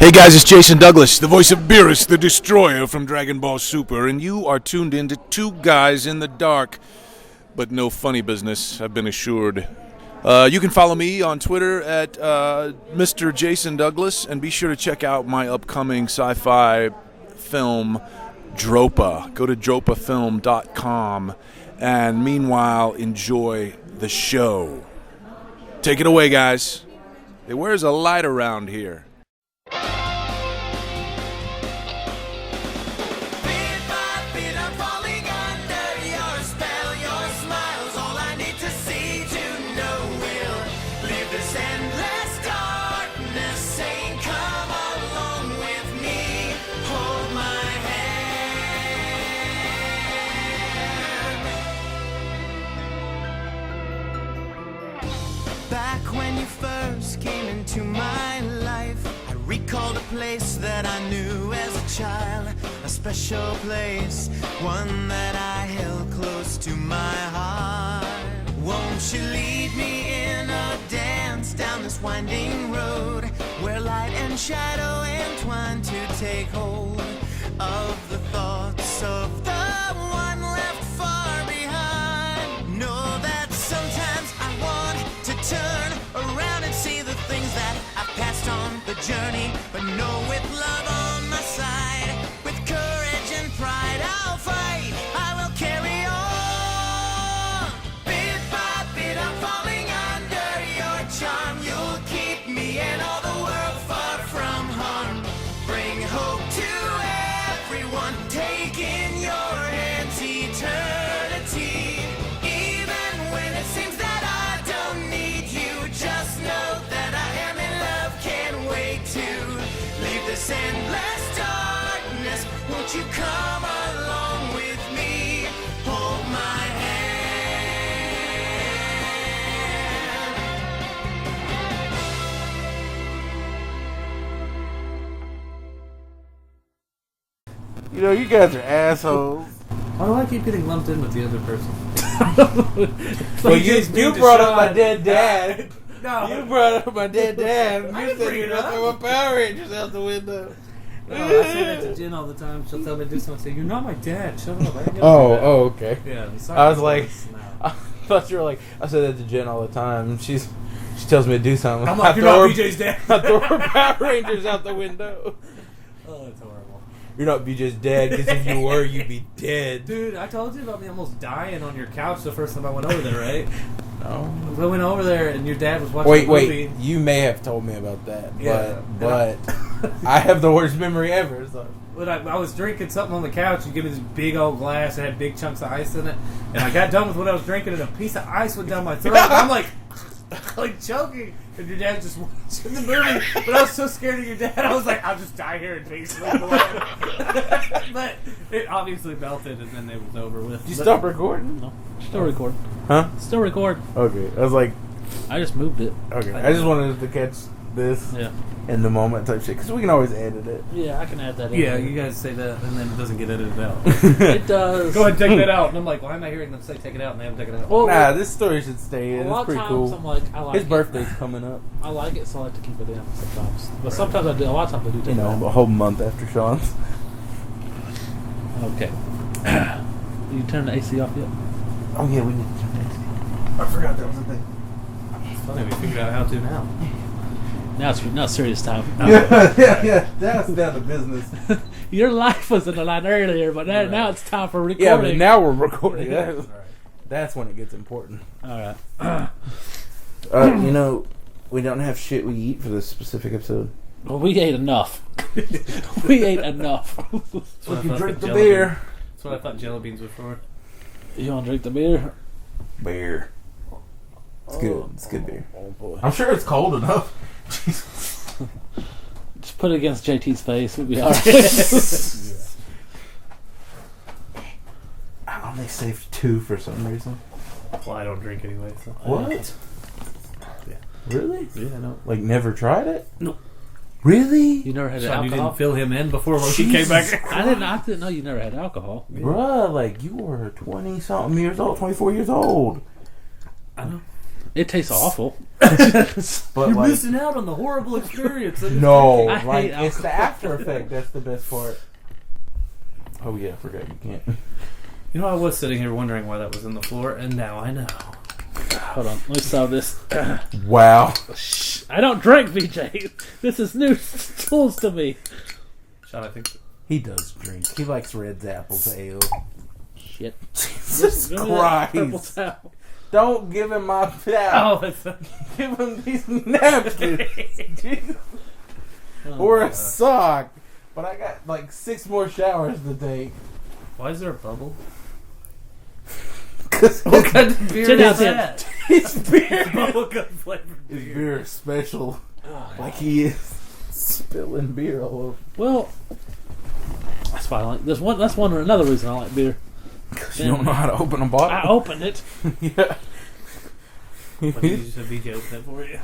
Hey guys, it's Jason Douglas, the voice of Beerus the Destroyer from Dragon Ball Super, and you are tuned in to Two Guys in the Dark, but no funny business, I've been assured. You can follow me on Twitter at Mr. Jason Douglas, and be sure to check out my upcoming sci-fi film, Dropa. Go to dropafilm.com, and meanwhile, enjoy the show. Take it away, guys. Hey, where's a light around here? Into my life, I recalled a place that I knew as a child, a special place, one that I held close to my heart. Won't you lead me in a dance down this winding road, where light and shadow entwine to take hold of the thoughts of the one left far behind. Know that sometimes I want to turn around and see the things that I've passed on the journey, but know with love on my side, with courage and pride I'll fight, I will carry on. Bit by bit I'm falling under your charm, you'll keep me and all the world far from harm. Bring hope to everyone, take in your hands eternity. Even when it seems that I don't need you, just know that I am in love, can't wait to leave this endless darkness. Won't you come along with me, hold my hand? You know, you guys are assholes. Why do I keep getting lumped in with the other person? Well, you brought up my dead dad. No. You brought up my dead dad. I You didn't said bring you it got up. throw my Power Rangers out the window. No, I say that to Jen all the time. She'll tell me to do something. I say, "You're not my dad. Shut up." I ain't gonna do that. Okay. Yeah. I was like, no. I thought you were like, I said that to Jen all the time. She tells me to do something. I'm like, "You're not BJ's dad." I throw her Power Rangers out the window. Oh, it's horrible. You're not BJ's dad, because if you were, you'd be dead. Dude, I told you about me almost dying on your couch the first time I went over there, right? No. I went over there and your dad was watching Wait, a movie. you may have told me about that. Yeah. But I have the worst memory ever. So. When I was drinking something on the couch, you give me this big old glass that had big chunks of ice in it, and I got done with what I was drinking, and a piece of ice went down my throat. And I'm like choking, and your dad just watching the movie. But I was so scared of your dad, I was like, I'll just die here and take sleep away. But it obviously melted, and then it was over with. Did you stop recording? No, still record. Huh? Still record. Okay. I was like, I just moved it. okay. I just wanted to catch this Yeah. in the moment type shit, because we can always edit it. Yeah, I can add that in. Yeah, you guys say that, and then it doesn't get edited out. It does. Go ahead and take that out. And I'm like, why am I hearing them say take it out, and they haven't taken it out? Well, Nah, this story should stay a in. lot It's of pretty times cool. I'm like, I like His it. birthday's coming up. I like it, so I like to keep it in sometimes. But sometimes I do. A lot of times I do take You it know, out. a whole month after Sean's. Okay. You turn the AC off yet? Oh yeah, we need to turn this. I forgot that was a thing. It's funny, we figured out how to now. Now it's serious time. Yeah. That's down to business. Your life was in the line earlier, but now it's time for recording. Yeah, but now we're recording. Yeah. That's when it gets important. All right. You know, we don't have shit we eat for this specific episode. Well, we ate enough. We ate enough. So you drink the beer. That's what I thought jelly beans were for. You want to drink the beer? Beer. It's good. It's good beer. Oh boy. I'm sure it's cold enough. Just put it against JT's face. We'll be all right. I only saved 2 for some reason. Well, I don't drink anyway, so. What? Yeah. Really? Yeah, I know. Like, never tried it? No. Really? You never had So you alcohol? didn't fill him in before when he came back? I didn't know you never had alcohol. Bruh, like, you were 20-something years old, 24 years old. I know. It tastes awful. But You're like, missing out on the horrible experience. Of no, I like hate it's the alcohol. after effect. That's the best part. Oh yeah, I forgot you can't. You know, I was sitting here wondering why that was in the floor, and now I know. Hold on, let me solve this. Wow. Shh, I don't drink, VJ. This is new tools to me. Sean, I think. He does drink. He likes Red's apples ale. Shit. Jesus Give me that purple Christ. towel. Don't give him my towel. Oh, it's Give him these napkins. Jesus. Or a sock. But I got like 6 more showers to take. Why is there a bubble? Because What kind of beer Sit is down, that? his beer. Bubblegum flavored His beer. beer is special. Like he is spilling beer all over. Well, that's why I like this one. That's another reason I like beer. Because you don't know how to open a bottle. I opened it. Yeah. What did you just have VJ open it for you?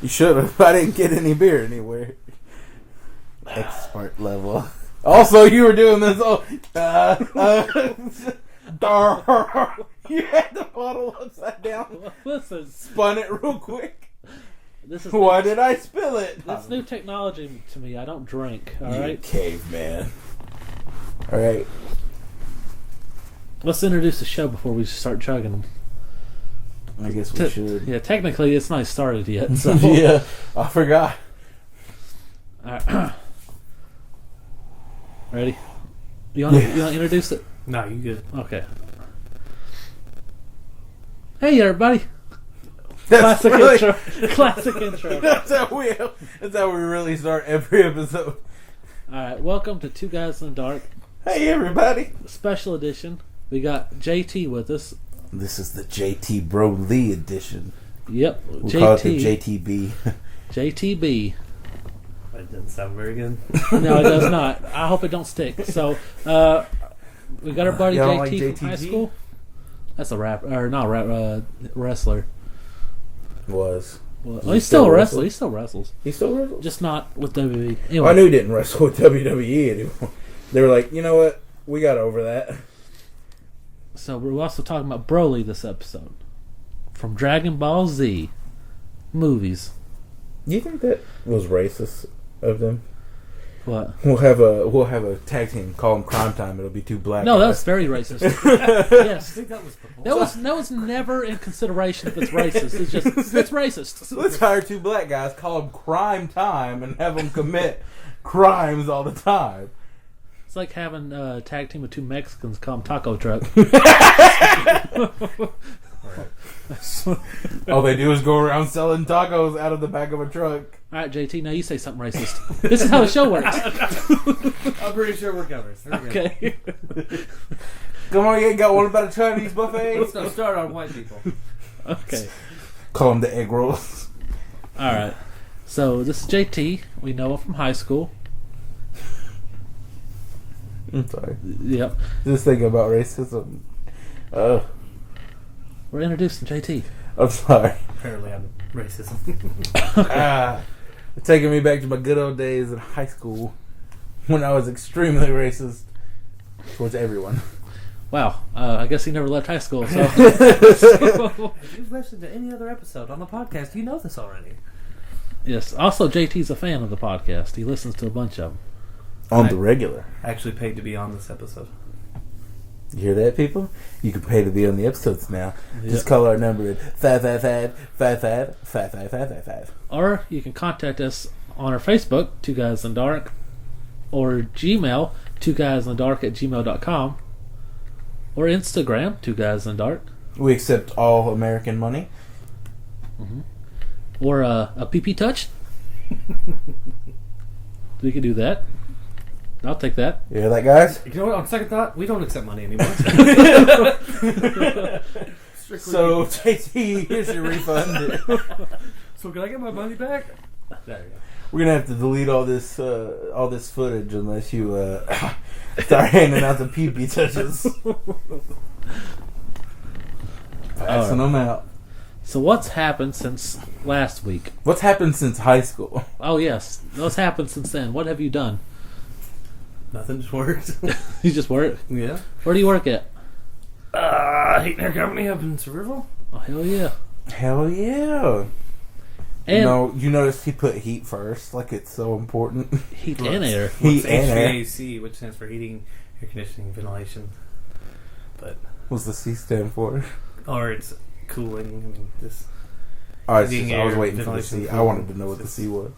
You should have. I didn't get any beer anywhere. Expert level. Also, you were doing this. You had the bottle upside down. Listen, Spun it real quick. this is Why did I spill it? that's new technology to me. I don't drink. All You right. caveman. All right. Let's introduce the show before we start chugging them. I guess we should. Yeah, technically it's not started yet. So Yeah, I forgot. All right. Ready? You want to introduce it? No, you good. Okay. Hey everybody! That's Classic really- intro. Classic intro. That's how we really start every episode. All right, welcome to Two Guys in the Dark Hey everybody. special edition. We got JT with us. This is the JT Bro Lee edition. Yep, We call it the JTB. JTB. That didn't sound very good. No, it does not. I hope it don't stick. So, we got our buddy Y'all like JT from high JTG? school. That's a rap, or not rap, wrestler. Was. Well, He he's still still a wrestles? wrestler. He still wrestles, He still wrestles? just not with WWE. I Anyway, knew he didn't wrestle with WWE anymore. They were like, you know what? We got over that. so we're also talking about Broly this episode from Dragon Ball Z movies. You think that was racist of them? What? We'll have a tag team. Call them Crime Time. It'll be 2 black. No, guys. that's very racist. I Yes, think that was proposed. that was never in consideration if it's racist. It's just it's racist. Let's hire 2 black guys. Call them Crime Time and have them commit crimes all the time. It's like having a tag team with 2 Mexicans call them Taco Truck. All they do is go around selling tacos out of the back of a truck. All right, JT, now you say something racist. This is how the show works. I'm pretty sure we're covered. Okay. Come on, you ain't got one about a Chinese buffet? Let's not start on white people. Okay. Call them the egg rolls. All right. So this is JT. We know him from high school. I'm sorry. Yep. Just thinking about racism. We're introducing JT. I'm sorry. Apparently, I'm racism. Taking me back to my good old days in high school when I was extremely racist towards everyone. Wow. I guess he never left high school. So If you've listened to any other episode on the podcast, you know this already. yes. Also, JT's a fan of the podcast. He listens to a bunch of them. On the regular. I actually paid to be on this episode. You hear that, people? You can pay to be on the episodes now. Yep. Just call our number at 555-55-55-5555. Or you can contact us on our Facebook, Two Guys in the Dark, or Gmail, twoguysinthedark@gmail.com, or Instagram, Two Guys in the Dark, We accept all American money. or a PP touch. We could do that. I'll take that. You hear that, guys? You know what? On second thought, we don't accept money anymore. So, JT, here's your refund. So can I get my money back? There you go. We're gonna have to delete all this footage unless you start handing out the pee-pee touches. Passing them out. So what's happened since last week? What's happened since high school? Oh yes, what's happened since then? What have you done? Nothing just worked. You just work? Yeah. Where do you work at? Heaton Air Company up in Sevierville. Oh hell yeah! Hell yeah. And You notice he put heat first, like it's so important. heat and air. Heat What's and air. HVAC, which stands for heating, air conditioning, ventilation. But What's the C stand for? or it's cooling. I mean, this Oh, it's Heating, just, I was air, waiting for the ventilation, C. I wanted to know what the C was.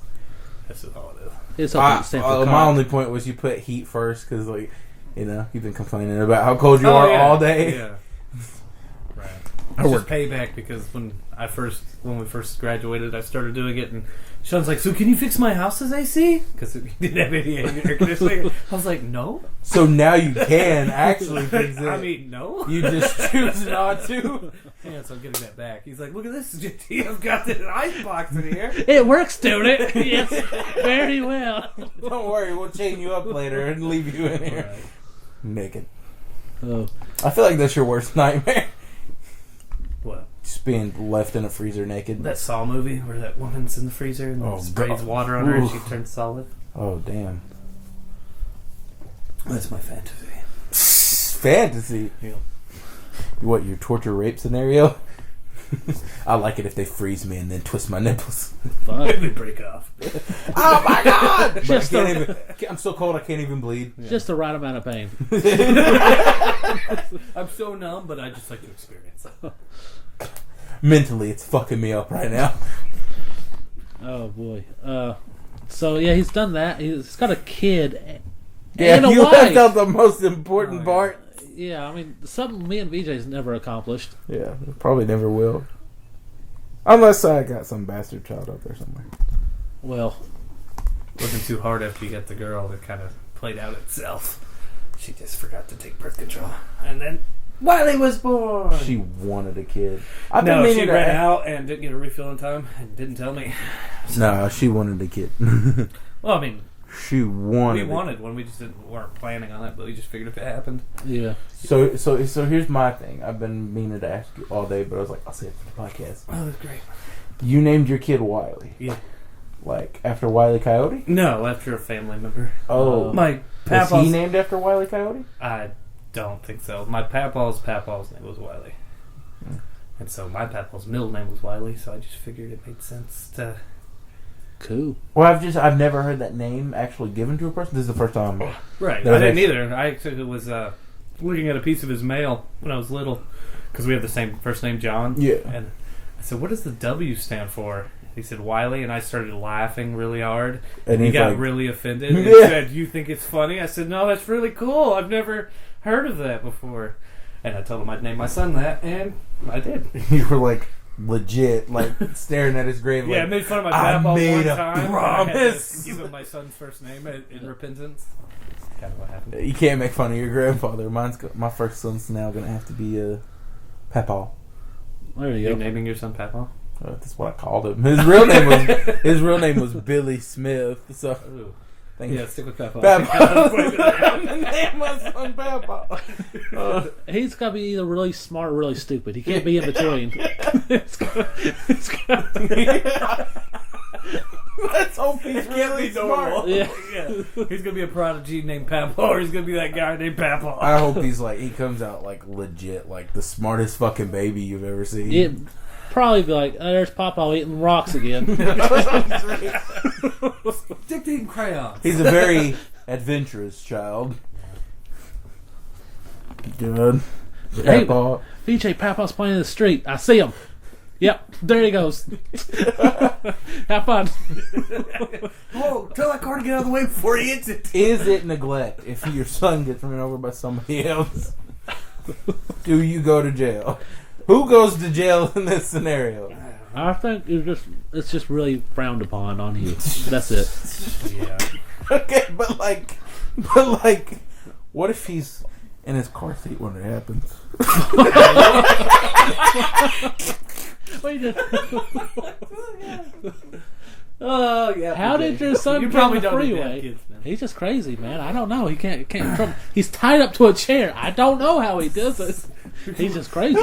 that's just all it is. It's something that stand for My cock. only point was you put heat first because, like, you've been complaining about how cold you are all day. Yeah. Right. I It's work- just payback because when we first graduated, I started doing it, and Sean's like, "So can you fix my house's AC?" Because it didn't have any air conditioning. I was like, "No." So now you can actually fix it. I mean, no. You just choose not to. Yeah, so I'm getting that back. He's like, "Look at this, JT. I've got this ice box in here." It works, don't it? Yes, very well. Don't worry, we'll chain you up later and leave you in here Right. naked. Oh, I feel like that's your worst nightmare. What? Just being left in a freezer naked. That Saw movie where that woman's in the freezer and Oh, sprays God. water on her and she Oof. turns solid. Oh, damn. That's my fantasy. Fantasy. Yeah. What, your torture rape scenario? I like it if they freeze me and then twist my nipples. fuck. Maybe break off. Oh my god! But Just I'm so cold I can't even bleed. Just the right amount of pain. I'm so numb, but I just like to experience it. Mentally, it's fucking me up right now. Oh boy. So yeah, he's done that. He's got a kid Yeah, and a you wife. left out the most important Oh, yeah. part. Yeah, I mean, something me and VJ's never accomplished. Yeah, probably never will. Unless I got some bastard child out there somewhere. Well, Wasn't too hard after you got the girl that kind of played out itself. She just forgot to take birth control. And then Wiley was born! She wanted a kid. I've been No, meaning she to ran ask- out and didn't get a refill in time and didn't tell me. No, she wanted a kid. Well, I mean, She wanted. we wanted one. We just weren't planning on it, but we just figured if it happened. yeah. So here's my thing. I've been meaning to ask you all day, but I was like, I'll say it for the podcast. Oh, that's great. You named your kid Wiley, Yeah. like after Wiley Coyote. No, after a family member. Oh, My was papa's... he named after Wiley Coyote? I don't think so. My papa's name was Wiley. And so my papa's middle name was Wiley, so I just figured it made sense to... Cool. Well, I've never heard that name actually given to a person. This is the first time. Right. That was I didn't actually- either. I actually was looking at a piece of his mail when I was little, because we have the same first name, John. Yeah. And I said, "What does the W stand for?" He said, "Wiley," and I started laughing really hard. And He he's got like, really offended and Yeah. said, "You think it's funny?" I said, "No, that's really cool. I've never heard of that before." And I told him I'd name my son that, and I did. you were like legit, like staring at his grave. Yeah, I like, made fun of my I papa one made a time. promise. I had to give him my son's first name in repentance. Kind of what happened. you can't make fun of your grandfather. My first son's now gonna have to be Papa. There you You're go. naming your son Papa? That's what I called him. His real name was Billy Smith. So Ooh. thank Yeah, stick with Papa. Papa. I'm gonna name my son Papa. He's got to be either really smart or really stupid. He can't be in between. it's gotta- Let's hope he's really smart. yeah. Yeah. He's gonna be a prodigy named Papa, or he's gonna be that guy named Papa. I hope he comes out like legit, like the smartest fucking baby you've ever seen. It'd probably be like, oh, there's Papa eating rocks again. Dictating crayons. He's a very adventurous child. Good. Hey. Papa. VJ, Papa's playing in the street. I see him. Yep, there he goes. Have fun. Whoa, tell that car to get out of the way before he hits it. Is it neglect if your son gets run over by somebody else? Do you go to jail? Who goes to jail in this scenario? I think it's just really frowned upon on you. That's it. Yeah. Okay, but like, what if he's in his car seat when it happens? Wait, Oh yeah. how did your son You get on probably the don't need to have freeway? kids now. He's just crazy, man. I don't know. He can't control. He's tied up to a chair. I don't know how he does it. He's just crazy.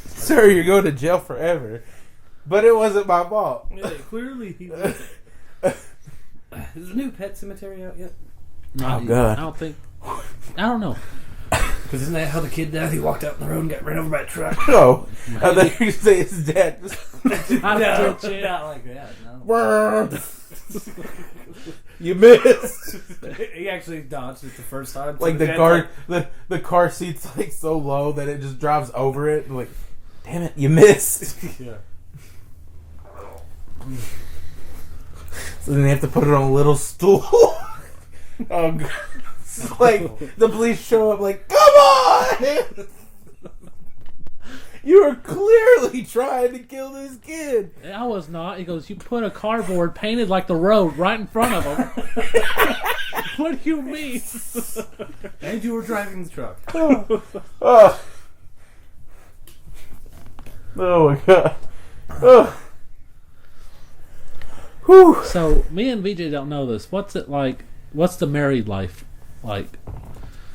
Sir, you're going to jail forever. But it wasn't my fault. Yeah, clearly he was. Is the new Pet Cemetery out yet? Oh, God. I don't think. I don't know. Because isn't that how the kid died? He walked out in the road and got ran over by a truck. No. I thought you say his dad just... I No, touch it. not like that. No. You missed. He actually dodged it the first time. Like So the dad's car, the car seat's like so low that it just drives over it. Like, damn it, you missed. Yeah. So then they have to put it on a little stool. Oh, God. It's like the police show up. Like, come on! You were clearly trying to kill this kid. I was not. He goes, you put a cardboard painted like the road right in front of him. What do you mean? And you were driving the truck. Oh, oh my God. Oh. Whew. So, me and VJ don't know this. What's it like? What's the married life like?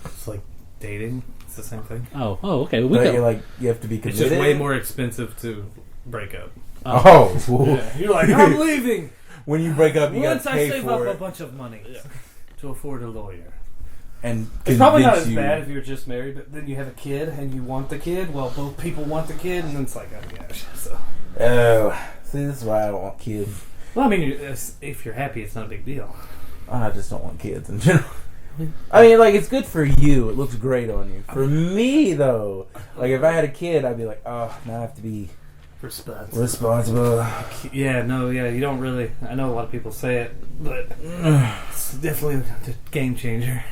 It's like dating. It's the same thing. Oh, okay. We But can, you're like, you have to be It's committed. just way more expensive to break up. Oh. You're like, I'm leaving. When you break up, you got Once to I pay save for up a it. bunch of money to afford a lawyer. And It's probably not convince as you- bad if you're just married, but then you have a kid and you want the kid. Well, both people want the kid, and then it's like, oh gosh. So, Oh. See, this is why I don't want kids. well, I mean, if you're happy, it's not a big deal. I just don't want kids in general. I mean, like, it's good for you. It looks great on you. For me, though, like, if I had a kid, I'd be like, oh, now I have to be responsible. Yeah, no, yeah, you don't really. I know a lot of people say it, but it's definitely a game changer.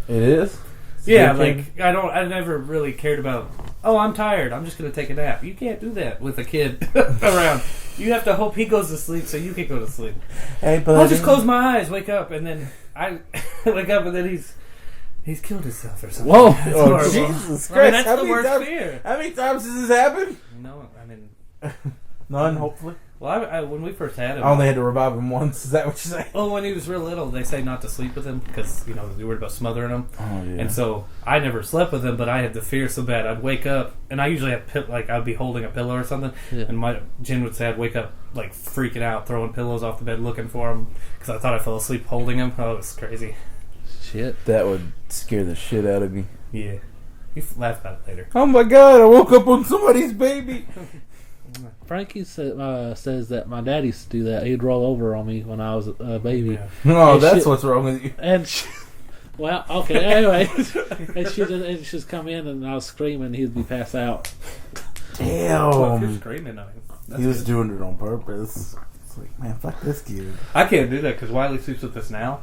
It is? It's a Yeah, good like thing. I never really cared about. Oh, I'm tired. I'm just gonna take a nap. You can't do that with a kid around. You have to hope he goes to sleep so you can go to sleep. Hey, buddy. I'll just close my eyes, wake up, and then I wake up, and then he's killed himself or something. Whoa. That's Oh, horrible. Jesus I Christ. mean, that's How the many worst times- fear. How many times has this happened? No, I mean, None, hopefully. well, I when we first had him, I only had to revive him once. Is that what you're saying? oh, when he was real little, they say not to sleep with him because you know they worried about smothering him. Oh, yeah. And so I never slept with him, but I had the fear so bad. I'd wake up, and I usually have I'd be holding a pillow or something, Yeah. and my Jen would say I'd wake up like freaking out, throwing pillows off the bed, looking for him because I thought I fell asleep holding him. Oh, it was crazy. shit. That would scare the shit out of me. Yeah, you laugh about it later. Oh my God, I woke up on somebody's baby. Frankie says that my dad used to do that. He'd roll over on me when I was a baby. Yeah. Oh, Hey, that's shit. what's wrong with you. And well, okay, anyway. and she'd just come in and I was screaming. He'd be passed out. Well, if you're Damn. screaming at him, that's He was good. doing it on purpose. It's like, man, fuck this kid. I can't do that because Wiley sleeps with us now.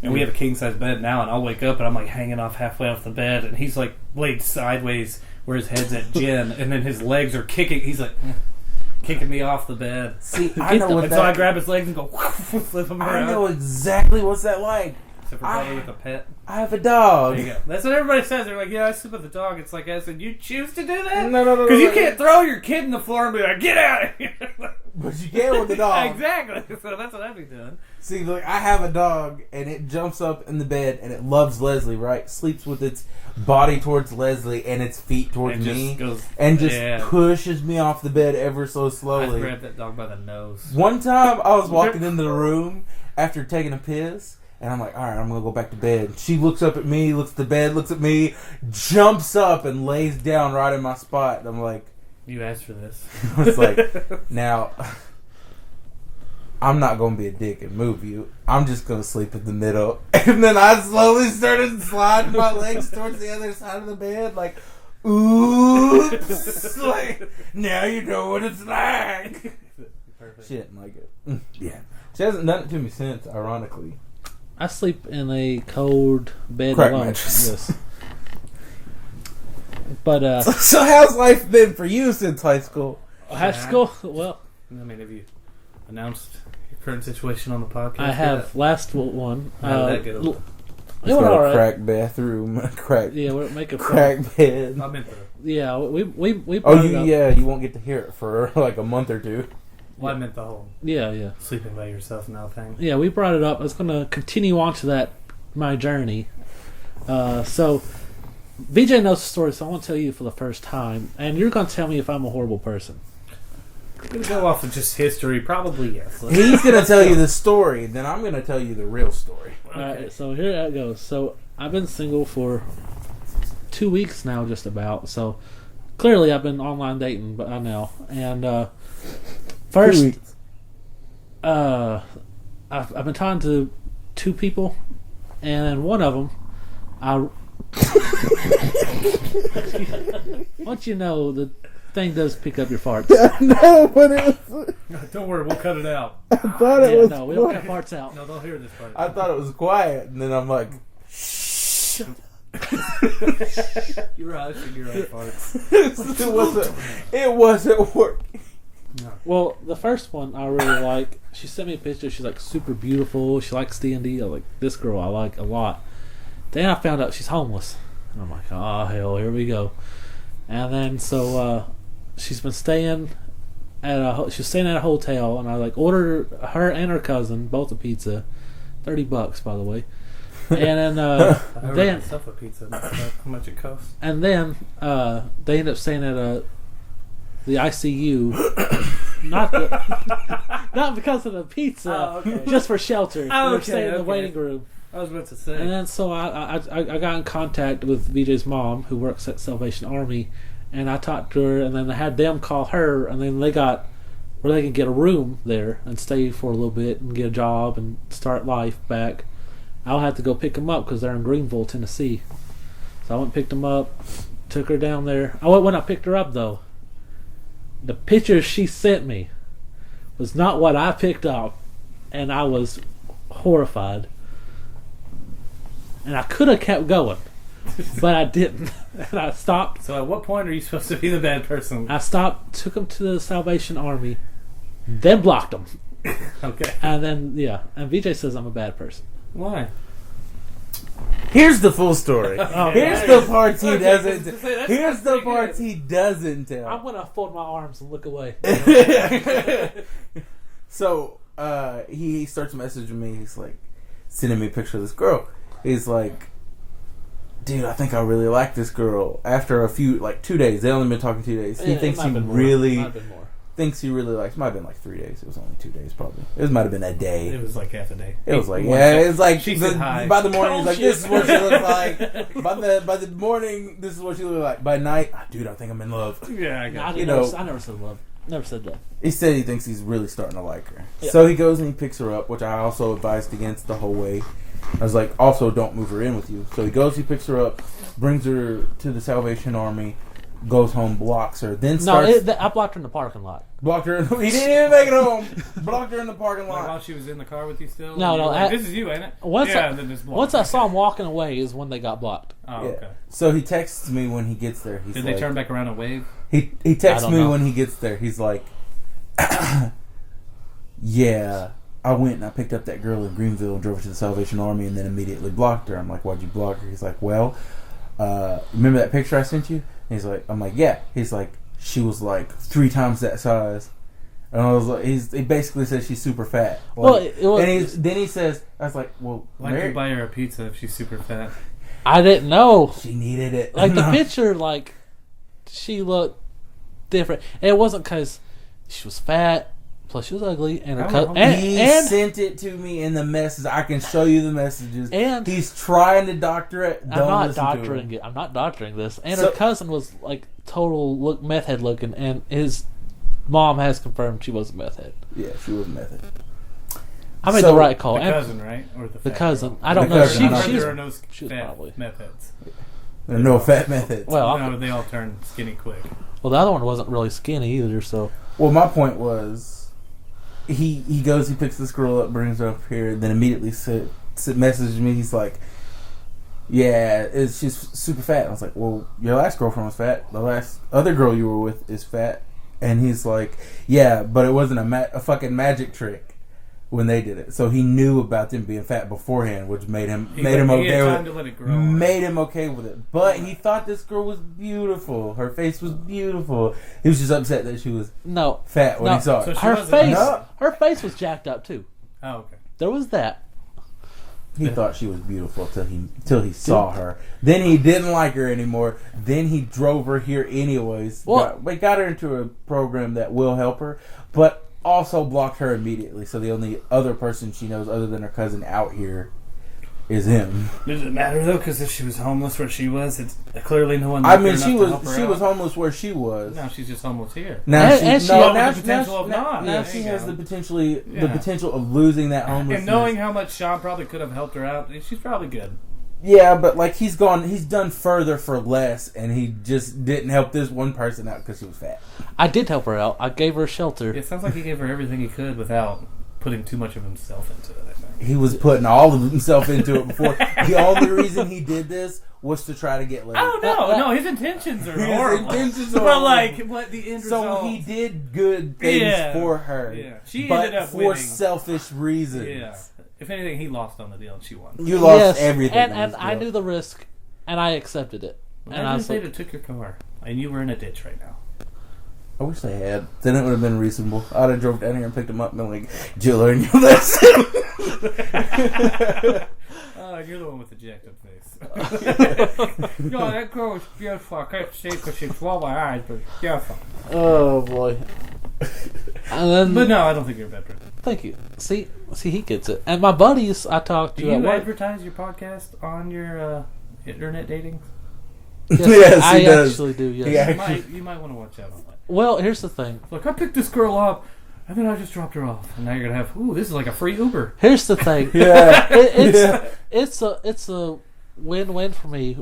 And we have a king size bed now, and I'll wake up and I'm like hanging off halfway off the bed, and he's like laid sideways where his head's at Jen, and then his legs are kicking. He's like kicking me off the bed. See, I know what And so I that... grab his legs and go flip him I around. know exactly what's that like. Except for probably with a pet. I have a dog. There you go. That's what everybody says. They're like, yeah, I sleep with a dog. It's like I said, you choose to do that? No. Because you can't throw your kid in the floor and be like, get out of here. But you can with the dog. Exactly. So that's what I'd be doing. See, look, I have a dog, and it jumps up in the bed, and it loves Leslie, right? Sleeps with its body towards Leslie and its feet towards And just me. goes, And just yeah. pushes me off the bed ever so I slowly. grabbed that dog by the nose. One time, I was walking into the room after taking a piss, and I'm like, all right, I'm going to go back to bed. She looks up at me, looks at the bed, looks at me, jumps up and lays down right in my spot. And I'm like, You asked for this. it's like, now, I'm not going to be a dick and move you. I'm just going to sleep in the middle. And then I slowly started sliding my legs towards the other side of the bed, like, oops. Like, now you know what it's like. Perfect. She didn't like it. Yeah. She hasn't done it to me since, ironically. I sleep in a cold bed Crack alone. mattress. Yes. But So how's life been for you since high school? high school. Well, I mean, have you announced your current situation on the podcast? I have last one. How did that go? It It's went got all a right. crack bathroom, a crack Yeah, we're making crack bed. I meant the. Yeah, we Oh, brought it up. you won't get to hear it for like a month or two. Well, I meant the whole Yeah. sleeping by yourself now thing. Yeah, we brought it up. I was going to continue on to that, my journey. So, VJ knows the story, so I want to tell you for the first time. And you're going to tell me if I'm a horrible person. I'm gonna go off of just history. Probably yes. He's gonna tell you the story, then I'm gonna tell you the real story. Alright, so here it goes. So, I've been single for 2 weeks now, just about. So clearly, I've been online dating, but I know. And first, I've been talking to 2 people, and one of them, once you know, the thing does pick up your farts. No, but it was. Don't worry, we'll cut it out. I thought it Yeah, was. no, we don't cut farts out. No, they'll hear this part. I thought it was quiet, and then I'm like, You're right. You're right, farts. it wasn't working. Well, the first one I really like. She sent me a picture. She's like super beautiful. She likes D&D. I was like, this girl I like a lot. Then I found out she's homeless. And I'm like, oh hell, here we go. And then so she's been staying at a hotel, and I like ordered her and her cousin both a pizza, $30 by the way. And then then stuff a pizza. How much it costs? And then they end up staying at the ICU, not because of the pizza, okay. just for shelter. Oh, They're okay, staying in the okay. waiting room. I was about to say. And then so I got in contact with VJ's mom, who works at Salvation Army, and I talked to her, and then I had them call her, and then they got where they can get a room there and stay for a little bit and get a job and start life back. I'll have to go pick them up because they're in Greenville, Tennessee. So I went and picked them up, took her down there. Oh, when I picked her up, though, the picture she sent me was not what I picked up, and I was horrified. And I could have kept going, but I didn't. And I stopped. So at what point are you supposed to be the bad person? I stopped, took them to the Salvation Army, then blocked them. Okay. And then, yeah. And VJ says I'm a bad person. Why? Here's the full story. Here's the parts he doesn't. that's Here's the pretty parts good. he doesn't tell. I'm going to fold my arms and look away. So he starts messaging me. He's like sending me a picture of this girl. He's like, dude, I think I really like this girl. After a few, 2 days, they only been talking 2 days. He Yeah, thinks it might he have been more. really Might have been more. thinks he really likes. Might have been 3 days. It was only 2 days, probably. It might have been a day. It was like half a day. It was like, One yeah, day. it's like She said hi. by the morning, he's like, Oh, this is shit. what she looks like. By the morning, this is what she looks like. By night, dude, I think I'm in love. Yeah, I I, got You never, know- I never said love. Never said that. He said he thinks he's really starting to like her. Yeah. So he goes and he picks her up, which I also advised against the whole way. I was like, also don't move her in with you. So he goes, he picks her up, brings her to the Salvation Army, goes home, blocks her, then starts... I blocked her in the parking lot. blocked her. He didn't even make it home. Blocked her in the parking Like lot. while she was in the car with you still? No, And you no, were like, I- this is you, ain't it? Once yeah, I- and then just blocked. Once I saw him walking away is when they got blocked. Oh, Yeah. okay. So he texts me when he gets there. He's Did like, they turn back around and wave? He I texts don't me know. when he gets there. He's like, yeah, I went and I picked up that girl in Greenville and drove her to the Salvation Army and then immediately blocked her. I'm like, why'd you block her? He's like, well, remember that picture I sent you? And he's like, I'm like, yeah. He's like, she was 3 times that size. And I was like, he basically says she's super fat. Well, it was- and then he says, I was like, well, Why Mary, don't you buy her a pizza if she's super fat? I didn't know. she needed it. Like the picture, she looked different. And it wasn't because she was fat, plus she was ugly, and her He sent it to me in the message. I can show you the messages. And- he's trying to doctor it. Don't I'm not listen to him. doctoring it. I'm not doctoring this. And So- her cousin was total meth head looking, and his mom has confirmed she was a meth head. Yeah, she was method. I made So- the right call. The And cousin, right? Or the the fat cousin. girl? I don't The know. cousin, She, not- she's there are no she was fat probably. methods. There are no fat methods. well. No, they all turn skinny quick. Well, the other one wasn't really skinny either. So Well, my point was, he goes, he picks this girl up, brings her up here, then immediately messages me. He's like, yeah, she's super fat. I was like, well, your last girlfriend was fat. The last other girl you were with is fat. And he's like, yeah, but it wasn't a fucking magic trick when they did it. So he knew about them being fat beforehand, which made him He okay had with time it. to let it grow. Made him okay with it. But he thought this girl was beautiful. Her face was beautiful. He was just upset that she was no, fat when No. he saw it. So she her wasn't- face. No. Her face was jacked up too. Oh, okay. There was that. He thought she was beautiful till he saw her. Then he didn't like her anymore. Then he drove her here anyways. Well- Got her into a program that will help her, but also blocked her immediately. So the only other person she knows other than her cousin out here is him. Does it matter though? Because if she was homeless where she was, it's clearly no one. I there mean, enough she to help was her out. homeless where she was. Now she's just homeless here. Now And she she- no, With now, the potential of not. now Yeah, she there you has go. the Yeah. potential of losing that homelessness. And knowing how much Sean probably could have helped her out, she's probably good. Yeah, but like he's done further for less, and he just didn't help this one person out because she was fat. I did help her out. I gave her shelter. It sounds like he gave her everything he could without putting too much of himself into it, I think. He was putting all of himself into it before. The only reason he did this was to try to get laid. Oh, no, his intentions are His horrible. intentions are but, like, what the end So result... he did good things Yeah. for her, Yeah. She but ended up for winning. selfish reasons. Yeah. If anything, he lost on the deal and she won. You lost Yes, everything. and on this I deal. knew the risk, and I accepted it. And I Imagine was if they'd like, have took your car and you were in a ditch right now. I wish they had. Then it would have been reasonable. I'd have drove down here and picked him up and been like, "Jill, learn your lesson." Oh, you're the one with the jacked up face. No, that girl was beautiful. I can't see because she swallowed my eyes, but it's beautiful. oh boy. And then, But no, I don't think you're a bad person. thank you. See, he gets it. And my buddies, I talked Do to at you work. advertise your podcast on your internet dating? Yes, I he does. actually do. Yes. Yeah. You might want to watch out on that. Well, here's the thing. Like, I picked this girl up, and then I just dropped her off. And now you're going to have, ooh, this is like a free Uber. Here's the thing. Yeah. It's a win-win for me.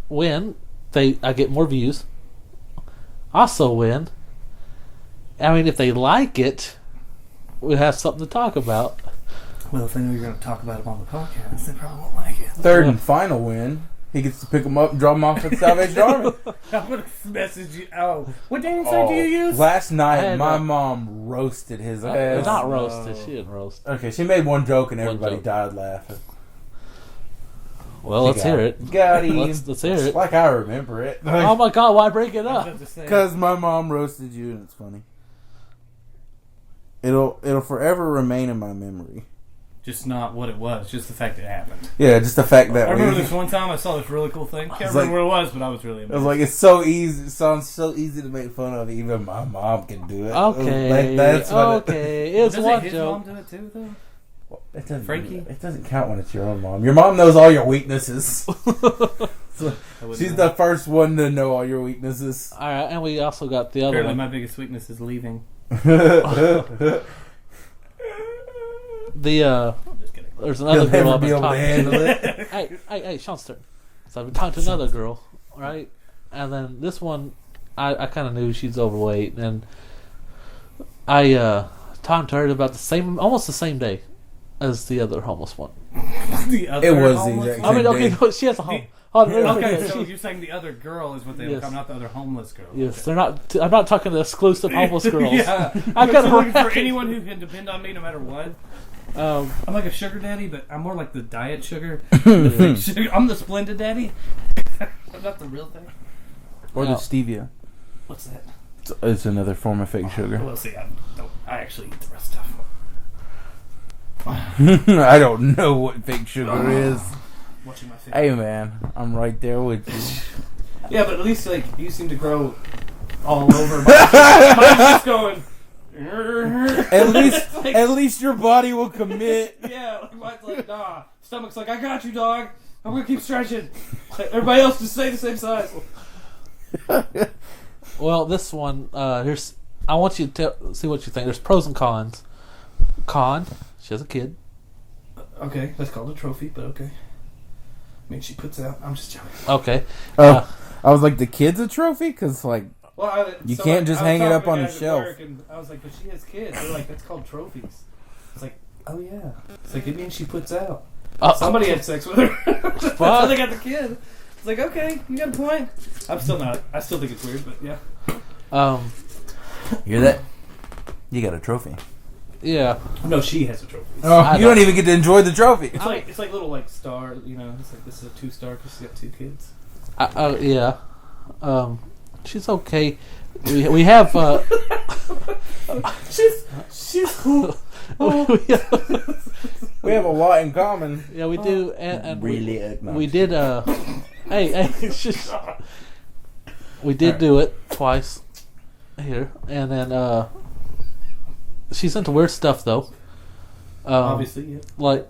Win, I get more views. Also win. I mean, if they like it, we have something to talk about. Well, if they know you're going to talk about it on the podcast, they probably won't like it. Third and final win. He gets to pick him up and drop him off at the Salvation Army. I'm going to message you. Oh, what dating site do you use? Last night, had, my mom roasted his ass. Not roasted. She didn't roast. Okay, she made one joke and everybody joke. died laughing. Well, let's hear it. Got him. Let's hear it. Like I remember it. Oh my God! Why bring it I was up? about to say, Because my mom roasted you and it's funny. It'll forever remain in my memory. just not what it was, just the fact it happened. Yeah, just the fact that I remember we... this one time I saw this really cool thing. Can't It's remember like- what it was, but I was really I was amazed. like, it's so easy. It sounds so easy to make fun of. Even my mom can do it. Okay. That's what okay. It's Doesn't one his joke. mom do it too, though? It doesn't, Frankie? It doesn't count when it's your own mom. Your mom knows all your weaknesses. I wouldn't She's know. the first one to know all your weaknesses. All right, and we also got the other Apparently one. my biggest weakness is leaving. The I'm just kidding. there's He'll another girl never I've be been able to talking handle to. it. Hey, Sean's turn. So I've been talking to another girl, right? And then this one, I kind of knew she's overweight, and I talked to her about almost the same day as the other homeless one. The other It was the homeless exact one? I mean, Same okay, day. no, she has a home. Oh, no, Okay, she- so you're saying the other girl is what they Yes. become, not the other homeless girl. yes, they're not. I'm not talking to exclusive homeless girls. Yeah. I've got I'm her looking for racket. anyone who can depend on me no matter what. I'm like a sugar daddy, but I'm more like the diet sugar. The fake sugar. I'm the splendid daddy. I'm not the real thing. Or No. the stevia. What's that? It's another form of fake sugar. Well, see, I actually eat the rest stuff. I don't know what fake sugar is. Watching my face. Hey man, I'm right there with you. Yeah, but at least like you seem to grow all over. Mine's just going. At least your body will commit. Yeah, like mine's like, nah. Stomach's like, I got you, dog. I'm gonna keep stretching. Everybody else just stay the same size. Well, this one here's. I want you to see what you think. There's pros and cons. Con, she has a kid. Okay, that's called a trophy, but okay. I mean, she puts out. I'm just joking. Okay. Oh, I was like, the kid's a trophy? Because, like, Well, You can't just hang it up on a shelf. And I was like, but she has kids. They're like, that's called trophies. It's like, oh yeah. It's like, it means she puts out. Somebody had sex with her. That's how they got the kid. It's like, okay, you got a point. I'm still not. I still think it's weird, but yeah. hear that? You got a trophy. Yeah. No, she has a trophy. Oh, you don't even get to enjoy the trophy. It's like little like star. You know, it's like this is a 2-star because she's got 2 kids. Yeah. She's okay. We have. She's cool. We have a lot in common. Yeah, we do. And Really? we did. Hey, shush. We did do it twice here, and then she's into weird stuff though. Obviously, yeah. Like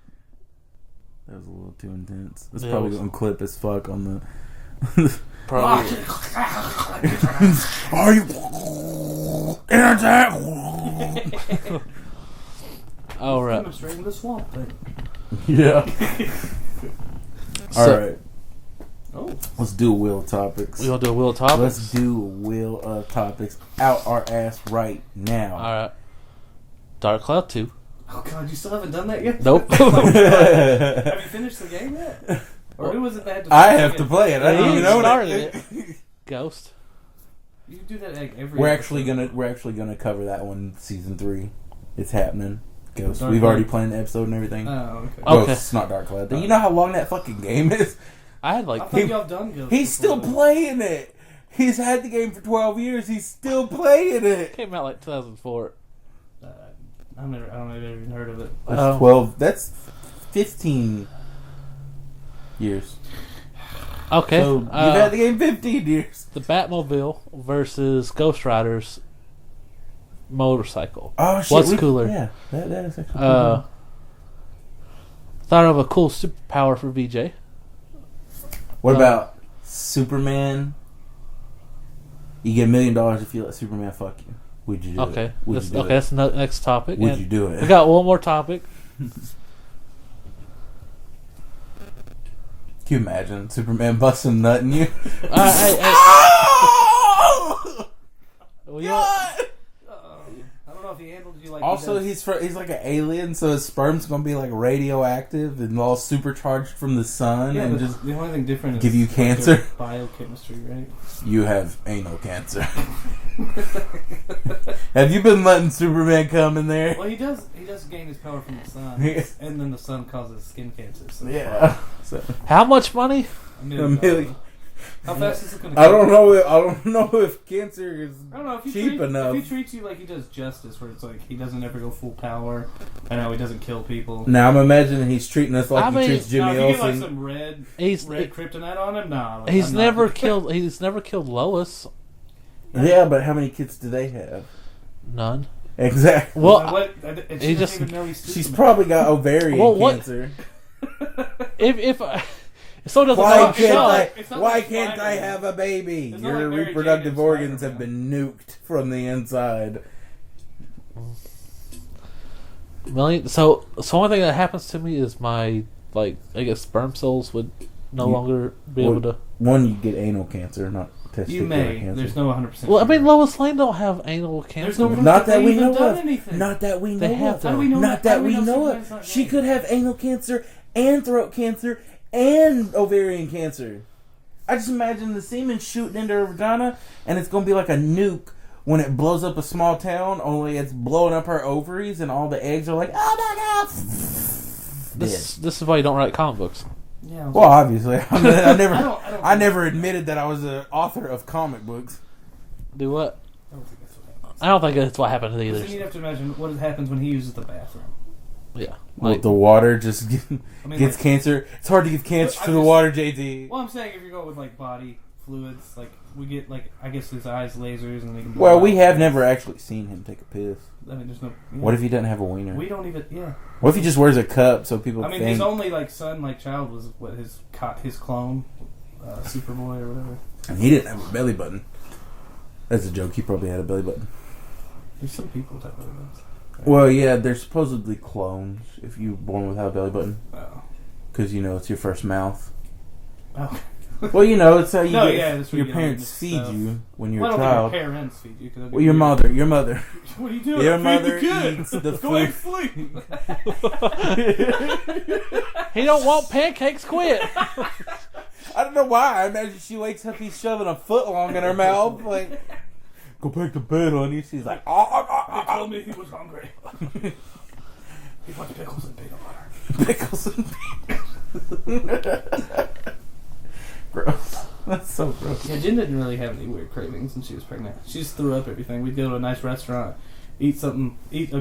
That was a little too intense. It's Yeah, probably it was- going to clip as fuck on the... Probably. Are you... Internet? All right. I'm straight in the swamp. Yeah. So- Alright. Oh, Let's do a wheel of topics. We gonna do a wheel of topics. Let's do a wheel of topics out our ass right now. All right. Dark Cloud 2. oh God! You still haven't done that yet? Nope. Have you finished the game yet? Or who was it that had to? I have to play it. I don't He even know started it. Ghost. You do that like every. We're episode. actually gonna cover that one season 3. It's happening. Ghost. Dark We've already Cloud. planned the episode and everything. Oh, okay. Oh. Ghost, not Dark Cloud. You know how long that fucking game is? I had I like. thought y'all done Ghost. He's still before. playing it. He's had the game for 12 years. He's still playing it. Came out like 2004. I've never even heard of it. That's Oh. 12. That's 15 years. Okay. So you've had the game 15 years. the Batmobile versus Ghost Rider's motorcycle. Oh shit! What's cooler? Yeah, that is actually. Thought of a cool superpower for VJ. What about Superman? You get $1 million if you let Superman fuck you. Would you do Okay. it? Would That's, you do okay. it? That's the next topic. Would And you do it? We got one more topic. Can you imagine Superman busting a nut in you? Well, you know, I don't know if he handled you like. Also, he does. he's like an alien, so his sperm's gonna be like radioactive and all supercharged from the sun, Yeah, and but just the only thing different is give you like cancer. their biochemistry, right? you have anal cancer. Have you been letting Superman come in there? Well, he does gain his power from the sun, Yeah. and then the sun causes skin cancer. So Yeah. So, how much money? $1 a million. million. How fast is it going to? I don't know. I don't know if cancer is I don't know if he cheap enough. If he treats you like he does Justice, where it's like he doesn't ever go full power. I know he doesn't kill people. Now I'm imagining he's treating us like I mean, he treats Jimmy no, if you get like Olsen. some red He's kryptonite on him, nah. Like, he's I'm never not. killed. He's never killed Lois. Yeah, but how many kids do they have? None. Exactly. Well, And he she just- doesn't even know he's She's Superman. probably got ovarian Well, what- cancer. if so does the Why fuck can't show. I? It's not Why like can't I Spider-Man. have a baby? It's not Your like Mary reproductive Jane and organs have Spider-Man. been nuked from the inside. Million. So one thing that happens to me is my I guess sperm cells would no You- longer be Well, able to. One, you get anal cancer, not testicular You may. cancer. There's no 100%. Well, I mean, Lois Lane don't have anal cancer. There's no proof Not that they we even know done of. anything. Not that we know They have of. though. How do we know Not that? How that do we know Superman's of. not She gay? could have anal cancer and throat cancer and ovarian cancer. I just imagine the semen shooting into her vagina, and it's gonna be like a nuke when it blows up a small town. Only it's blowing up her ovaries, and all the eggs are like, oh my god. This is why you don't write comic books. Yeah. Well, obviously, I never, I don't I never admitted that I was an author of comic books. Do what? I don't think that's what happens. I don't think that's what happened Then either. you'd have to imagine what happens when he uses the bathroom. Yeah. Well, Like, the water just I mean, gets like, cancer. It's hard to give cancer But to I'm the just- water, JD. well, I'm saying if you go with like body fluids, like we get like I guess his eyes lasers and they can. blow Well, out we have things. never actually seen him take a piss. I mean, there's no. Yeah. What if he doesn't have a wiener? we don't even? Yeah. What if he just wears a cup so people I mean, think? his only like son, like child, was what his clone, Superboy or whatever. And he didn't have a belly button. That's a joke. He probably had a belly button. There's some people that really does. Well, yeah, they're supposedly clones if you're born without a belly button. Oh. Because, it's your first mouth. Oh. Well, it's how you No, get, yeah, that's where your you get all parents this feed stuff. you when you're Well, I a don't child. think your parents feed you. 'Cause that'd be Well, your weird. mother. What are you doing? Your Feed mother the kid. eats the Go ahead, food. sleep. he don't want pancakes. Quit. I don't know why. I imagine she wakes up, he's shoving a foot long in her mouth. Like, go back to bed, honey. She's like, They told me he was hungry. He wants pickles and peanut butter. pickles and gross. That's so gross. Yeah, Jen didn't really have any weird cravings when she was pregnant. She just threw up everything. We'd go to a nice restaurant, eat a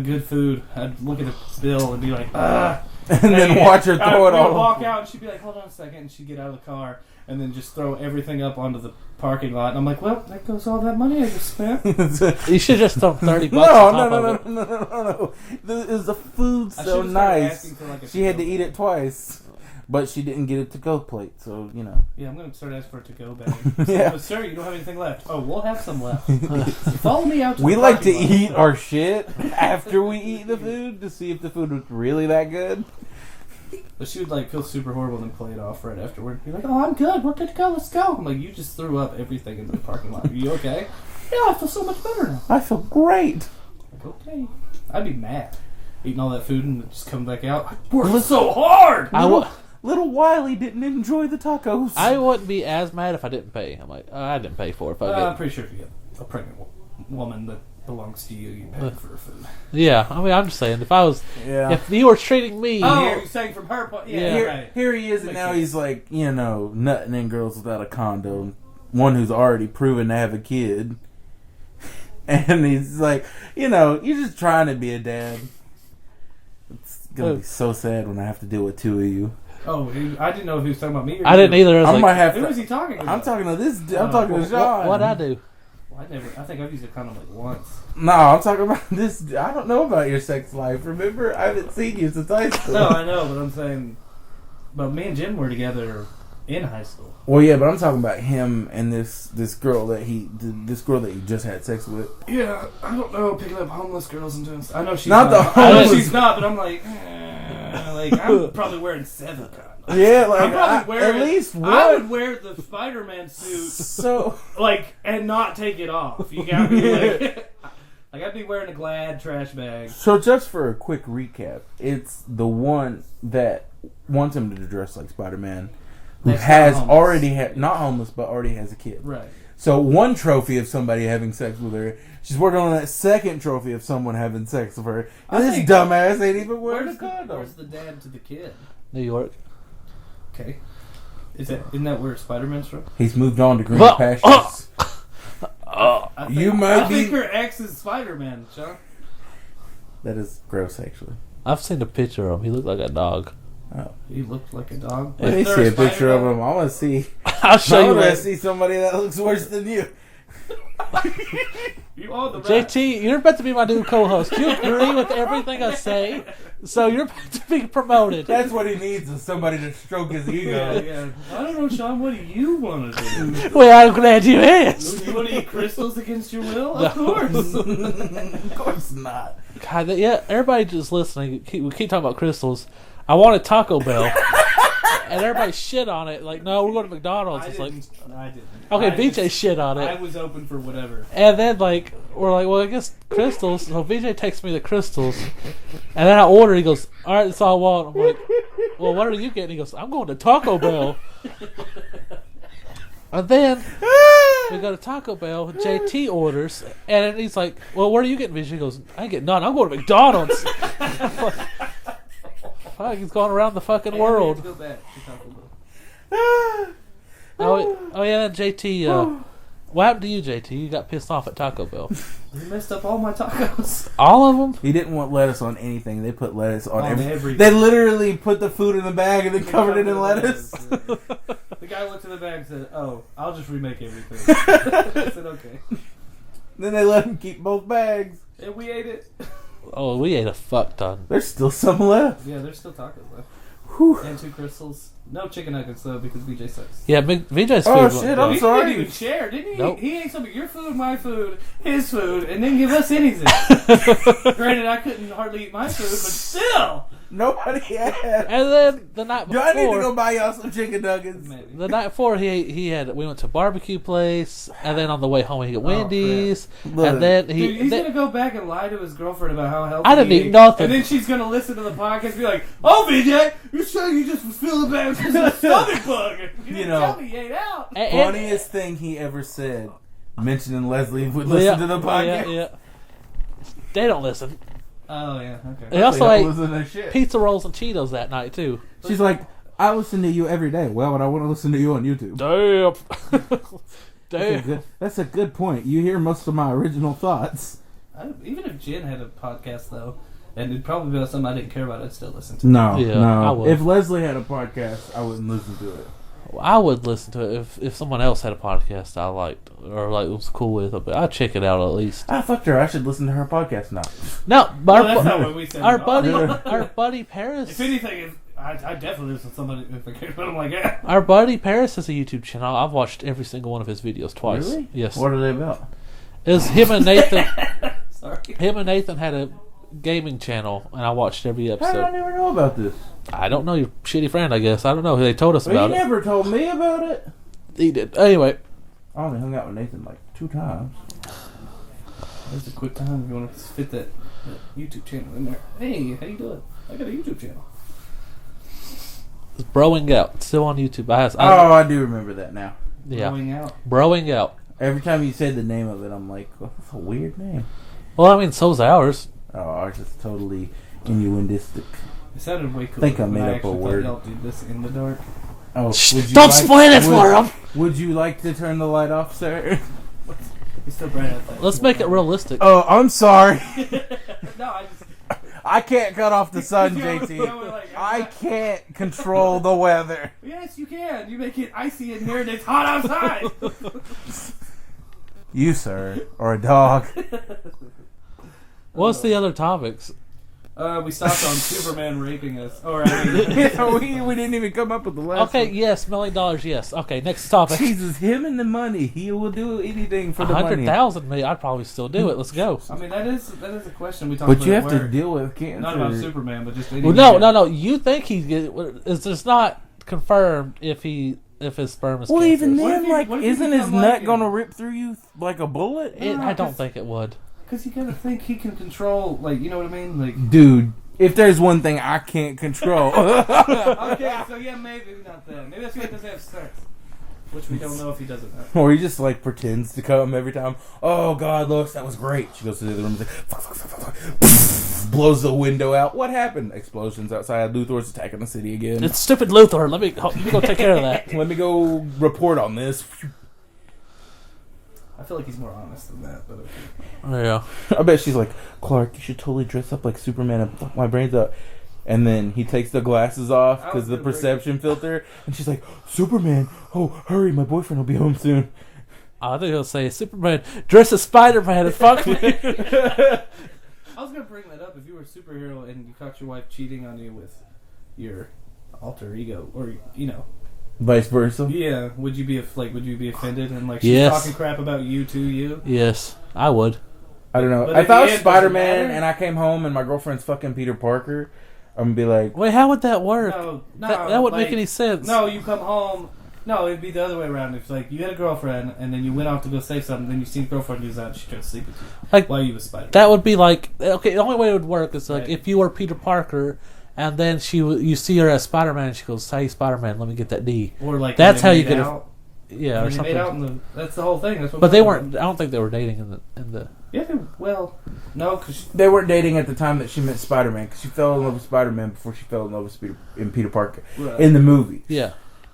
good food. I'd look at the bill and be like, And then watch her throw it we'd all walk over. out and she'd be like, hold on a second. And she'd get out of the car. and then just throw everything up onto the parking lot. And I'm like, well, that goes all that money I just spent. You should just throw $30 No, on no, top no, of no, it. no. The food's I so should've started nice. asking for, like, a She had to to-go eat it twice, but she didn't get a to-go plate. So you know. Yeah, I'm going to start asking for a to-go bag. Yeah. But, sir, you don't have anything left. Oh, we'll have some left. Follow me out to We the like to parking lot. eat our shit after we eat the food to see if the food was really that good. But she would, like, feel super horrible and then play it off right afterward. Be like, oh, I'm good. We're good to go. Let's go. I'm like, you just threw up everything into the parking lot. Are you okay? Yeah, I feel so much better now. I feel great. Like, okay. I'd be mad. Eating all that food and just coming back out. I worked so hard! Little Wiley didn't enjoy the tacos. I wouldn't be as mad if I didn't pay. I'm like, I didn't pay for it. If I I'm get, pretty sure if you get a pregnant woman that belongs to you, you pay for her food. yeah, I mean, I'm just saying, if I was, Yeah. if you were treating me, Oh, you're saying from her point. Yeah, Yeah. right. Here he is, and Makes now sense. he's like, you know, nutting in girls without a condom. One who's already proven to have a kid. And he's like, you know, you're just trying to be a dad. It's gonna be so sad when I have to deal with two of you. Oh, I didn't know if he was talking about me or I didn't you. either. I was I like, might have Who was to. he talking about? I'm talking to this. I'm talking to Sean. what'd I do? Well, I think I've used a condom like once. No, I'm talking about this. I don't know about your sex life. Remember, I haven't seen you since high school. No, I know, but I'm saying. But me and Jim were together in high school. Well, yeah, but I'm talking about him and this girl that he just had sex with. Yeah, I don't know. Picking up homeless girls and doing stuff. I know she's Not the I know homeless- she's not, but I'm like, I'm probably wearing 7 condoms. Yeah, like I'm probably wearing at least I would one. wear the Spider-Man suit, So like, and not take it off. You got me? Like, like I'd be wearing a Glad trash bag. So just for a quick recap, it's the one that wants him to dress like Spider-Man, who That's has not homeless. already not homeless, but already has a kid. Right. So one trophy of somebody having sex with her, she's working on that second trophy of someone having sex with her. And I this think- dumbass ain't even wearing a Where's condom. the dad to the kid? New York. Okay. Isn't that where Spider-Man's from? He's moved on to green Well, pastures. I think, You might I think be- her ex is Spider-Man, Sean. That is gross, actually. I've seen a picture of him. He looked like a dog. He looked like a dog. Let me Is there see a picture of Spider-Man? him. I want to see. I'll show I you want to that. see somebody that looks worse than you. You are the right. JT, you're about to be my new co-host. You agree with everything I say, so you're about to be promoted. That's what he needs is somebody to stroke his Yeah, ego. yeah. I don't know, Sean. What do you want to do? Well, I'm glad you asked. You want to eat crystals against your will? Of course. Of course not. God, yeah, everybody just listening. We keep talking about crystals. I wanted Taco Bell, and everybody shit on it. Like, no, we're going to McDonald's. I It's like, didn't. I didn't. okay, I VJ just- shit on I it, was open for whatever. and then like we're like, well, I guess crystals. So VJ takes me the crystals, and then I order. He goes, all right, that's all I want. I'm like, well, what are you getting? He goes, I'm going to Taco Bell. And then we go to Taco Bell. JT orders, and he's like, "Well, what are you getting?" VJ goes, "I ain't getting none. I'm going to McDonald's." Fuck, he's going around the fucking I had to world. go back to Taco Bell. Oh yeah, JT. What happened to you, JT? You got pissed off at Taco Bell. You messed up all my tacos. All of them? He didn't want lettuce on anything. They put lettuce on On everything. everything. They literally put the food in the bag and then covered it in lettuce. The guy looked in the bag and said, "Oh, I'll just remake everything." I said, "Okay," Then they let him keep both bags. and we ate it. Oh, we ate a fuck ton. There's still some left. Yeah, there's still tacos left, Whew. and 2 crystals. No chicken nuggets though, because BJ sucks. Yeah, VJ's food. Oh, was- shit, I'm He sorry. didn't even share, didn't he? Nope. He ate some of your food, my food, his food, and didn't give us anything. Granted, I couldn't hardly eat my food, but still. Nobody had. And then the night Do I need to go before, buy y'all some chicken nuggets? Maybe. the night before we went to a barbecue place, and then on the way home we hit Wendy's, Look. and then Dude, he's then- gonna go back and lie to his girlfriend about how healthy I didn't he eat ate. nothing. And then she's gonna listen to the podcast and be like, "Oh, VJ, you're saying you just was feeling bad because of a stomach bug. You didn't know, tell me you ate out." and- Funniest thing he ever said, mentioning Leslie would listen to the podcast. Yeah. They don't listen. Oh yeah, okay. They also They ate don't listen to shit. pizza rolls and Cheetos that night too. She's like, I listen to you every day. Why would I want to listen to you on YouTube? Damn. That's a good point. You hear most of my original thoughts. Even if Jen had a podcast though, and it'd probably be about something I didn't care about, I'd still listen to. No, Yeah, I no. would. If Leslie had a podcast, I wouldn't listen to it. I would listen to it if someone else had a podcast I liked or like was cool with. But I'd check it out at least. I fucked her. I should listen to her podcast now. No, but Well, that's not what we said. our No. buddy Paris. If anything, I definitely listen to somebody if I care, but I'm like, yeah. Our buddy Paris has a YouTube channel. I've watched every single one of his videos twice. Really? Yes. What are they about? It was him and Nathan. Sorry. Him and Nathan had a gaming channel, and I watched every How did episode. I never know about this? I don't know, your shitty friend, I guess. I don't know. They told us Well, you about it. never told me about it. He did. Anyway, I only hung out with Nathan like 2 times. There's a quick time if you want to fit that YouTube channel in there. Hey, how you doing? I got a YouTube channel. it's Broing Out. It's still on YouTube. Oh, I do remember that now. yeah. Going out. Broing Out. Every time you said the name of it, I'm like, well, that's a weird name. Well, I mean, so's ours. Oh, ours is totally innuendistic. It sounded way cool. Think I when made up a actually thought word. Y'all did this in the dark. Oh, would you Don't like- spoil it would- for him! Would you like to turn the light off, sir? He's still brand at that. Let's make it realistic. Oh, I'm sorry. No, I just. I can't cut off the sun, You know, JT. like, I can't control the weather. Yes, you can. You make it icy in here and it's hot outside. You, sir, or a dog. What's the other topics? We stopped on Superman raping us. Or I mean, we didn't even come up with the last Okay, one. yes, $1 million, yes. Okay, next topic. Jesus, him and the money. He will do anything for the money. 100,000 me, I'd probably still do it. Let's go. I mean that is a question we talked But about. you at have to work. deal with cancer. Not about Superman, but just any Well, no, man. no, no. You think he's get? It's just not confirmed if his sperm is. Well, cancerous. even What if then, he- like, what if he isn't his become nut like gonna him? rip through you like a bullet? I don't think it would. Because you gotta think he can control, like, you know what I mean? Like, Dude, if there's one thing I can't control. okay, so yeah, maybe not that. Maybe that's why he doesn't have sex. Which we don't know if he doesn't have. Or he just, like, pretends to come every time. Oh, God, Lois, that was great. She goes to the other room and is like, fuck, fuck, fuck, fuck, fuck. Blows the window out. What happened? Explosions outside. Luthor's attacking the city again. It's stupid Luthor. Let me go take care of that. Let me go report on this. I feel like he's more honest than that, but okay. Yeah. I bet she's like, Clark, you should totally dress up like Superman and fuck my brains up. And then he takes the glasses off because the perception filter. And she's like, Superman, oh, hurry, my boyfriend will be home soon. I think he'll say Superman dress as Spider-Man and fuck me. I was gonna bring that up. If you were a superhero and you caught your wife cheating on you with your alter ego, or you know, Vice versa. yeah, would you be offended and like she's Yes. talking crap about you to you? Yes, I would. I don't know. But If at the I was end, does it Spider-Man matter? and I came home and my girlfriend's fucking Peter Parker, I'm going to be like, Wait, how would that work? No, That wouldn't like, make any sense. No, you come home. No, it'd be the other way around. If like you had a girlfriend and then you went off to go save something, then you seen your girlfriend use that and she tried to sleep with you. Like, while you was Spider. that would be like, okay, the only way it would work is like Right. if you were Peter Parker and then you see her as Spider-Man and she goes, hey, Spider-Man, let me get that D. Or like That's when how they you made get out. Yeah, When or they something. made out in the, that's the whole thing. That's what But they we're weren't, I don't think they were dating in the Yeah, no, because they weren't dating at the time that she met Spider-Man because she fell in love with Spider-Man before she fell in love with Peter Parker right. in the movie. yeah.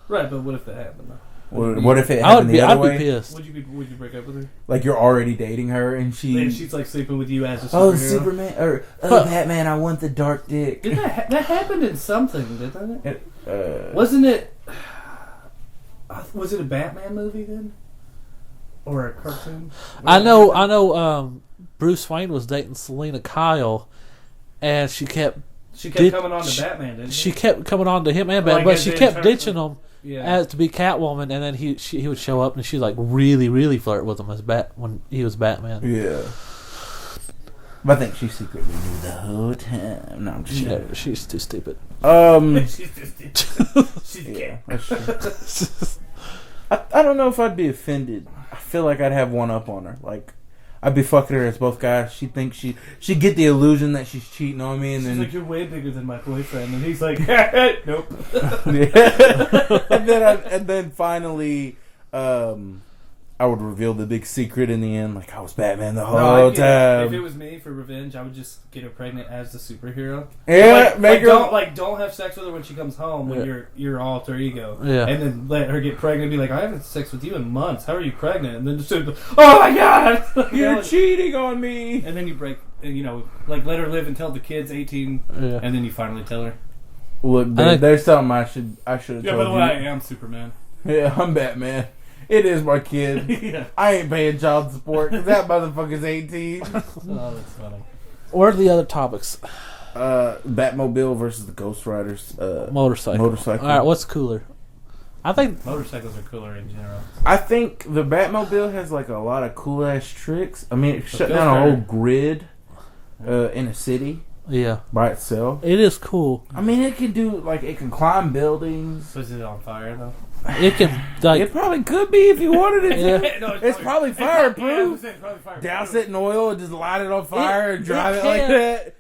Right, but what if that happened though? What if it I happened would be, the other I'd be way? pissed. Would you break up with her? Like you're already dating her and She's like sleeping with you as a superhero. oh, Superman or Huh. Batman, I want the dark dick. Did that happened in something, didn't it? Uh, Wasn't it? Was it a Batman movie then, or a cartoon? I know. Bruce Wayne was dating Selena Kyle, and she kept She kept coming on to Batman, didn't she kept coming on to him and Like Batman, but as she in kept terms ditching of- him Yeah. as to be Catwoman, and then he would show up and she like really flirt with him as when he was Batman. yeah. But I think she secretly knew the whole time. No, I'm just kidding. She's too stupid. She's just she's Yeah, gay. that's true. I don't know if I'd be offended. I feel like I'd have one up on her. Like, I'd be fucking her as both guys. She thinks she'd get the illusion that she's cheating on me, and She's then like, you're way bigger than my boyfriend, and he's like, nope. and then finally, I would reveal the big secret in the end. Like I was Batman the whole If time. it was me for revenge, I would just get her pregnant as the superhero. Yeah, Like, make her. don't have sex with her when she comes home when Yeah. you're your alter ego. Yeah. And then let her get pregnant and be like, I haven't had sex with you in months. How are you pregnant? And then just oh my god, You're cheating on me. And then you break and like let her live until the kid's 18 Yeah. and then you finally tell her. Look, I think- there's something I should have Yeah, by told the you. way, I am Superman. Yeah, I'm Batman. It is my kid. Yeah. I ain't paying child support because that motherfucker's 18. Oh, that's funny. What are the other topics? Batmobile versus the Ghost Riders. Motorcycle. Motorcycle. All right, what's cooler? I think Motorcycles are cooler in general. I think the Batmobile has like a lot of cool ass tricks. I mean, it shut Ghost down a Rider. whole grid in a city yeah, by itself. it is cool. I mean, it can do like it can climb buildings. So is it on fire though? It can like It probably could be if you wanted it to. Yeah. No, It's probably fireproof. It's probably fireproof. Douse it in oil and just light it on fire and drive it, can. like that.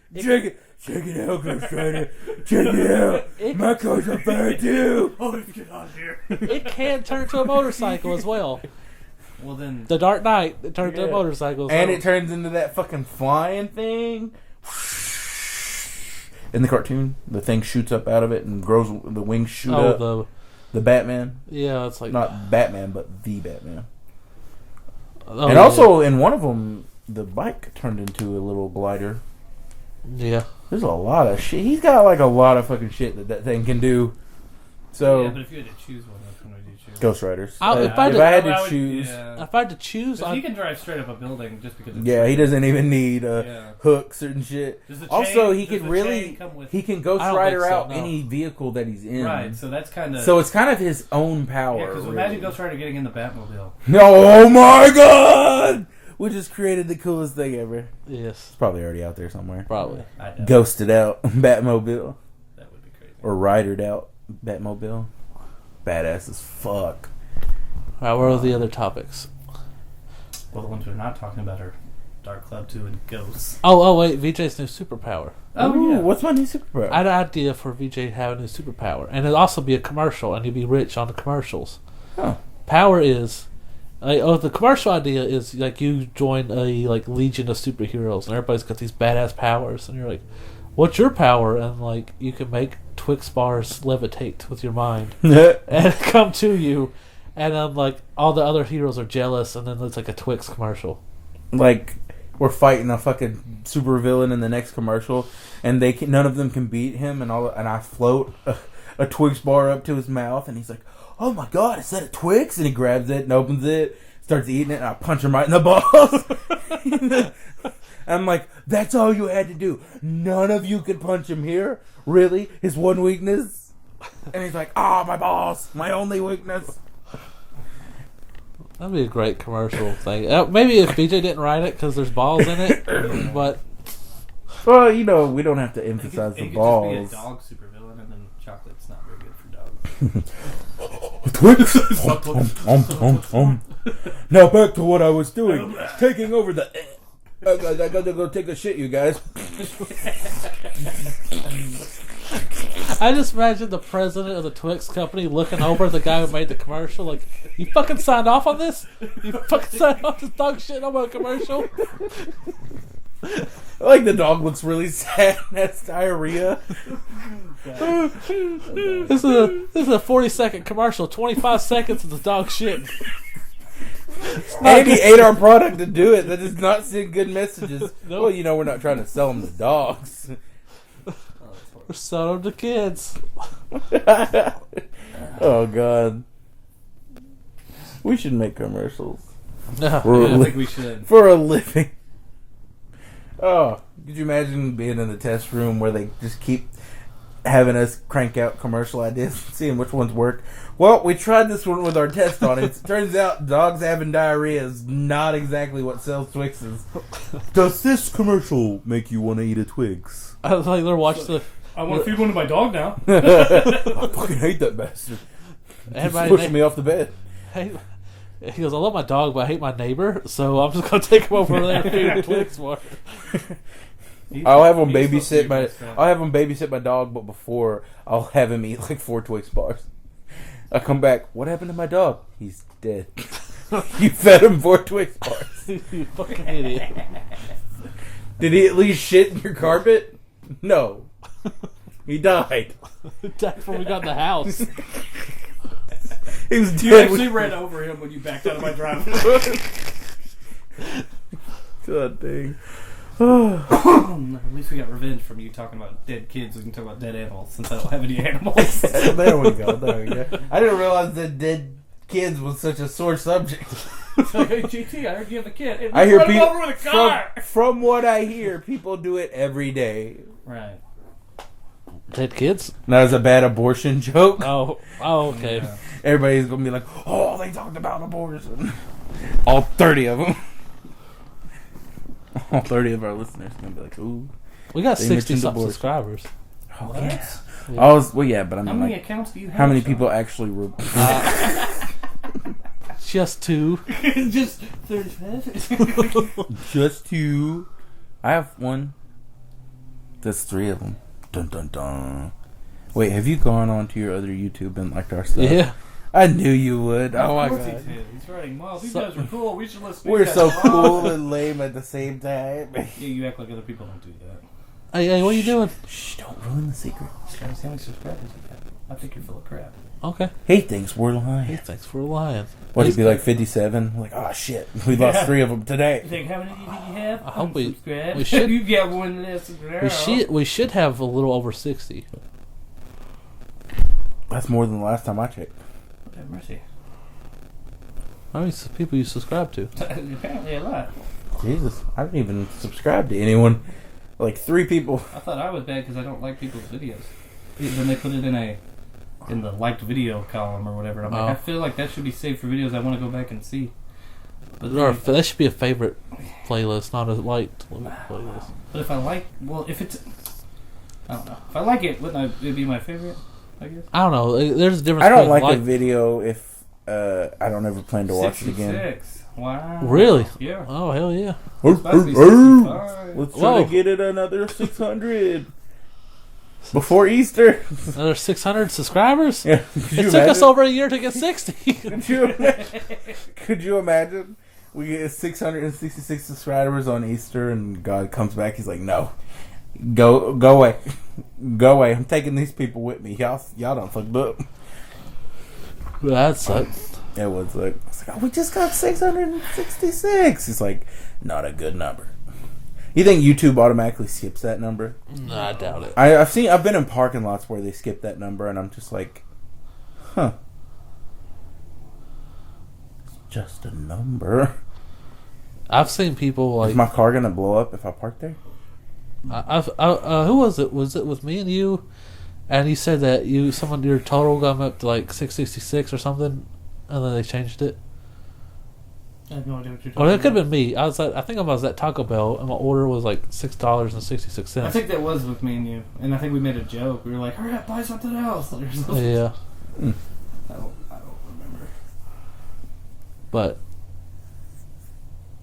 Check it out, Ghost Rider. Check it out. It- My car's on fire too. Oh, let's get out of here. it can turn to a motorcycle as well. Well then, The Dark Knight it turned to a Yeah. motorcycle, And so- it turns into that fucking flying thing. In the cartoon, the thing shoots up out of it and grows. The wings shoot up. The Batman, Yeah, it's like not Batman, but the Batman. oh, And yeah. also in one of them, the bike turned into a little glider. yeah. There's a lot of shit. He's got like a lot of fucking shit that thing can do. So yeah, but if you had to choose one, which one would you choose? Ghost Riders. If I if did- I had I to would- choose, yeah. If I had to choose, 'Cause he I'd, can drive straight up a building just because. It's yeah, he doesn't even need Yeah. hooks and shit. Does the Also, chain- he does can the really chain come with- he can Ghost I don't Rider think so, out no. any vehicle that he's in. Right, so that's kind of. So it's kind of his own power. yeah, because really. imagine Ghost Rider getting in the Batmobile. Oh my god! We just created the coolest thing ever. yes, It's probably already out there somewhere. probably. I doubt Ghosted out Batmobile. that would be crazy. Or ridered out Batmobile. Badass as fuck. All right, what are the other topics? Well, the ones we're not talking about are Dark Cloud 2 and Ghosts. Oh, wait, VJ's new superpower. Ooh, what's my new superpower? I had an idea for VJ to have a new superpower, and it'd also be a commercial, and he'd be rich on the commercials. Oh. Power is, the commercial idea is like you join a like legion of superheroes, and everybody's got these badass powers, and you're like, "What's your power?" And like you can make Twix bars levitate with your mind and come to you, and then like all the other heroes are jealous, and then it's like a Twix commercial. Like we're fighting a fucking super villain in the next commercial, and none of them can beat him, and I float a Twix bar up to his mouth, and he's like, "Oh my god, is that a Twix?" And he grabs it and opens it, starts eating it, and I punch him right in the balls. I'm like, "That's all you had to do. None of you could punch him here, really? His one weakness." And he's like, "Ah, my balls, my only weakness." That'd be a great commercial thing. Maybe if VJ didn't write it because there's balls in it, but Well, you know, we don't have to He emphasize could the just balls. be a dog supervillain, and then chocolate's not very good for dogs. Twix. Now back to what I was doing. Taking over the. I gotta go take a shit, you guys. I just imagine the president of the Twix company looking over at the guy who made the commercial, like, "You fucking signed off on this? You fucking signed off this dog shit on my commercial?" Like the dog looks really sad and has diarrhea. This is a 40-second commercial. 25 seconds of the dog shit. And he ate our product to do it. That does not send good messages. Nope. Well, you know, we're not trying to sell them to dogs. We're selling them to kids. Oh, God. We should make commercials. No. For, I think we should. for a living. Oh, could you imagine being in the test room where they just keep having us crank out commercial ideas and seeing which ones work? Well, we tried this one with our test audience. Turns out dogs having diarrhea is not exactly what sells Twixes. Does this commercial make you want to eat a Twix? I was like, they're watching the. I want to feed one to my dog now. I fucking hate that bastard. He's Everybody pushing me off the bed. Hey, he goes, "I love my dog, but I hate my neighbor, so I'm just gonna take him over there and feed him Twix more." I'll have him He's supposed to babysit be my. messed up. I'll have him babysit my dog, but before I'll have him eat like 4 Twix bars. I come back. What happened to my dog? He's dead. You fed him 4 Twix bars. You fucking idiot. Did he at least shit in your carpet? No. He died. Died before we got in the house. He was You dead. actually ran over him when you backed out of my driveway. God dang. At least we got revenge from you talking about dead kids. We can talk about dead animals since I don't have any animals. There we go. There we go. I didn't realize that dead kids was such a sore subject. It's like, hey, GT, I heard you have a kid. Hey, I hear run him people over with a car. from what I hear, people do it every day. Right. Dead kids? That was a bad abortion joke. Oh, okay. Yeah. Everybody's gonna be like, "Oh, they talked about abortion." All 30 of them. All 30 of our listeners are gonna be like, "Ooh." We got They 60 mentioned something abortion. subscribers. Oh, What? yeah. I was yeah, but I How mean, many like, accounts do you have? how many Sean? people actually were? Just 2. Just 35. Just 2. I have 1. That's 3 of them. Dun dun dun. Wait, have you gone on to your other YouTube and liked our stuff? Yeah. I knew you would. Oh my Of course god. he did. He's writing, "Well, these So- guys are cool. We should listen." We're so cool and lame at the same time. Yeah, you act like other people don't do that. Hey, what are you doing? Shh, don't ruin the secret. Guys, how many subscribers you got? I think you're full of crap. Okay. He thinks we're lying. Hey, thanks for lying. What, he'd be like 57? Like, oh shit, we lost 3 of them You today. think how many do you think you have? I hope we- Unsubscribe. we should- You get one less. We should have a little over 60. That's more than the last time I checked. Have mercy. How many people you subscribe to? Apparently a lot. Jesus, I didn't even subscribe to anyone. Like 3 people. I thought I was bad because I don't like people's videos. Then they put it in the liked video column or whatever. I'm like, Oh. I feel like that should be saved for videos I want to go back and see. But Or that should be a favorite playlist, not a liked playlist. But if I like, if it's, I don't know. If I like it, wouldn't it be my favorite? I guess. I don't know. There's a difference. I don't between like a video if I don't ever plan to watch it again. 66. Wow. Really? Yeah. Oh, hell yeah. It's supposed to be 65. Let's try Whoa. to get it another 600 before Easter. Another 600 subscribers? Yeah, It took us over a year to get 60. Could you imagine? We get 666 subscribers on Easter, and God comes back. He's like, "No, go away, go away. I'm taking these people with me. Y'all done fucked up." That sucks. It was like, oh, we just got 666. It's like, not a good number. You think YouTube automatically skips that number? No, I doubt it. I've been in parking lots where they skip that number, and I'm just like, huh. It's just a number. I've seen people Is like. my car gonna blow up if I park there? Who was it? Was it with me and you? And you said that your total got up to like 666 or something, and then they changed it. I have no idea what you're talking Or it could about. have been me. I think I was at Taco Bell, and my order was like $6.66. I think that was with me and you, and I think we made a joke. We were like, "Hurry up, buy something else." Or something. Yeah, I don't remember. but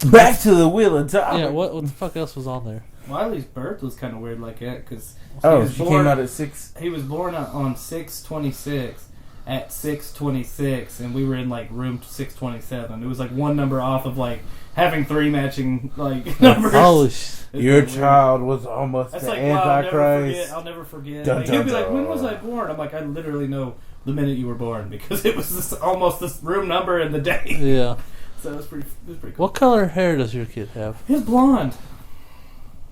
Back to the wheel of time. yeah, what the fuck else was on there? Wiley's birth was kind of weird like that because Oh, she came out at 6. he was born on 6/26 at 6/26, and we were in like room 627. It was like one number off of like having 3 matching like numbers. Holy It's Your kinda weird. child was almost That's the like, wow, Antichrist. I'll never forget. Dun, Like, he'll be dun, like, "When was dun. I born?" I'm like, "I literally know the minute you were born because it was almost this room number and the day." Yeah. So it was pretty cool. What color hair does your kid have? He's blonde.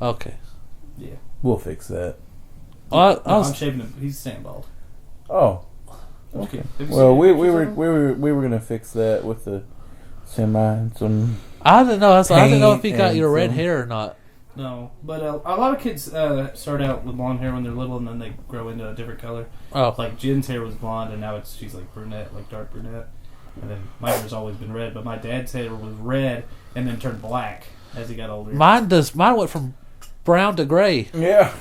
Okay. Yeah. We'll fix that. Well, I I'm was, shaving him. He's staying bald. Oh, Okay. okay. Have you Well, seen we pictures of him? were gonna fix that with the semi and some. I didn't know. I didn't know if he Paint got and your red some- hair or not. No, but a lot of kids start out with blonde hair when they're little, and then they grow into a different color. Oh, Like Jen's hair was blonde, and now she's like brunette, like dark brunette. And then my hair's always been red, but my dad's hair was red and then turned black as he got older. mine went from brown to gray. Yeah,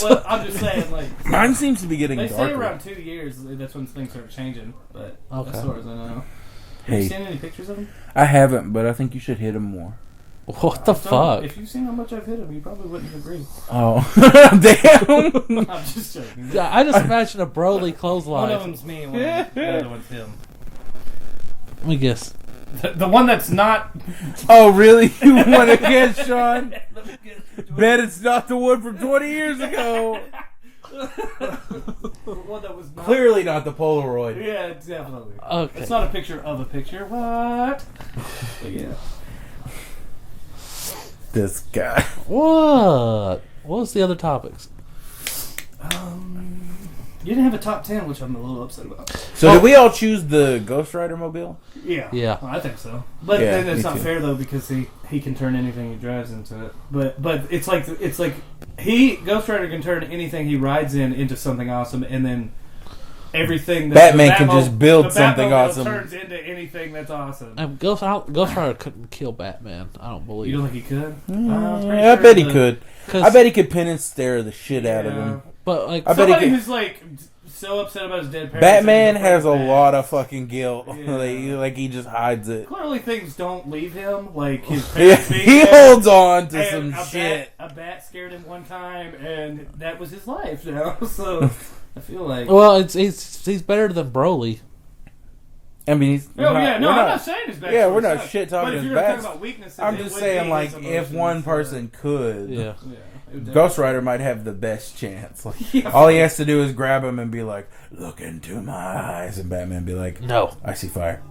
Well, I'm just saying, like mine seems to be getting they say darker. around 2 years that's when things start changing. But Okay. as far as I know, have you Hey, seen any pictures of him? I haven't, but I think you should hit him more. What the So, fuck? If you've seen how much I've hit him, you probably wouldn't agree. Oh, damn! I'm just joking. Yeah, I just imagine a Broly One of clothesline. them's me, and the other one's him. Let me guess. The one that's not. Oh, really? You want to guess, Sean? Let me guess which one. Bet it's not the one from 20 years ago. The one that was not. Clearly not the Polaroid. Yeah, it's definitely. Okay. It's not a picture of a picture. What? But yeah. This guy. What? What was the other topics? You didn't have a top 10, which I'm a little upset about. So did we all choose the Ghost Rider mobile? Yeah. Yeah. Well, I think so. But Yeah, then it's me not too. fair though because he can turn anything he drives into it. But it's like Ghost Rider can turn anything he rides in into something awesome, and then everything that Batman the can just build the something Batmobile awesome. turns into anything that's awesome. Ghost Rider couldn't kill Batman. I don't You believe. don't think he could? I bet he could. I bet he could pin and stare the shit out of him. But like, I bet he Somebody could. who's like so upset about his dead parents. Batman that he has a fucking lot bad. of fucking guilt. Yeah. like he just hides it. Clearly, things don't leave him. Like his Yeah, parents being he dead, holds on to and some shit. A bat scared him one time, and that was his life now. So I feel like. well, he's better than Broly. I mean, he's Oh yeah, no, we're I'm not saying his backstory. Yeah, we're not sucks. shit talking But if his you're talking back- about weaknesses, I'm it just would saying, be like, his if emotions, one person could, Yeah. yeah, it would Ghost Rider might have the best chance. Like, Yeah. all he has to do is grab him and be like, "Look into my eyes," and Batman be like, No. "I see fire."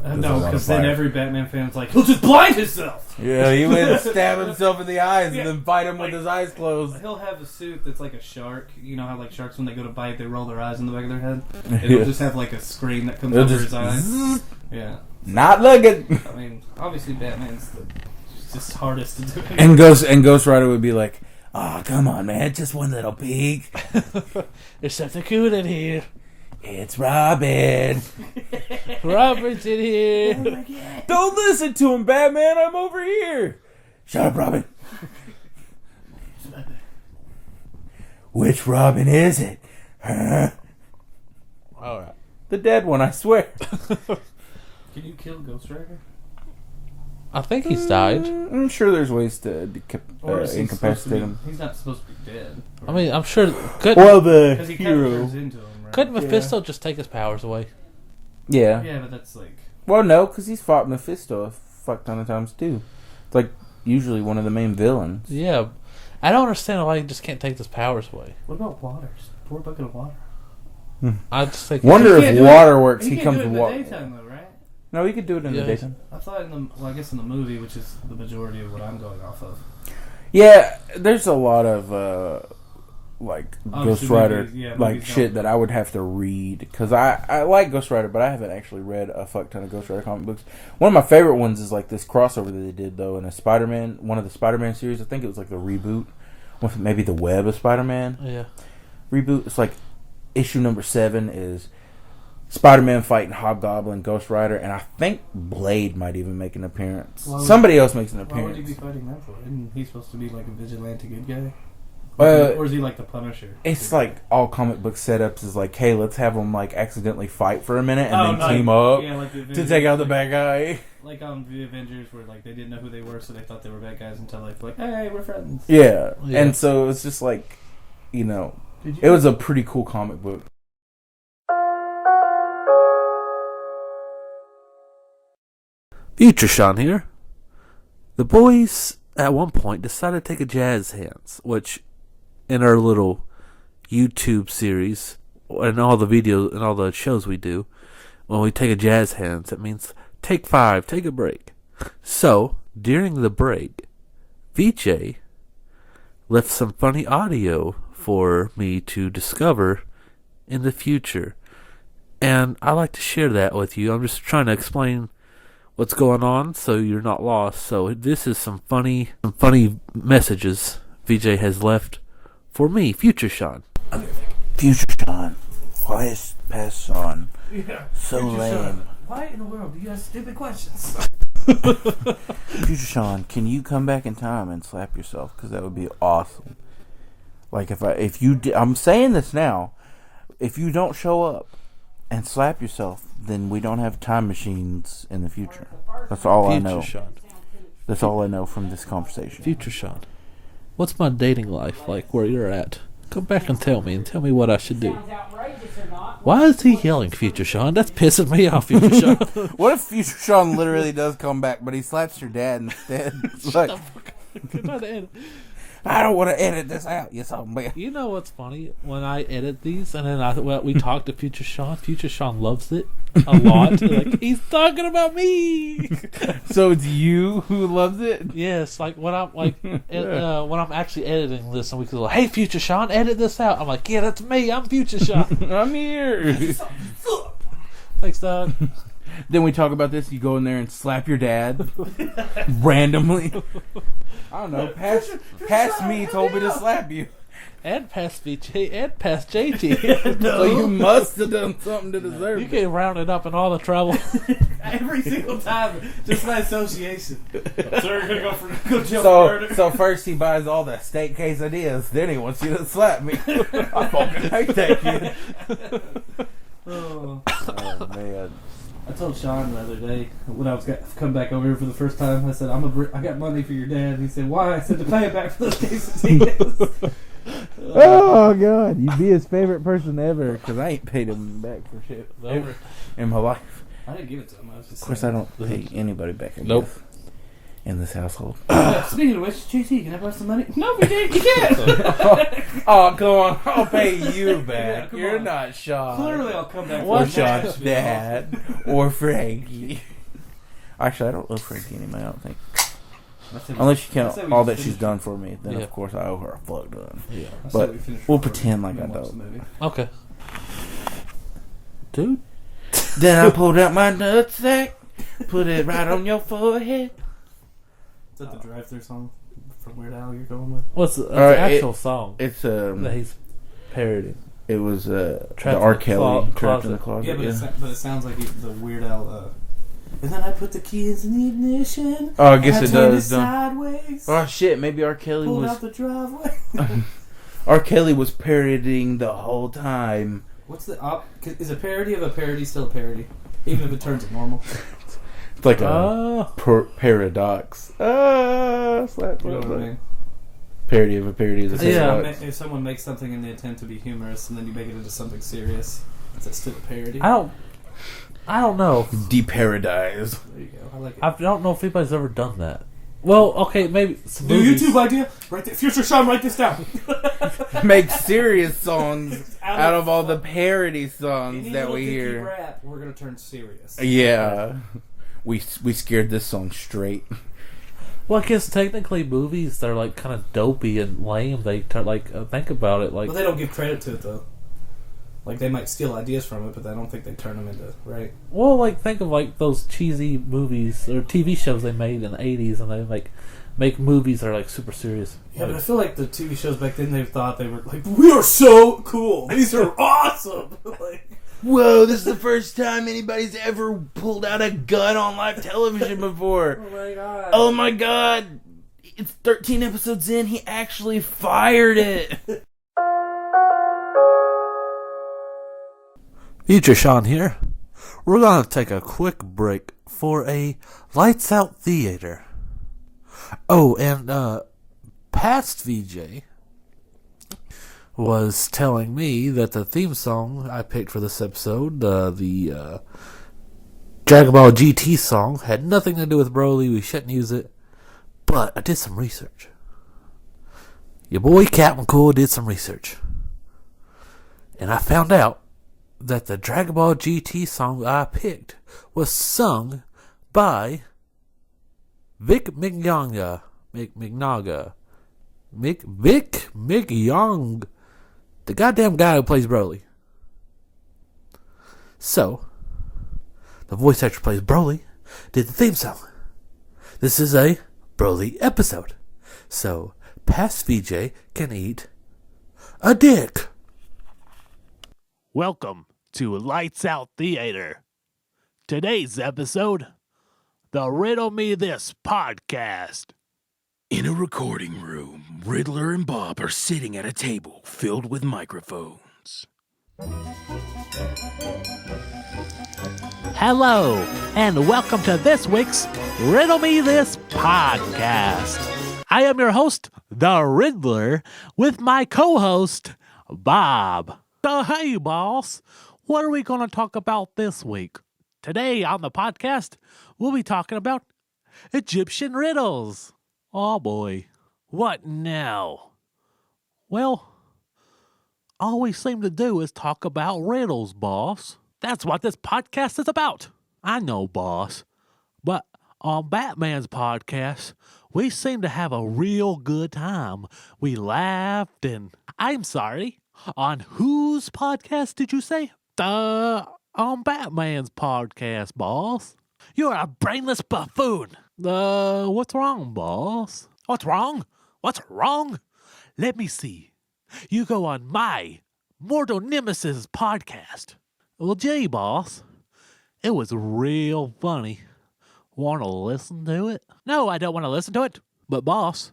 No, There's a lot of because then fire. every Batman fan's like, he'll just blind himself. Yeah, he would stab himself in the eyes Yeah. and then fight him with Like- his eyes closed. He'll have a suit that's like a shark. You know how like sharks when they go to bite, they roll their eyes in the back of their head. And Yeah. he'll just have like a screen that comes It'll over just his eyes. zzz, Yeah, not looking. I mean, obviously Batman's just hardest to do. And Ghost Rider would be like, "Oh, come on, man, just one little peek. There's something good in here. It's Robin. Robert's in here. Don't listen to him, Batman. I'm over here. Shut up, Robin. Which Robin is it? Huh? All right. The dead one, I swear. Can you kill Ghost Rider? I think he's died. I'm sure there's ways to Or is he supposed to incapacitate be? him. He's not supposed to be dead. I mean, I'm sure. Well, Couldn't the Because he kind of hero. turns into him, right? couldn't Mephisto just take his powers away? Yeah. Yeah, but that's like. Well, no, because he's fought Mephisto a fuck ton of times too. It's like usually one of the main villains. Yeah. I don't understand why he just can't take his powers away. What about water? Just pour a bucket of water. I just think. Wonder He if can't do water it- works. He can't comes do it with in water. the daytime though, right? No, he could do it in Yeah, the daytime. I thought in the I guess in the movie, which is the majority of what I'm going off of. Yeah, there's a lot of like Obviously, Ghost Rider movies, yeah, like movies shit don't- that I would have to read because I like Ghost Rider, but I haven't actually read a fuck ton of Ghost Rider comic books. One of my favorite ones is like this crossover that they did though in a Spider-Man, one of the Spider-Man series. I think it was like the reboot with maybe the Web of Spider-Man Yeah. reboot. It's like issue number 7 is Spider-Man fighting Hobgoblin, Ghost Rider, and I think Blade might even make an appearance. Why would- Somebody else makes an Why would he appearance. be fighting that for? Isn't he supposed to be like a vigilante good guy? Uh, Or is he like the Punisher? It's like all comic book setups is like, hey, let's have them like accidentally fight for a minute and then like, team up yeah, like the to Avengers, take out the bad guy. Like on the Avengers, where like they didn't know who they were, so they thought they were bad guys until like, hey, we're friends. Yeah. Yeah. And so it's just like, you know, Did you? it was a pretty cool comic book. Future Sean here. The boys at one point decided to take a jazz hands, which in our little YouTube series and all the videos and all the shows we do, when we take a jazz hands, it means take 5, take a break. So during the break, VJ left some funny audio for me to discover in the future. And I like to share that with you. I'm just trying to explain what's going on so you're not lost. So this is some funny messages VJ has left for me, Future Sean. Future Sean. Why is past Sean Yeah. so Future lame? Sean, why in the world do you ask stupid questions? Future Sean, can you come back in time and slap yourself? Because that would be awesome. Like if you I'm saying this now, if you don't show up and slap yourself, then we don't have time machines in the future. That's all I know. Future Sean. That's all I know from this conversation. Future Sean. What's my dating life like where you're at? Come back and tell me what I should do. Why is he yelling, Future Sean? That's pissing me off, Future Sean. What if Future Sean literally does come back, but he slaps your dad instead? It's like, I don't want to edit this out, you son of a bitch. You know what's funny? When I edit these and then we talk to Future Sean loves it. a lot. Like, he's talking about me. So it's you who loves it? Yes, like when I'm when I'm actually editing this, and we could go, "Hey, Future Sean, edit this out." I'm like, "Yeah, that's me. I'm Future Sean." I'm here. Thanks, Doug. Then we talk about this. You go in there and slap your dad randomly. I don't know. Past me told me to slap you. And past VJ, and past JT. So you must have done something to deserve You it. get rounded up in all the trouble. Every single time, just by association. So you're gonna go jump murder. So first he buys all the steak quesadillas, then he wants you to slap me. I fucking hate that kid. Oh. Oh man. I told Sean the other day when I was come back over here for the first time. I said, I got money for your dad. And he said, why? I said, to pay it back for those quesadillas. Oh god, you'd be his favorite person ever, because I ain't paid him back for shit ever in my life. I didn't give it to him. I was just Of course, I don't pay anybody back. Nope. In this household. Speaking of which, JT, can I borrow some money? No, we can't. You can't. Oh, come on. I'll pay you back. come You're on. not Sean. Clearly, I'll come back. Or for Sean's Nashville. dad. Or Frankie. Actually, I don't owe Frankie anymore, I don't think. I said we- Unless you I said count we all just that she's finished- done for me, then Yeah. of course I owe her a fuck ton. Yeah. I said but we finished we'll recording. pretend like We I watched don't. the movie. Okay. Dude. Then I pulled out my nutsack, put it right on your forehead. Is that the drive-thru song from Weird Al you're going with? What's the Alright, actual song It's that he's parodying? it was the Trapped R. in the Kelly Clo- Trapped in the Closet. Closet. Yeah, but it sounds like the Weird Al. And then I put the keys in the ignition. Oh, I guess and it turned does. Don't. sideways. Oh shit! Maybe R. Kelly Pulled was out the driveway. R. Kelly was parodying the whole time. What's the is a parody of a parody still a parody, even if it turns it normal? It's like a Oh. paradox. Slap. You know what I mean? Parody of a parody is a Yeah. paradox. If someone makes something in the intent to be humorous and then you make it into something serious, is that still a parody? I don't know. Deparodize. There you go. I like it. I don't know if anybody's ever done that. Well, okay, maybe some New movies. YouTube idea. Write the Future Sean. Write this down. Make serious songs Out out of of all the parody Any songs that little we dicky hear. rap, we're gonna turn serious. Yeah. We scared this song straight. Well, I guess technically movies that are like kind of dopey and lame. They think about it like But they don't give credit to it though. Like they might steal ideas from it, but I don't think they turn them into right. well, like think of like those cheesy movies or TV shows they made in the '80s, and they make movies that are like super serious. Yeah, but I feel like the TV shows back then they thought they were like, we are so cool. These are awesome. Like, Whoa, this is the first time anybody's ever pulled out a gun on live television before. oh my god. Oh my god. It's 13 episodes in, he actually fired it. Future Sean here. We're gonna take a quick break for a lights out theater. Oh, and past VJ was telling me that the theme song I picked for this episode, the Dragon Ball GT song, had nothing to do with Broly. We shouldn't use it. But I did some research. Your boy Captain Cool did some research. And I found out that the Dragon Ball GT song I picked was sung by Vic Mignogna. Vic Mignogna. The goddamn guy who plays Broly. So, the voice actor who plays Broly did the theme song. This is a Broly episode. So, past VJ can eat a dick. Welcome to Lights Out Theater. Today's episode, the Riddle Me This podcast. In a recording room, Riddler and Bob are sitting at a table filled with microphones. Hello, and welcome to this week's Riddle Me This podcast. I am your host, the Riddler, with my co-host, Bob. So, hey, boss, what are we going to talk about this week? Today on the podcast, we'll be talking about Egyptian riddles. Oh boy, what now? Well, all we seem to do is talk about riddles, boss. That's what this podcast is about. I know, boss. But on Batman's podcast, we seem to have a real good time. We laughed and... I'm sorry. On whose podcast did you say? On Batman's podcast, boss. You're a brainless buffoon. What's wrong, boss? What's wrong? What's wrong? Let me see. You go on my Mortal Nemesis podcast. Well, gee, boss. It was real funny. Want to listen to it? No, I don't want to listen to it. But, boss,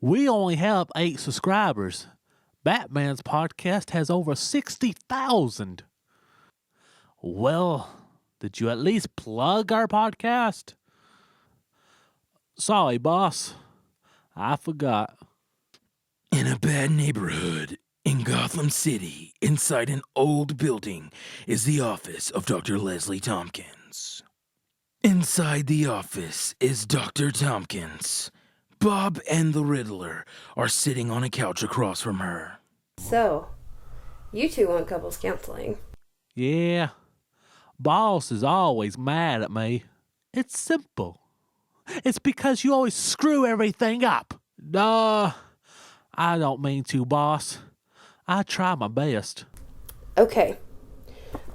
we only have 8 subscribers. Batman's podcast has over 60,000. Well, did you at least plug our podcast? Sorry, boss. I forgot. In a bad neighborhood in Gotham City, inside an old building, is the office of Dr. Leslie Tompkins. Inside the office is Dr. Tompkins. Bob and the Riddler are sitting on a couch across from her. So, you two want couples counseling? Yeah. Boss is always mad at me. It's simple. It's because you always screw everything up. I don't mean to, boss. I try my best. Okay.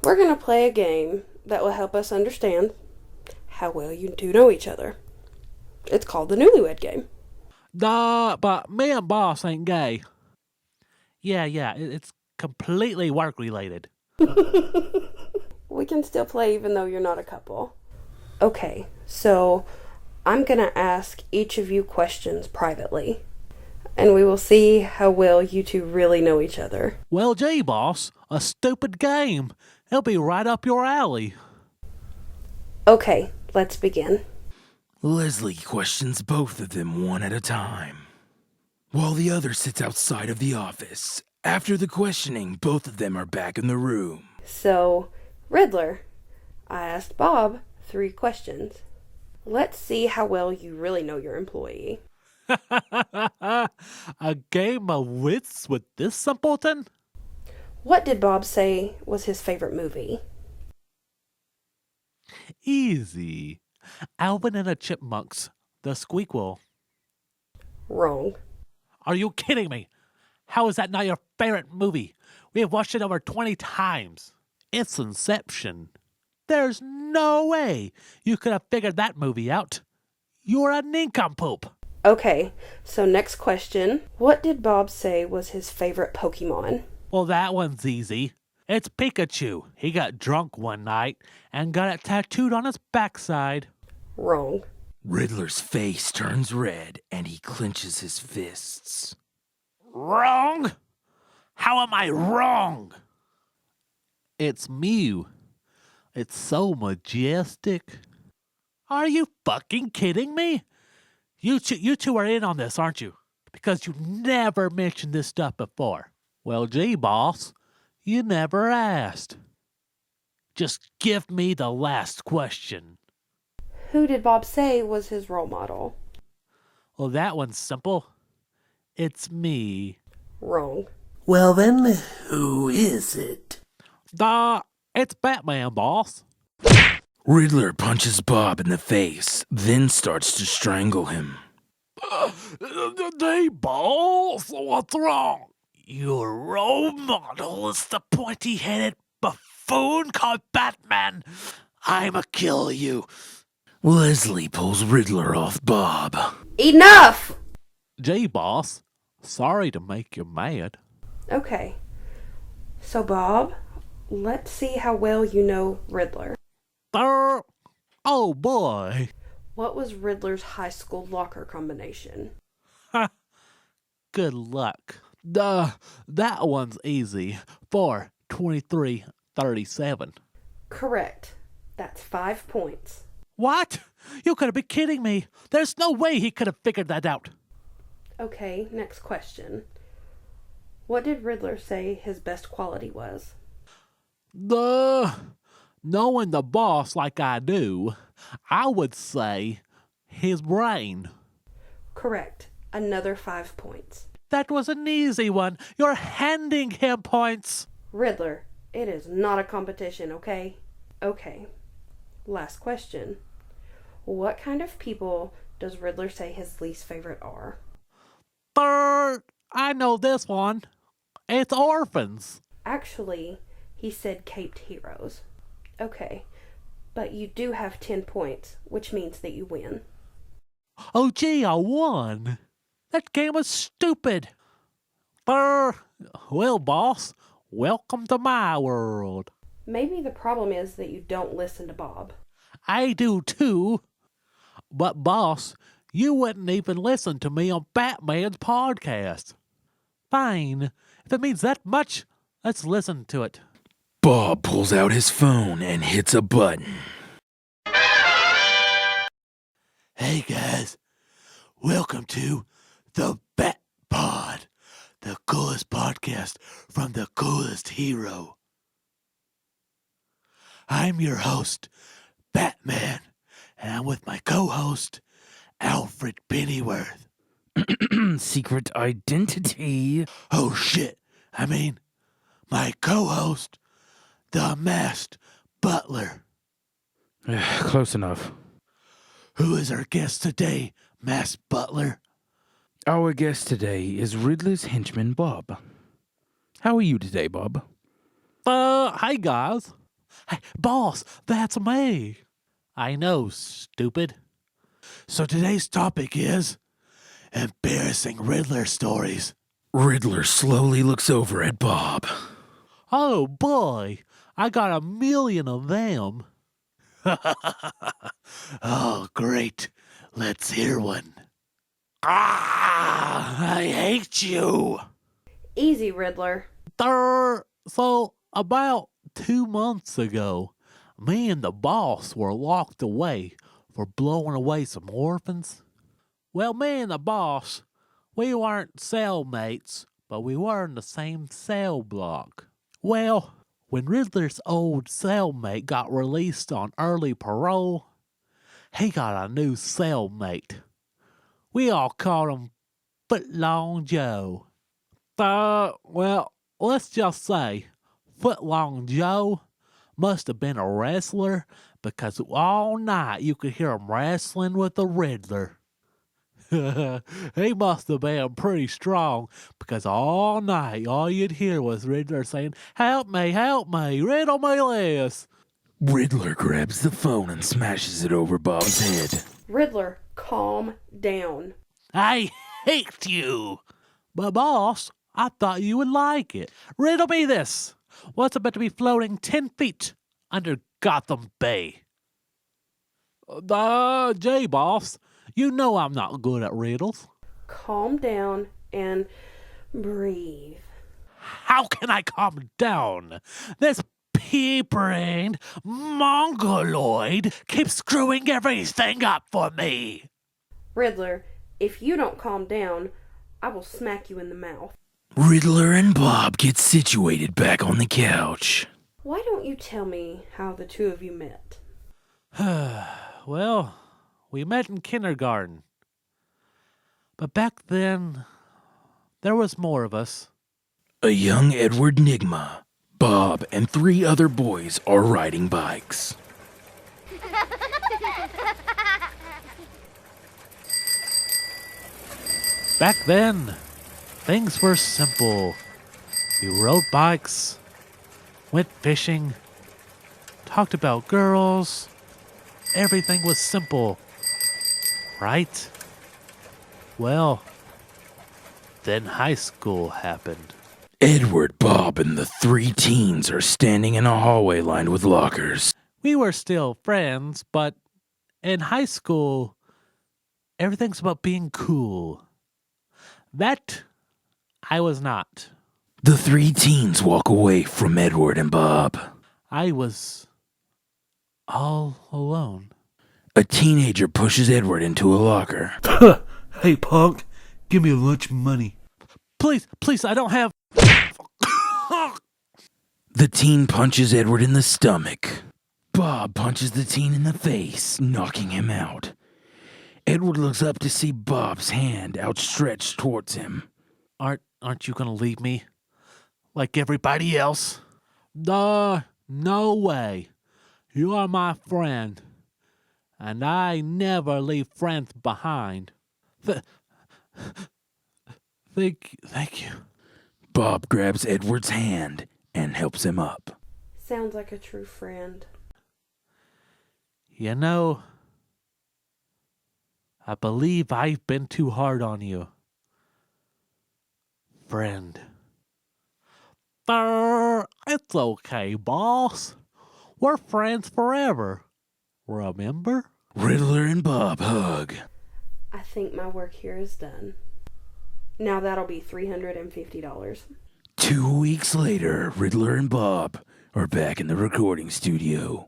We're gonna play a game that will help us understand how well you two know each other. It's called the Newlywed Game. But me and boss ain't gay. Yeah, it's completely work-related. We can still play even though you're not a couple. Okay, so I'm gonna ask each of you questions privately, and we will see how well you two really know each other. Well, gee, boss, a stupid game. It'll be right up your alley. Okay, let's begin. Leslie questions both of them one at a time, while the other sits outside of the office. After the questioning, both of them are back in the room. So, Riddler, I asked Bob 3 questions. Let's see how well you really know your employee. A game of wits with this simpleton? What did Bob say was his favorite movie? Easy. Alvin and the Chipmunks, The Squeakquel. Wrong. Are you kidding me? How is that not your favorite movie? We have watched it over 20 times. It's Inception. There's no way you could have figured that movie out. You're a nincompoop. Okay, so next question. What did Bob say was his favorite Pokemon? Well, that one's easy. It's Pikachu. He got drunk one night and got it tattooed on his backside. Wrong. Riddler's face turns red and he clenches his fists. Wrong? How am I wrong? It's Mew. It's so majestic. Are you fucking kidding me? You two are in on this, aren't you? Because you never mentioned this stuff before. Well, gee, boss, you never asked. Just give me the last question. Who did Bob say was his role model? Well, that one's simple. It's me. Wrong. Well then, who is it? It's Batman, boss. Riddler punches Bob in the face, then starts to strangle him. Hey, boss, what's wrong? Your role model is the pointy-headed buffoon called Batman. I'ma kill you. Leslie pulls Riddler off Bob. Enough! Gee, boss, sorry to make you mad. Okay. So, Bob, let's see how well you know Riddler. Oh, boy. What was Riddler's high school locker combination? Good luck. That one's easy. 4-23-37. Correct. That's 5 points. What? You could have been kidding me. There's no way he could have figured that out. Okay, next question. What did Riddler say his best quality was? Knowing the boss like I do, I would say his brain. Correct. Another 5 points. That was an easy one. You're handing him points. Riddler, It is not a competition, okay? Okay. Last question. What kind of people does Riddler say his least favorite are? I know this one. It's orphans. Actually, he said caped heroes. Okay. But you do have 10 points, which means that you win. Oh, gee, I won. That game was stupid. Well, boss, welcome to my world. Maybe the problem is that you don't listen to Bob. I do too. But, boss, you wouldn't even listen to me on Batman's podcast. Fine. If it means that much, let's listen to it. Bob pulls out his phone and hits a button. Hey, guys. Welcome to the Bat Pod, the coolest podcast from the coolest hero. I'm your host, Batman, and I'm with my co-host, Alfred Pennyworth. Secret identity. Oh, shit. I mean, my co-host, the Masked Butler. Close enough. Who is our guest today, Masked Butler? Our guest today is Riddler's henchman, Bob. How are you today, Bob? Hi, guys. Hey, boss, that's me. I know, stupid. So today's topic is embarrassing Riddler stories. Riddler slowly looks over at Bob. Oh, boy, I got 1,000,000 of them. Oh, great. Let's hear one. I hate you. Easy, Riddler. So, about 2 months ago, me and the boss were locked away for blowing away some orphans. Well, me and the boss, we weren't cellmates, but we were in the same cell block. Well, when Riddler's old cellmate got released on early parole, he got a new cellmate. We all called him Footlong Joe. Well, let's just say Footlong Joe must have been a wrestler because all night you could hear him wrestling with the Riddler. He must have been pretty strong because all night all you'd hear was Riddler saying, help me, riddle me this. Riddler grabs the phone and smashes it over Bob's head. Riddler, calm down. I hate you. But boss, I thought you would like it. Riddle me this. What's about to be floating 10 feet under Gotham Bay? Jay, boss, you know I'm not good at riddles. Calm down and breathe. How can I calm down? This pea-brained mongoloid keeps screwing everything up for me. Riddler, if you don't calm down, I will smack you in the mouth. Riddler and Bob get situated back on the couch. Why don't you tell me how the two of you met? Well, we met in kindergarten. But back then, there was more of us. A young Edward Nygma, Bob, and 3 other boys are riding bikes. Back then, things were simple. We rode bikes, went fishing, talked about girls. Everything was simple, right? Well, then high school happened. Edward, Bob, and the 3 teens are standing in a hallway lined with lockers. We were still friends, but in high school, everything's about being cool. That I was not. The 3 teens walk away from Edward and Bob. I was all alone. A teenager pushes Edward into a locker. Hey, punk, give me lunch money. Please, I don't have... The teen punches Edward in the stomach. Bob punches the teen in the face, knocking him out. Edward looks up to see Bob's hand outstretched towards him. Aren't you gonna leave me? Like everybody else? No way. You are my friend, and I never leave friends behind. Thank you. Bob grabs Edward's hand and helps him up. Sounds like a true friend. You know, I believe I've been too hard on you, friend. It's okay, boss. We're friends forever. Remember? Riddler and Bob hug. I think my work here is done. Now that'll be $350. 2 weeks later, Riddler and Bob are back in the recording studio.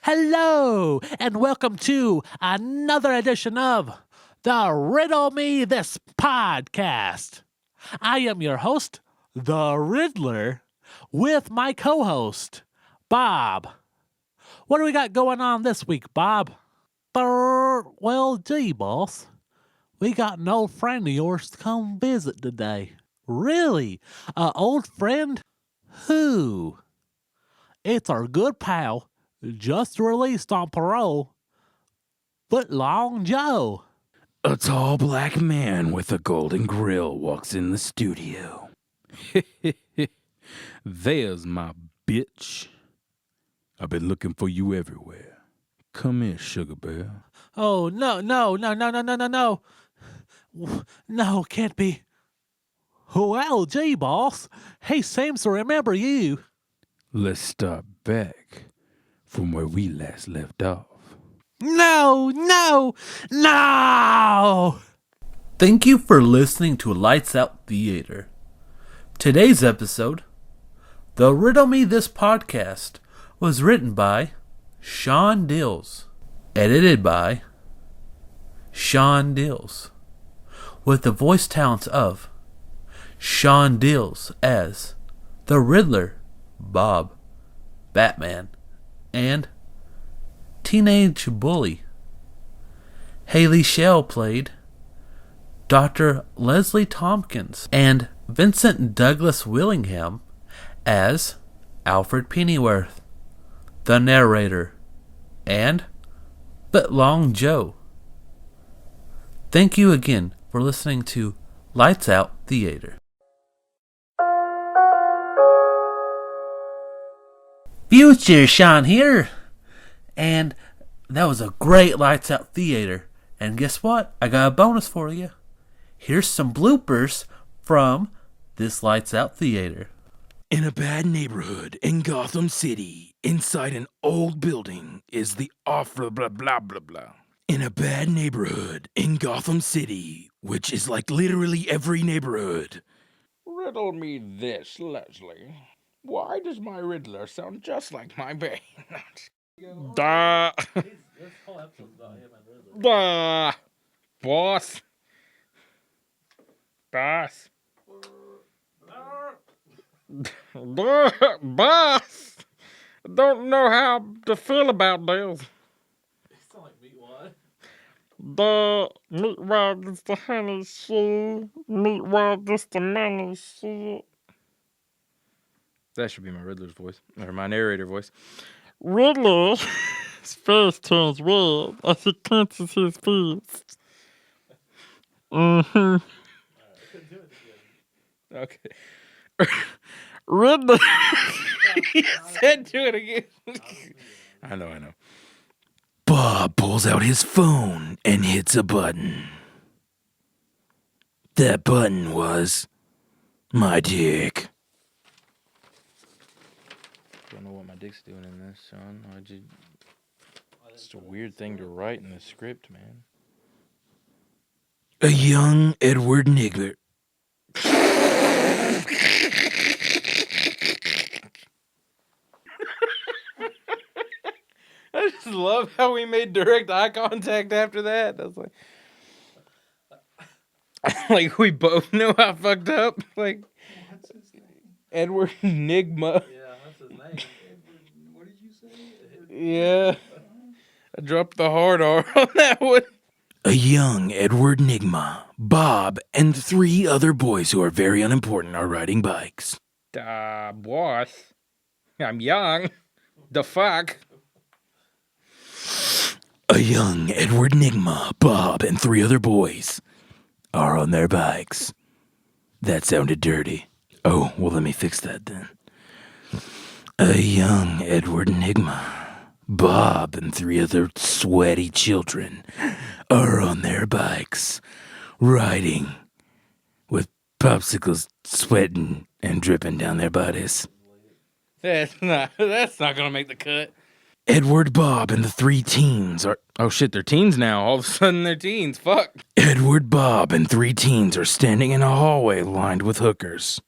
Hello, and welcome to another edition of the Riddle Me This podcast. I am your host, the Riddler, with my co-host, Bob. What do we got going on this week, Bob? Well, gee, boss. We got an old friend of yours to come visit today. Really? An old friend? Who? It's our good pal, just released on parole, Footlong Joe. A tall black man with a golden grill walks in the studio. There's my bitch. I've been looking for you everywhere. Come here, Sugar Bear. Oh, no. No, can't be. Well, gee, boss. He seems to remember you. Let's start back from where we last left off. No! Thank you for listening to Lights Out Theater. Today's episode, the Riddle Me This podcast, was written by Sean Dills, edited by Sean Dills, with the voice talents of Sean Dills as the Riddler, Bob, Batman, and Teenage Bully. Haley Shell played Dr. Leslie Tompkins, and Vincent Douglas Willingham as Alfred Pennyworth, the narrator, and Footlong Joe. Thank you again for listening to Lights Out Theater. Future Sean here, and that was a great Lights Out Theater. And guess what? I got a bonus for you. Here's some bloopers from this Lights Out Theater. In a bad neighborhood in Gotham City, inside an old building, is the offer blah blah blah blah. In a bad neighborhood in Gotham City, which is like literally every neighborhood. Riddle me this, Leslie. Why does my Riddler sound just like my Bane? Duh. Duh. Boss. Boss. Boss. Don't know how to feel about this. The meatwad is the honey shoe. Meatwad is the money shit. That should be my Riddler's voice, or my narrator voice. Riddler's face turns red as he clenches his fist. Mm-hmm. Okay. Riddler. He said do it again. I know. Bob pulls out his phone and hits a button. That button was my dick. Don't know what my dick's doing in this, son. It's a weird thing to write in the script, man. A young Edward Nigger. I just love how we made direct eye contact after that. I was like we both know I fucked up. Like, what's his name? Edward Nigma. Yeah, that's his name. What did you say? Yeah. I dropped the hard R on that one. A young Edward Nygma, Bob, and 3 other boys who are very unimportant are riding bikes. Boss. I'm young. The fuck? A young Edward Nygma, Bob, and 3 other boys are on their bikes. That sounded dirty. Oh, well, let me fix that then. A young Edward Nygma, Bob, and 3 other sweaty children are on their bikes, riding with popsicles sweating and dripping down their bodies. That's not gonna make the cut. Edward, Bob, and the 3 teens are... Oh shit, they're teens now. All of a sudden they're teens. Fuck. Edward, Bob, and 3 teens are standing in a hallway lined with hookers.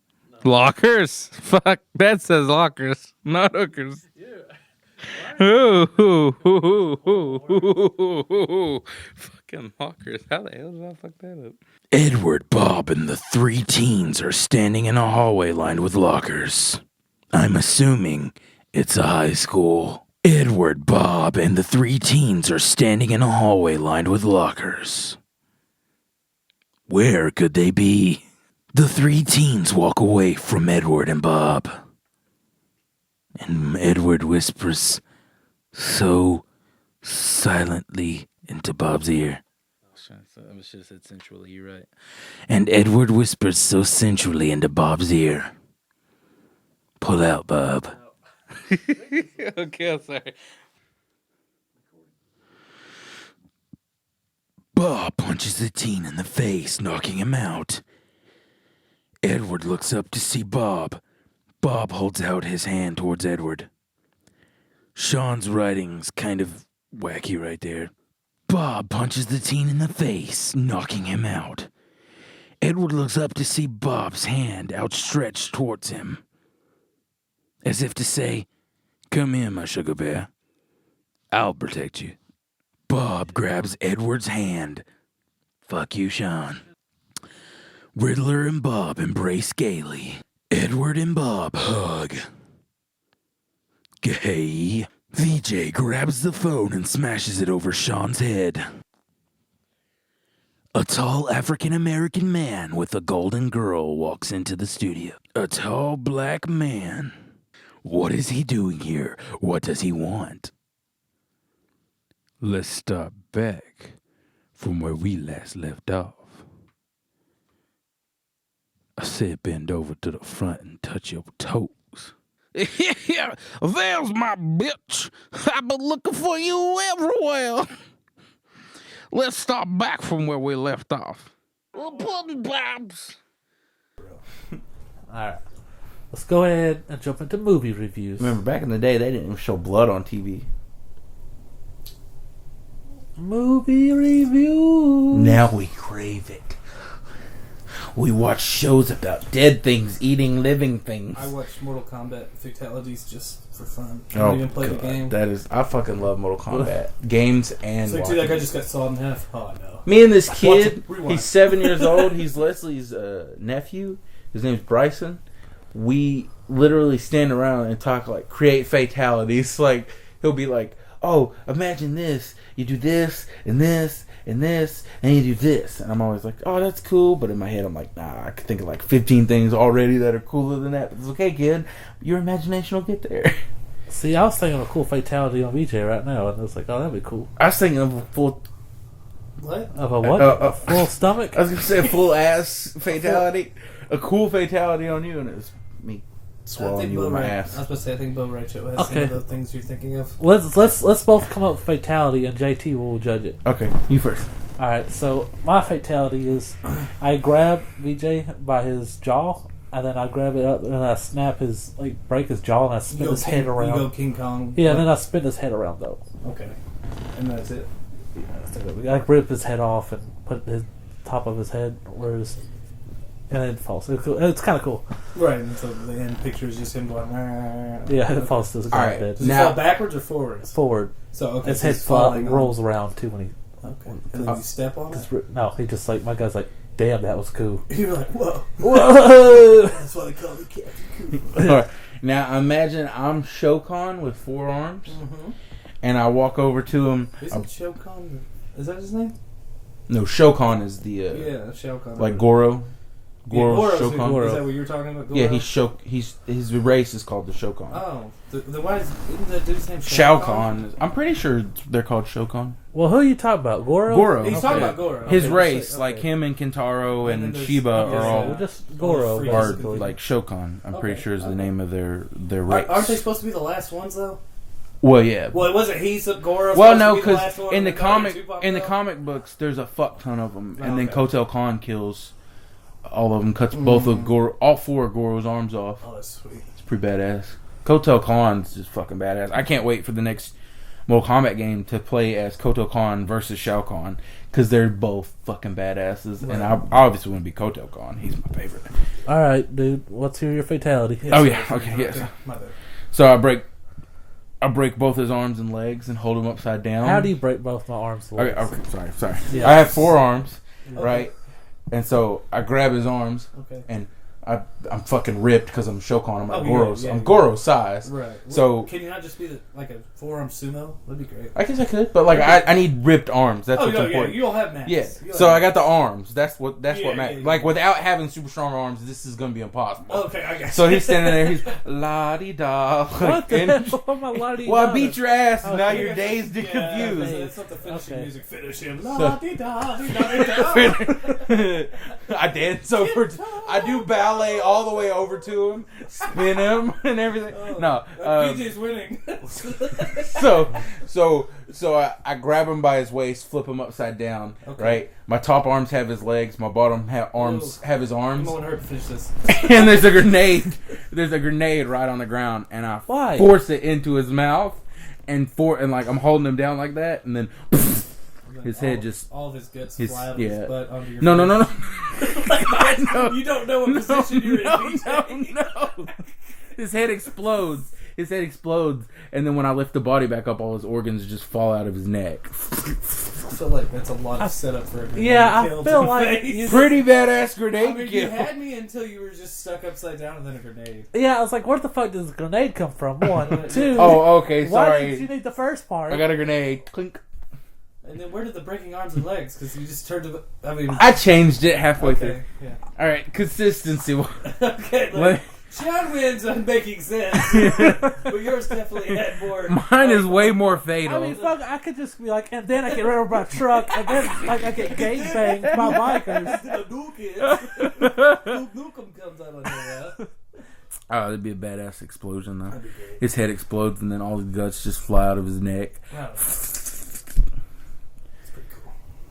Lockers? Fuck, that says lockers, not hookers. Ooh, fucking lockers. How the hell did I fuck that up? Edward, Bob, and the 3 teens are standing in a hallway lined with lockers. I'm assuming it's a high school. Edward, Bob, and the 3 teens are standing in a hallway lined with lockers. Where could they be? The 3 teens walk away from Edward and Bob. And Edward whispers so silently into Bob's ear. I should have said sensually, you're right. And Edward whispers so sensually into Bob's ear. Pull out, Bob. Okay, I'm sorry. Bob punches the teen in the face, knocking him out. Edward looks up to see Bob. Bob holds out his hand towards Edward. Sean's writing's kind of wacky right there. Bob punches the teen in the face, knocking him out. Edward looks up to see Bob's hand outstretched towards him, as if to say, "Come here, my sugar bear. I'll protect you." Bob grabs Edward's hand. Fuck you, Sean. Riddler and Bob embrace gaily. Edward and Bob hug. Gay. VJ grabs the phone and smashes it over Sean's head. A tall African-American man with a golden girl walks into the studio. A tall black man. What is he doing here? What does he want? Let's start back from where we last left off. I said bend over to the front and touch your toes. Yeah, there's my bitch. I've been looking for you everywhere. Let's start back from where we left off. Bobs. Alright. Let's go ahead and jump into movie reviews. Remember, back in the day, they didn't even show blood on TV. Movie review. Now we crave it. We watch shows about dead things eating living things. I watch Mortal Kombat fatalities just for fun. I don't even play the game. That is, I fucking love Mortal Kombat games and. It's like, dude, that guy just got sawed in half. Oh no. Me and this kid, Rewind. he's 7 years old. He's Leslie's nephew. His name's Bryson. We literally stand around and talk like create fatalities. Like he'll be like, "Oh, imagine this. You do this and this and this, and you do this." And I'm always like, "Oh, that's cool." But in my head, I'm like, "Nah, I could think of like 15 things already that are cooler than that." But it's okay, kid. Your imagination will get there. See, I was thinking of a cool fatality on VJ right now, and I was like, "Oh, that'd be cool." I was thinking of a full. What? Of a what? A full stomach? I was gonna say a full ass fatality. A cool fatality on you, and it was me swallowing you with my ass. I was supposed to say, I think Bo Rachel has some Okay. of the things you're thinking of. Let's both come up with fatality, and JT will judge it. Okay, you first. All right. So my fatality is, I grab VJ by his jaw, and then I grab it up and I snap his break his jaw, and I spin his head around. You go King Kong. Yeah, and then I spin his head around though. Okay. And that's it. I rip his head off and put his top of his head where his, and then it falls. It's kind of cool. Right, and so the end picture is just him going. Yeah, it falls to the All right. ground. Does he fall backwards or forwards? Forward. So okay, His so head he's falling on- rolls around too when he. Okay. And then you step on it. No, he just my guy's like, damn, that was cool. You're like, whoa. Whoa! That's why they call me Captain Cool. All right. Now imagine I'm Shokan with 4 arms. Mm-hmm. and I walk over to him. Isn't Shokan? Is that his name? No, Shokan is the Yeah, Shokan. like Goro. Goro Goro's Shokan. Is that what you were talking about? Goro? Yeah, he's his race is called the Shokan. Oh, the why isn't that dude's name Shao Kahn. I'm pretty sure they're called Shokan. Well, who are you talking about? Goro? Goro. He's talking about Goro. His Okay, race, okay. like him and Kentaro And then and there's- Shiba okay, are so all Well, just Goro. Free are basically. like Shokan. I'm pretty Okay, sure is the okay. name of their race. Aren't they supposed to be the last ones though? Well, yeah. Well, it wasn't he. Goro. Well, supposed no, to be the because last one, in the and then Naruto comic Tupac in the fell? comic books, there's a fuck ton of them, and Oh, then okay. Kotal Khan kills all of them, cuts both of all four of Goro's arms off. Oh, that's sweet. It's pretty badass. Kotal Khan's just fucking badass. I can't wait for the next Mortal Kombat game to play as Kotal Khan versus Shao Kahn, because they're both fucking badasses, and I obviously want to be Kotal Khan. He's my favorite. All right, dude. Let's hear your fatality. Oh yeah, okay, yes. My bad. So I break both his arms and legs and hold him upside down. How do you break both my arms? and Okay, legs? sorry. Yeah. I have 4 arms, Okay. right? And so I grab his arms, Okay. and I'm fucking ripped because I'm Shokan. I'm like Oh, Goro's. yeah, I'm yeah. Goro's size. Right. So can you not just be like a forearm sumo? That'd be great. I guess I could, but like I need ripped arms. That's what's yeah, important. you don't have max. Yeah. You don't So have I got the arms. That's what Yeah, matters. yeah. Like without having super strong arms, this is gonna be impossible. Okay, I got So you. he's standing there. He's la di da. What the hell? What am I lying to you Well, I about? beat your ass. Okay. Now you're dazed and Yeah, confused. That's not the finishing Okay. music. Finish him. La-di-da-di-da-di-da. I did. So I do ballet all the way over to him, spin him, and everything. No, PJ's winning. so I grab him by his waist, flip him upside down. Okay. Right, my top arms have his legs, my bottom arms have his I'm arms, going her to finish this. and there's a grenade. There's a grenade right on the ground, and I Why? force it into his mouth, and like I'm holding him down like that, and then. His head just all of his guts his- fly out of yeah. his butt onto your no. face. You don't know what position you're in. PJ. No. His head explodes. And then when I lift the body back up, all his organs just fall out of his neck. I feel like that's a lot of setup for a grenade Yeah, I kill feel to the like face. you- Pretty badass grenade I mean, kill. you had me until you were just stuck upside down and then a grenade. Yeah, I was like, where the fuck does the grenade come from? 1, 2. Oh, okay. Why did you Sorry. need the first part? I got a grenade. Clink. And then where did the breaking arms and legs? Because you just turned to the. I mean, I changed it halfway through. okay, yeah. All right, consistency. Okay, like, Sean wins on making sense, but yours definitely had more. Mine is way more fatal. I mean, fuck, I could just be like, and then I get rid of my truck, and then like I get gangbanged by bikers. The Duke is. Duke Nukem comes out on there. Oh, that'd be a badass explosion though. His head explodes and then all the guts just fly out of his neck. Wow.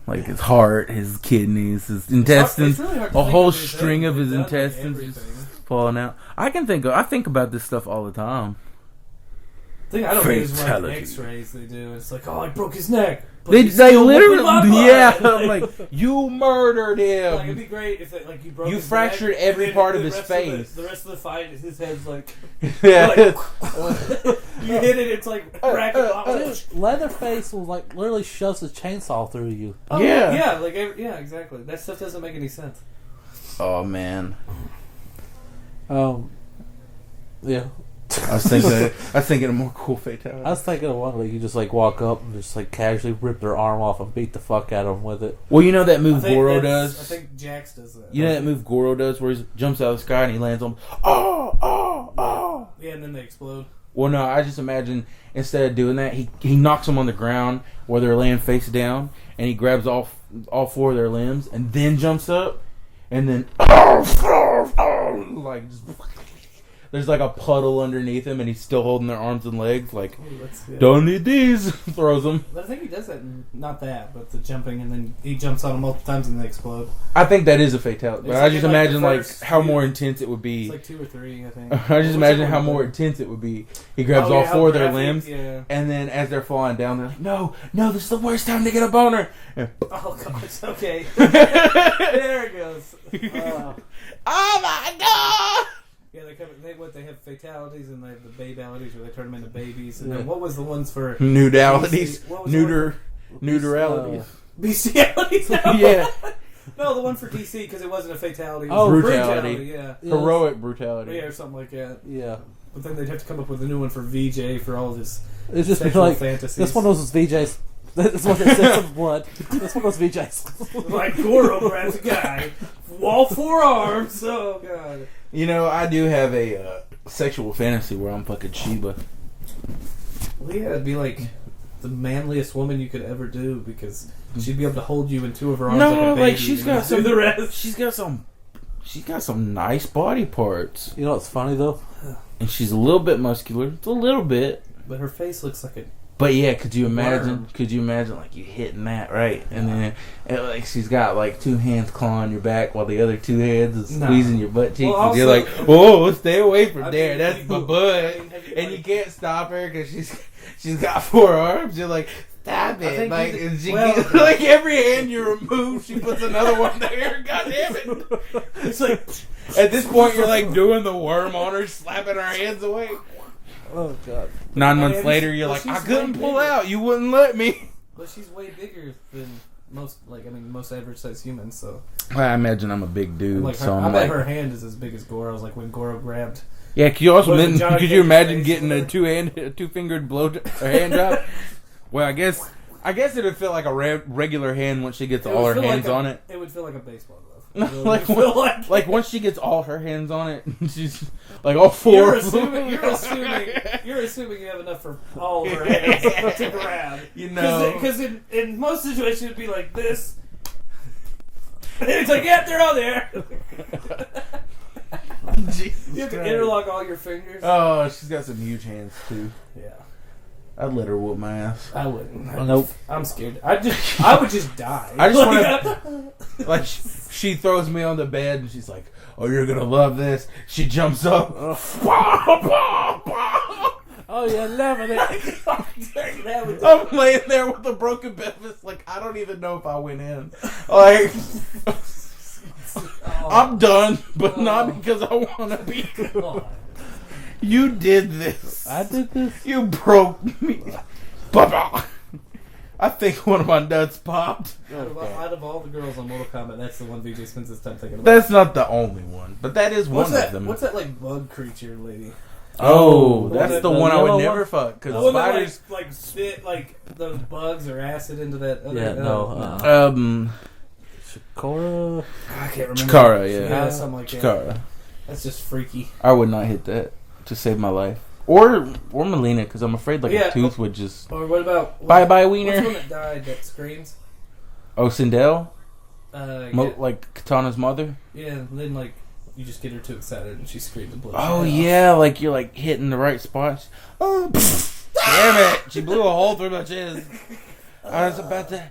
Like his heart, his kidneys, his intestines, really hard to a think whole of his string head. of his They've done, like, intestines just everything. falling out. I think about this stuff all the time. The thing I don't think is like Fatality. X-rays they do. It's like, oh, I broke his neck. But They he still literally, whooped my butt. yeah, like you murdered Like, it'd him. be great if like you broke. You his fractured neck, every and then part of the his rest face. the rest of the fight, his head's like Yeah. you hit it. It's like cracking off. Dude, Leatherface will like literally shoves a chainsaw through you. Oh, Yeah. yeah, exactly. That stuff doesn't make any sense. Oh man, Yeah. I was thinking a more cool fatality. I was thinking of one where you just like walk up and just like casually rip their arm off and beat the fuck out of them with it. Well, you know that move I think Goro that's- does. I think Jax does that. You know that move Goro does where he jumps out of the sky and he lands on. Oh. Yeah, and then they explode. Well, no, I just imagine instead of doing that, he knocks them on the ground where they're laying face down, and he grabs all 4 of their limbs and then jumps up, and then like just, there's like a puddle underneath him, and he's still holding their arms and legs. Like, Ooh, that's good. don't need these. Throws them. But I think he does that. Not that, but the jumping, and then he jumps on them multiple times and they explode. I think that is a fatality. But It's I like just in, like, imagine the like first how few- more intense it would be. It's like 2 or 3, I think. I just imagine how more intense it would be. He grabs all 4 of their limbs, Yeah. and then as they're falling down, they're like, "No, this is the worst time to get a boner." And, Oh gosh. Okay. There it goes. oh my god! Yeah, they have fatalities and they have the babalities where they turn them into babies. And Yeah. then what was the ones for Nudalities, What was the one neuteralities. bestialities? No. Yeah, No, the one for DC because it wasn't a fatality. It Oh, was a brutality. Yeah. Yes. heroic brutality. Yeah, or something like that. Yeah. But then they'd have to come up with a new one for VJ for all of his It's just sexual like fantasies. this one knows VJs. That's what they said some blood. This one knows VJs. Like Goro grabs a guy, all 4 arms. Oh god. You know, I do have a sexual fantasy where I'm fucking Sheba. Well, yeah, it'd be like the manliest woman you could ever do because she'd be able to hold you in 2 of her arms like a No, baby. like she's and got do some. the rest. She's got some nice body parts, You know what's funny though? and she's a little bit muscular. It's a little bit. But her face looks like a But yeah, could you imagine? Worm. Could you imagine like you hitting that right, and then like she's got like 2 hands clawing your back while the other 2 hands is No. squeezing your butt cheeks, Well, and you're also- like, "Whoa, stay away from I there. mean, That's my you- butt." I mean, have you, And like- you can't stop her because she's got 4 arms. You're like, "Stop I it!" think Like, you- and she well- gets, like every hand you remove, she puts another one there. God damn it! It's like At this point, you're like doing the worm on her, slapping her hands away. Oh god. 9 months And- later, you're well, like, she's "I couldn't way pull bigger. out. You wouldn't let me." But she's way bigger than most average sized humans. So I imagine I'm a big dude, like, so I I'm bet like, her hand is as big as Goro's. Like when Goro grabbed. yeah. Could you also Was it then, Johnny could you Cash's imagine face getting or a whatever? 2-fingered blow or hand job? Well, I guess it would feel like a regular hand once she gets It all would her feel hands like on it. It would feel like a baseball glove. Like, It would feel like Like once she gets all her hands on it, she's like all 4. You're assuming you have enough for all of her hands to grab. You know. Because in most situations it'd be like this. And it's like, yeah, they're all there. Jesus You have to Christ. interlock all your fingers. Oh, she's got some huge hands too. Yeah, I'd let her whoop my ass. I wouldn't. Nope. I'm scared. I would just die. I just Like, want to. Like she throws me on the bed and she's like, "Oh, you're gonna love this." She jumps up. Oh yeah, loving it. I'm laying there with a broken pelvis. Like I don't even know if I went in. Like I'm done, but not because I want to be. You did this. I did this. You broke me. Baba. I think one of my nuts popped. Out of all the girls on Mortal Kombat, that's the one VJ spends his time thinking about. That's not the only one, but that is What's one that? of them. What's that like bug creature lady? Oh, The that's one the that- one I yellow would never one? fuck because The one that spiders. like spit like those bugs or acid into that. Other, Yeah, no. Cora. I can't remember. Chikara, yeah. Yeah, something like that. Chikara. That's just freaky. I would not hit that to save my life, or Melina because I'm afraid like Yeah. a tooth would just. Or what about Bye bye What's the wiener. one that died that screams? Oh, Sindel, Yeah, like Katana's mother. yeah, and then like you just get her too excited and she screams and blows. Oh her head yeah, like you're like hitting the right spots. Oh, damn it! She blew a hole through my chest. I was about to.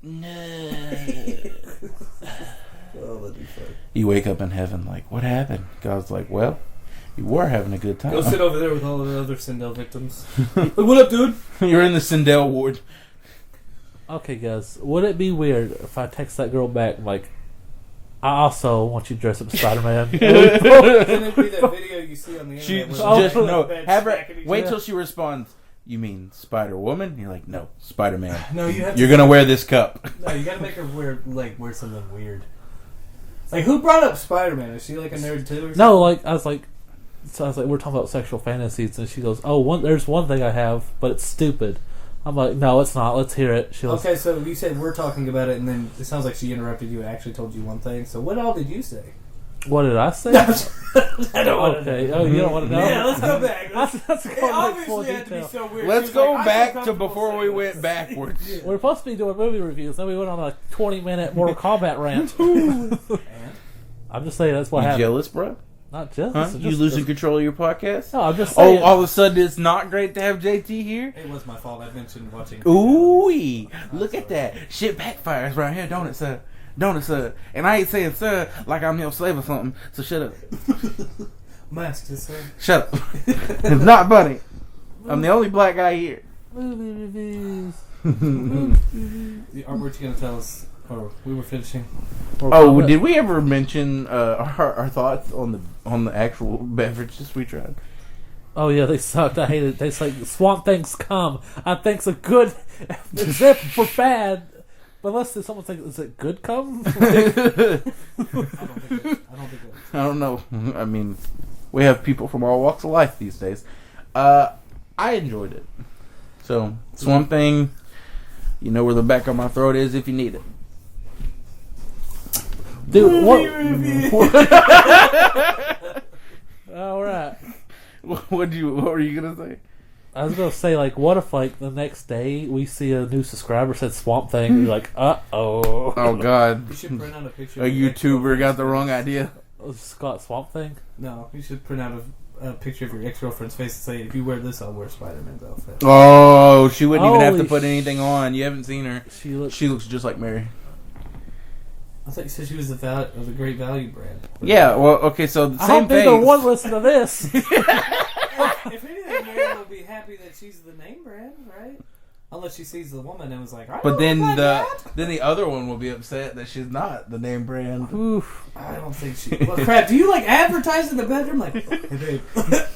No. off. Oh, that'd be fun. You wake up in heaven, like, what happened? God's like, well, you were having a good time. Go sit over there with all the other Sindel victims. Like, what up, dude? You're in the Sindel ward. Okay, guys. Would it be weird if I text that girl back like, I also want you to dress up as Spider-Man? Then it'd be that video you see on the She internet. just where no. beds Have her stacking each wait other. till she responds. You mean Spider Woman? You're like, no, Spider Man. No, you have You're to. gonna wear this cup. No, you gotta make her wear something weird. Like, who brought up Spider-Man? Is she like a nerd too? Or something? No, like I was like, we're talking about sexual fantasies, and she goes, "Oh, there's one thing I have, but it's stupid." I'm like, "No, it's not. Let's hear it." She goes, Okay, so you said we're talking about it, and then it sounds like she interrupted you and actually told you one thing. So what all did you say? "What did I say?" I don't want to Okay. Oh, you don't want to know? Yeah, let's go back. That's It going into full obviously had to be detail. so weird. Let's She was go like, I back feel to comfortable before we saying went this. backwards. We're supposed to be doing movie reviews. Then we went on a 20-minute Mortal Kombat rant. I'm just saying that's what You happened. jealous, bro? Not jealous. Huh? it's You just- losing control of your podcast? No, I'm just saying. Oh, all of a sudden it's not great to have JT here? It was my fault. I mentioned watching. Ooh, look at that. Shit backfires right here, don't it, sir? Don't it, sir? And I ain't saying sir like I'm your slave or something, so shut up. Mask this way. Shut up. It's not funny. I'm the only black guy here. movie reviews. Weren't you gonna tell us? Or we were finishing. Mortal Oh, Kombat. did we ever mention our thoughts on the actual beverages we tried? Oh yeah, they sucked. I hated it. They like Swamp Things come. I think's a good except for bad. But unless someone thinks is it good come? I don't think it. I don't know. I mean, We have people from all walks of life these days. I enjoyed it. So, Swamp Thing, you know where the back of my throat is if you need it. Dude, what? All right. What were you gonna say? I was gonna say, like, what if, like, the next day we see a new subscriber said Swamp Thing, and you're like, uh-oh. Oh, God. You should print out a picture. A of your YouTuber got the ex-girlfriend's wrong face. idea. Scott Swamp Thing? No, you should print out a picture of your ex-girlfriend's face and say, if you wear this, I'll wear Spider-Man's outfit. Oh, she wouldn't even have to Holy put anything on. You haven't seen her. She looks just like Mary. I thought you said she was the Great Value brand. Yeah, well, okay, so the I same hope neither thing. one listen to this. If anything, Mary will be happy that she's the name brand, right? Unless she sees the woman and was like, I But don't then like that. then the other one will be upset that she's not the name brand. Oof. I don't think she. Well, crap, do you like advertise in the bedroom? Like, hey babe,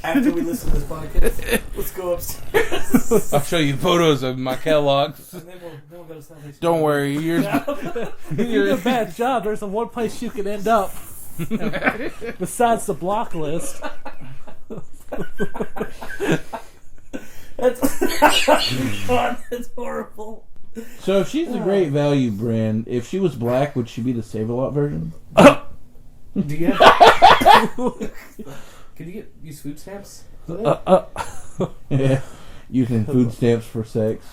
after we listen to this podcast, let's go upstairs. I'll show you photos of my Kellogg's. And then we'll go to Salvation. Don't worry, You do a bad job. There's one place you can end up besides the block list. God, that's horrible. So if she's a Great Value brand, if she was black, would she be the Save-A-Lot version? Do you have? Can you use food stamps? Yeah. Using food stamps for sex.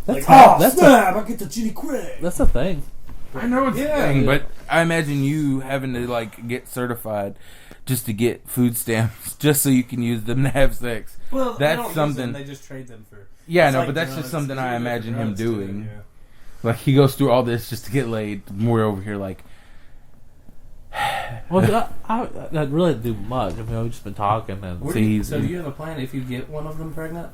Like, that's snap! I get the chili craig. That's a thing. I know it's Yeah. a thing, but I imagine you having to like get certified just to get food stamps, just so you can use them to have sex. Well, they That's don't use something. them, they just trade them for. Yeah, it's no, like but that's drugs. just something You I do it for imagine him drugs, too, doing. yeah. Like he goes through all this just to get laid. We're over here like, Well, I really didn't do much. I mean, we've just been talking and Where do you, so do you have a plan if you get one of them pregnant?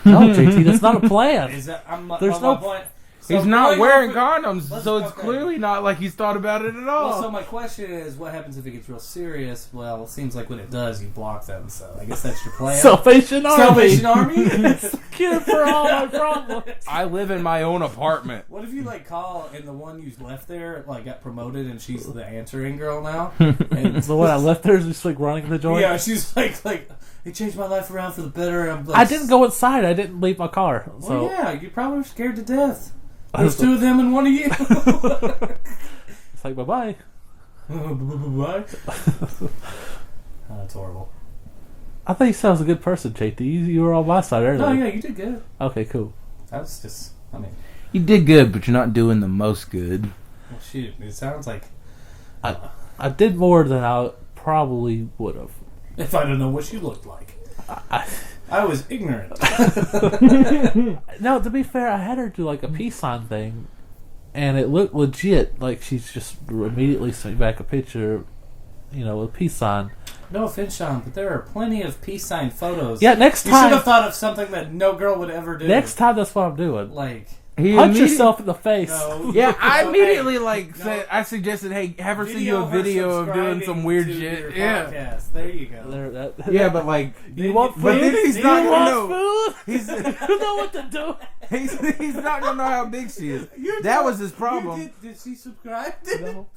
no, JT, that's not a plan. Is that There's my no- point? So he's not going wearing over- condoms, Let's- so it's okay. clearly not like he's thought about it at all. Well, so my question is, what happens if it gets real serious? Well, it seems like when it does, you block them. So I guess that's your plan. Salvation Army. Salvation Army. It's the cure for all my problems. I live in my own apartment. What if you like call and the one you left there like got promoted and she's the answering girl now? And The one I left there is just like running the joint. yeah, she's like it changed my life around for the better. I'm like, I didn't go inside. I didn't leave my car. Well, So yeah, you probably were scared to death. There's two of them and one of you. it's like, bye-bye. Bye. That's horrible. I thought you said I was a good person, JT. You were on my side earlier. No, yeah, you did good. Okay, cool. That was just, I mean, You did good, but you're not doing the most good. well, shoot, it sounds like I did more than I probably would have. if I don't know what she looked like. I was ignorant. No, to be fair, I had her do like a peace sign thing, and it looked legit. Like she's just immediately sent me back a picture, with a peace sign. No offense, Sean, but there are plenty of peace sign photos. Yeah, next You should time. have thought of something that no girl would ever do. Next time, that's what I'm doing. Like, Punch yourself in the face. no. Yeah, I No, immediately hey, said I suggested, hey, have her send video you a her video of doing subscribing some weird to your shit. Yeah, podcast. There you go. There, that, yeah, but like, you want food? but then he's Do not you gonna want know. food? He's You know what to do. he's not gonna know how big she is. That was his problem. Did she subscribe? No.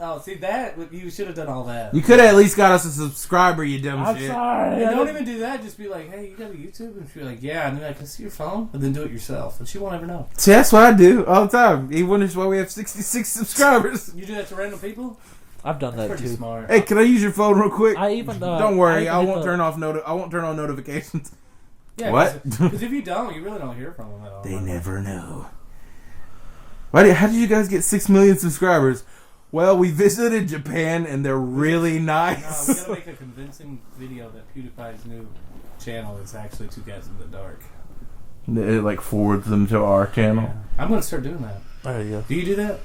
Oh, see that? You should have done all that. You could have at least got us a subscriber, you dumb I'm shit. sorry. And don't even do that. Just be like, hey, you got a YouTube? And she'll be like, yeah. And then I can see your phone. And then do it yourself. And she won't ever know. See, that's what I do all the time. He wonders why we have 66 subscribers. You do that to random people? I've done that Pretty too. smart. Hey, can I use your phone real quick? I even Don't worry, I even won't hit turn off I won't turn on notifications. Yeah, What? Because if you don't, you really don't hear from them at all. They never know. How did you guys get 6 million subscribers? Well, we visited Japan and they're really No, nice. we gotta make a convincing video that PewDiePie's new channel is actually Two Guys in the Dark. It like forwards them to our channel. I'm gonna start doing that. There you go. Do you do that?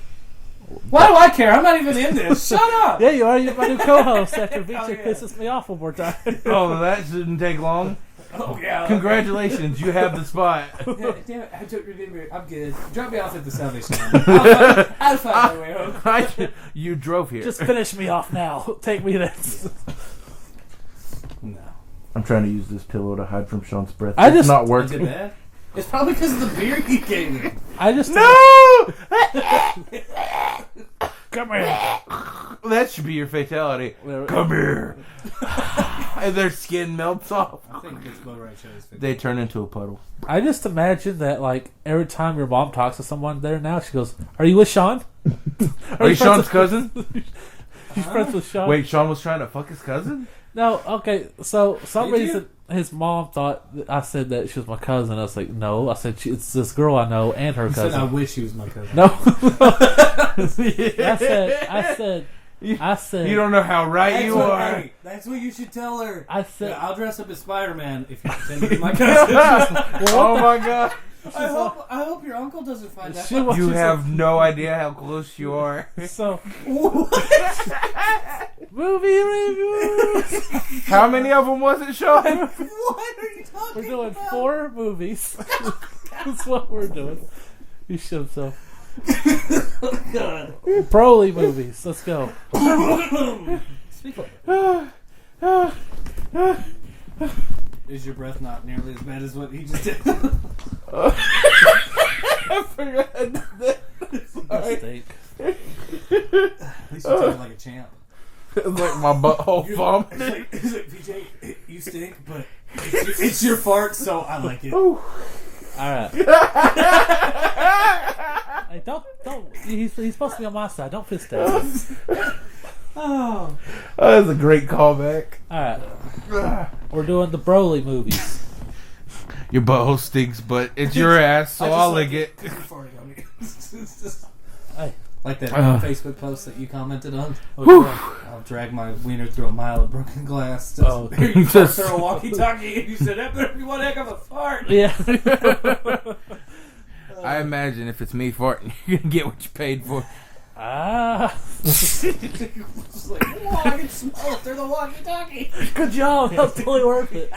Why do I care? I'm not even in this. Shut up! Yeah, you are. You're my new co-host after VJ Oh, yeah. pisses me off one more time. Oh, that shouldn't take long. Oh, yeah. Congratulations, you have the spot. Yeah, damn it, I took your number. I'm good. Drop me off at the Salvation Army. I'll find my way home. You drove here. Just finish me off now. Take me there. No. I'm trying to use this pillow to hide from Sean's breath. I It's just- not Is it working. bad? It's probably because of the beer you gave me. I just No! come here. That should be your fatality. Come here. And their skin melts off. I think it's Bo Right Show's 50. They turn into a puddle. I just imagine that, like, every time your mom talks to someone there now, she goes, "Are you with Sean? Are you Sean's cousin? She's friends with Sean." Wait, Sean was trying to fuck his cousin? No, okay. So, some Did you? reason his mom thought that I said that she was my cousin. I was like, no. I said, it's this girl I know and her He said, cousin. I wish he was my cousin. No. I said, You don't know how right That's you what, are. hey, that's what you should tell her. I said, I'll dress up as Spider-Man if you pretend to be my cousin. Oh my god. I hope your uncle doesn't find that. You have no idea how close you are. so, movie reviews. How many of them was it, Sean? What are you talking We're doing about? 4 movies. That's what we're doing. You should have so. God. Broly movies. Let's go. Speak Is your breath not nearly as bad as what he just did? I forgot that. Mistake. At least you took it like a champ. It's like my butthole vomited. It's like, PJ, you stink, but it's your fart, so I like it. All right. Hey, don't. He's supposed to be on my side. Don't fist at him. Oh. That was a great callback. All right. We're doing the Broly movies. Your butthole stinks, but it's your ass, so I'll lick it. You're farting on me. It's just- Hey. Like that Facebook post that you commented on. Whew. I'll drag my wiener through a mile of broken glass. Oh. You fart through a walkie-talkie, and you said that better be one heck of a fart. Yeah. I imagine if it's me farting, you're gonna get what you paid for. It's like, whoa, I can smell it through the walkie-talkie. Good job. That was totally worth it.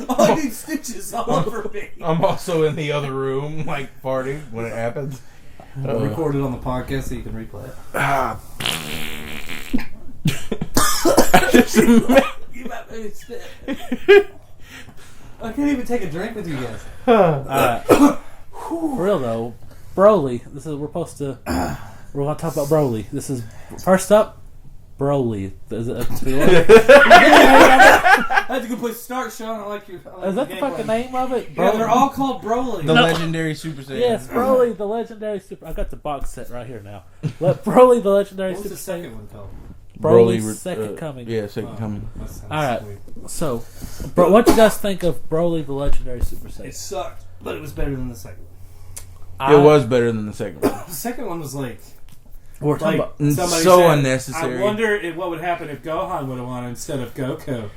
All I need stitches all over me. I'm also in the other room, like farting when it happens. Record it on the podcast so you can replay it. You might maybe spit. I can't even take a drink with you guys. Alright. For real though, Broly. We're gonna talk about Broly. This is first up, Broly. Is That's a good place to start, Sean. I like you. that the fucking name of it? Yeah, they're all called Broly. The legendary Super Saiyan. Yes, Broly, the legendary Super. I got the box set right here now. Let Broly, the legendary What was Super the second Saiyan. one called? Broly's Second Coming. Yeah, Second Coming. That sounds All right. sweet. So, what you guys think of Broly, the legendary Super It Saiyan? sucked, but it was better than the second one. It was better than the second one. The second one was like We're talking like about. somebody So said, unnecessary. I wonder what would happen if Gohan would have won instead of Goku.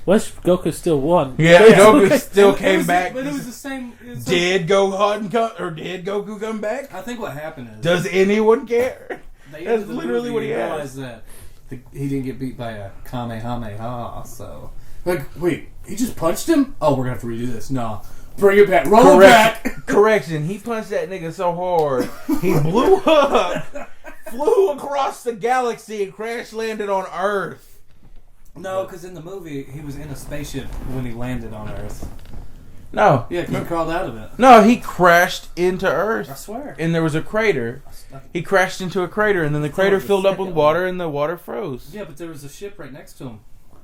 Wish Goku still won. Yeah, Goku still came back. But it was the same. Did Gohan come, or did Goku come back? I think what happened is Does anyone care? they That's ended the literally movie what he and has. realized that he didn't get beat by a Kamehameha. So, like, wait, he just punched him? Oh, we're gonna have to redo this. No, bring it back. Roll it back. Correction. He punched that nigga so hard he blew up, flew across the galaxy, and crash landed on Earth. No, because in the movie he was in a spaceship when he landed on Earth. No. Yeah, he crawled out of it. No, he crashed into I Earth. swear. And there was a crater. He crashed into a crater, and then the crater the filled up with second water, and the water froze. Yeah, but there was a ship right next to him,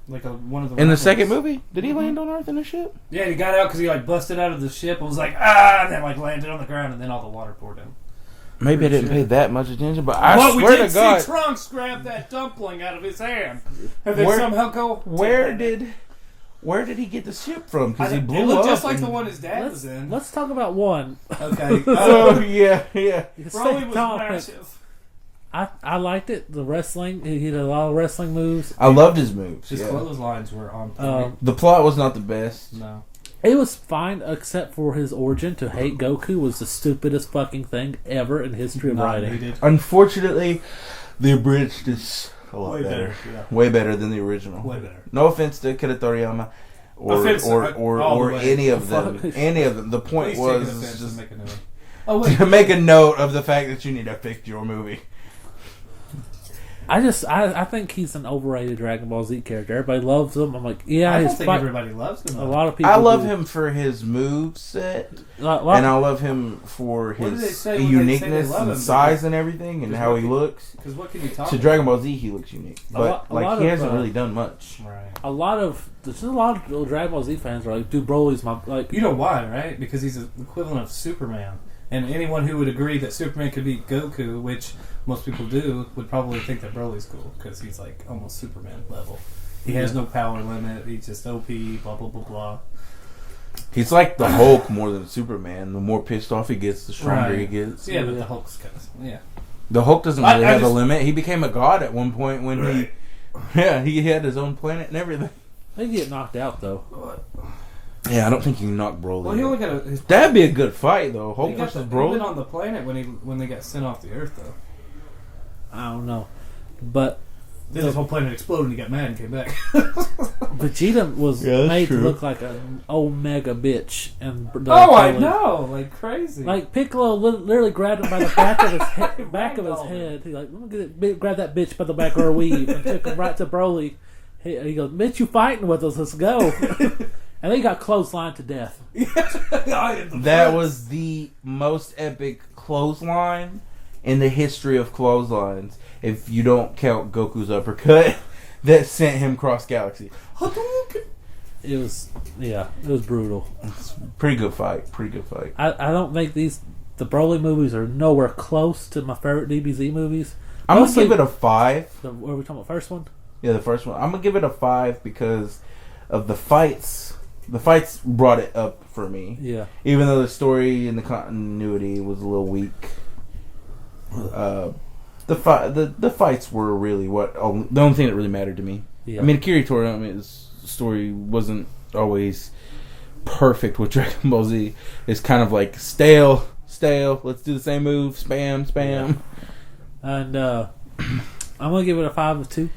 like one of the. In the rivals. second movie, did he land on Earth in a ship? Yeah, he got out because he like busted out of the ship and was like and then like landed on the ground, and then all the water poured in. Maybe I didn't pay that much attention, but I we swear did to God, see Trunks grab that dumpling out of his hand, and then Where- somehow go. where did he get the ship from? Because he It blew looked up. just like and- the one his dad was in. Let's talk about one. Okay, Oh yeah. Broly was topic. massive. I liked it. The wrestling. He did a lot of wrestling moves. I loved his moves. His yeah. clotheslines were on point. The plot was not the best. No. It was fine, except for his origin to hate Goku was the stupidest fucking thing ever in history of Not writing. needed. Unfortunately, the abridged is a lot Way better. better, yeah. Way better than the original. Way better. No offense to Akira Toriyama or Offense, all the way. any of them. Any of them. The point Please take was an offense just and make a new one. Oh wait, to make a note of the fact that you need to fix your movie. I think he's an overrated Dragon Ball Z character. Everybody loves him. I'm like, yeah, I don't his think fight. everybody loves him. A lot of people. I love do. him for his move set, And I love him for What do they his say when they say they uniqueness love and him? size and everything, and Because how what he can- looks. Because what can you talk To about? Dragon Ball Z, he looks unique, A but lot he of, hasn't really done much. Right. There's a lot of Dragon Ball Z fans are like, dude, Broly's my like. You know why, right? Because he's the equivalent of Superman. And anyone who would agree that Superman could beat Goku, which most people do, would probably think that Broly's cool because he's like almost Superman level. He has no power limit. He's just OP. Blah blah blah blah. He's like the Hulk more than Superman. The more pissed off he gets, the stronger he gets. Yeah, but the Hulk's kind of The Hulk doesn't really have a just- limit. He became a god at one point when he had his own planet and everything. They get knocked out though. Yeah, I don't think you can knock Broly. Well, he only out. got his. That'd be a good fight though. He Hulk got versus the, he went Broly. on the planet when they got sent off the Earth though. I don't know, but Then his whole planet exploded and he got mad and came back. Vegeta was Yeah, that's made true. to look like an omega bitch, and Oh, I know, like crazy. Like Piccolo literally grabbed him by the back of his back of his head. He like, let me grab that bitch by the back of her weave, and took him right to Broly. He goes, "Bitch, you fighting with us? Let's go!" And then he got clotheslined to death. That was the most epic clothesline in the history of clotheslines. If you don't count Goku's uppercut that sent him cross galaxy. It was brutal. It's a pretty good fight. Pretty good fight. I don't think the Broly movies are nowhere close to my favorite DBZ movies. I'm gonna Mostly- give it a 5. What are we talking about? First one? Yeah, the first one. I'm gonna give it a 5 because of the fights. The fights brought it up for me. Yeah. Even though the story and the continuity was a little weak. The fights were really the only thing that really mattered to me. Yeah. I mean, Akira Toriyama's story wasn't always perfect with Dragon Ball Z. It's kind of like stale. Let's do the same move. Spam. And I'm gonna give it a 5 of 2.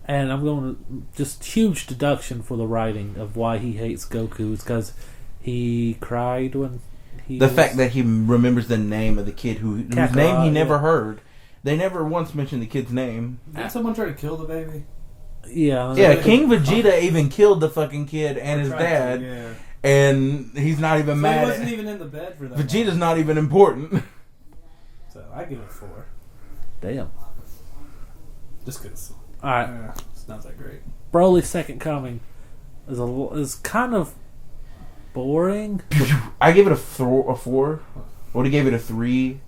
And I'm going to just huge deduction for the writing of why he hates Goku. It's because he cried when he. The fact that he remembers the name of the kid whose Kakarot, name he never yeah. heard. They never once mentioned the kid's name. Did someone try to kill the baby? Yeah. Yeah, King Vegeta even killed the fucking kid and his Tried to, dad, yeah. and he's not even So mad. he wasn't even in the bed for that. Vegeta's long. not even important. So I give it 4. Damn. Just because. All right. It's not that great. Broly's Second Coming is kind of boring. I give it a 4. Would have gave it a 3.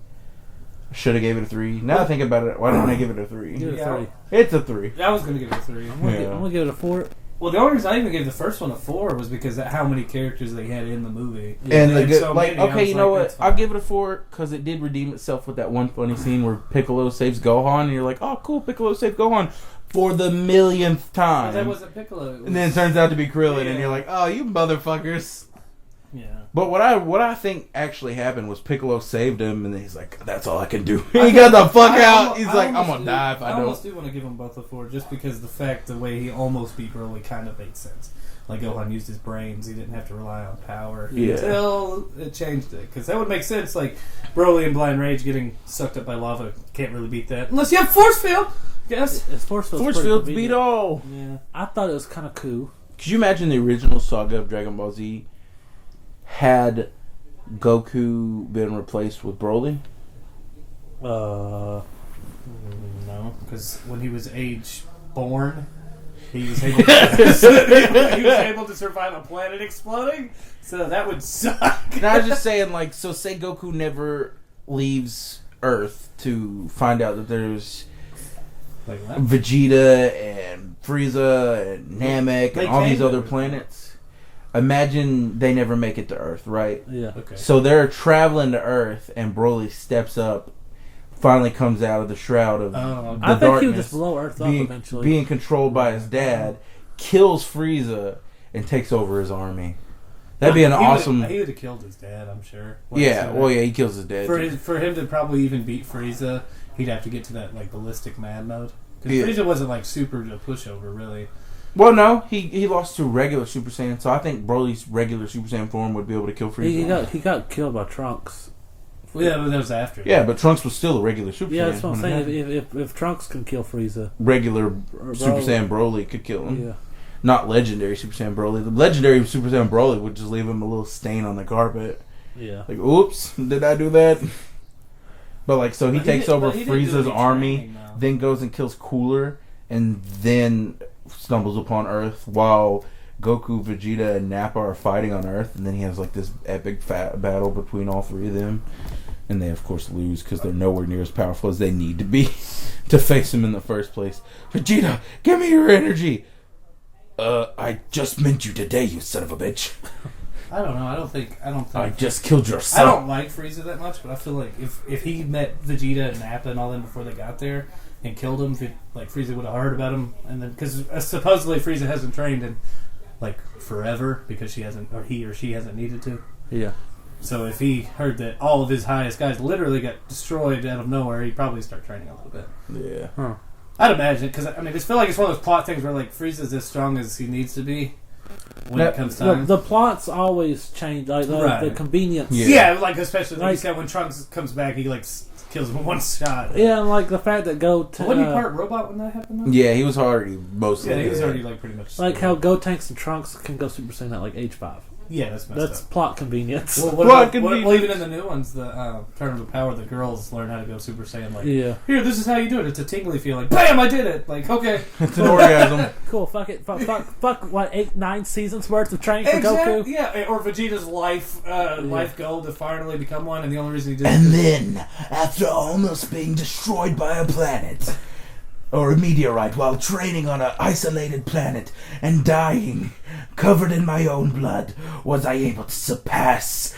Should have gave it a 3. Now I think about it, why don't I give it a 3? Give it a Yeah. 3. It's a 3. I was going to give it a 3. I'm gonna give it a 4. Well, the only reason I even gave the first one a 4 was because of how many characters they had in the movie. And They the had good, so like, many, I okay, was you know like, what? that's fine. I'll give it a 4 because it did redeem itself with that one funny scene where Piccolo saves Gohan, and you're like, oh, cool, Piccolo saved Gohan for the millionth But time. that wasn't Piccolo. It was, And then it turns out to be Krillin, Yeah. and you're like, oh, you motherfuckers. yeah. But what I think actually happened was Piccolo saved him, and then he's like, that's all I can do. He got the fuck out. He's like, I'm gonna die if I almost don't. do want to give them both a 4 just because the way he almost beat Broly kind of made sense. Like Gohan used his brains, he didn't have to rely on power Yeah. until it changed it. Because that would make sense. Like Broly and Blind Rage getting sucked up by lava can't really beat that unless you have Force Field. Yes. It's Force Field's Force pretty Fields convenient. beat all. Yeah. I thought it was kind of cool. Could you imagine the original saga of Dragon Ball Z had Goku been replaced with Broly? No, because when he was born, he was able to, he was able to survive a planet exploding. So that would suck. And I was just saying, like, so say Goku never leaves Earth to find out that there's Like what? Vegeta and Frieza and Namek They and all these came other to- planets. Imagine they never make it to Earth, right? Yeah. Okay. So they're traveling to Earth, and Broly steps up, finally comes out of the shroud of Oh, the I think darkness, he would just blow Earth up being, eventually. being controlled by his dad, kills Frieza, and takes over his army. That'd be an awesome. He would have killed his dad, I'm sure. Yeah, well, yeah, he kills his dad. For him to probably even beat Frieza, he'd have to get to that like ballistic mad mode. Because Yeah. Frieza wasn't like super a pushover, really. Well, no, he lost to regular Super Saiyan, so I think Broly's regular Super Saiyan form would be able to kill Frieza. He got killed by Trunks Well, yeah, but that was after. Yeah, but Trunks was still a regular Super Saiyan. Yeah, that's what I'm when it saying. happened. If Trunks can kill Frieza, Regular Broly. Super Saiyan Broly could kill him. yeah. Not legendary Super Saiyan Broly. The legendary Super Saiyan Broly would just leave him a little stain on the carpet. Yeah. Like, oops, did I do that? But like, so he But takes did- over but he didn't do Frieza's any army, training, though. then goes and kills Cooler, and then stumbles upon Earth while Goku, Vegeta, and Nappa are fighting on Earth. And then he has like this epic fat battle between all three of them. And they, of course, lose because they're nowhere near as powerful as they need to be to face him in the first place. Vegeta, give me your energy! I just meant you today, you son of a bitch. I don't know. I don't think. I just killed your I son. don't like Frieza that much, but I feel like if he met Vegeta and Nappa and all them before they got there and killed him, like Frieza would have heard about him, and then because supposedly Frieza hasn't trained in like forever because he or she hasn't needed to. Yeah. So if he heard that all of his highest guys literally got destroyed out of nowhere, he'd probably start training a little bit. Yeah. Huh. I'd imagine, because I mean, I just feel like it's one of those plot things where like Frieza's as strong as he needs to be when it comes time. The plots always change, like the Right. convenience. Yeah, like especially like you Like- said, when Trunks comes back, he like kills him in one shot. Yeah, and like the fact that Wasn't he part robot when that happened? Though? Yeah, he was already mostly. Yeah, he was already like pretty much. like how Gotenks and Trunks can go Super Saiyan at like age 5. Yeah, that's messed That's up. plot convenience. Well, well, even in the new ones, the Tournament of Power, the girls learn how to go Super Saiyan. Like, Yeah. here, this is how you do it. It's a tingly feeling. Bam, I did it. Like, okay, It's an orgasm. Cool. Fuck it. Fuck. What 8-9 seasons worth of training for exactly. Goku? Yeah, or Vegeta's life goal to finally become one, and the only reason he did And it. then, after almost being destroyed by a planet, or a meteorite while training on an isolated planet and dying, covered in my own blood, was I able to surpass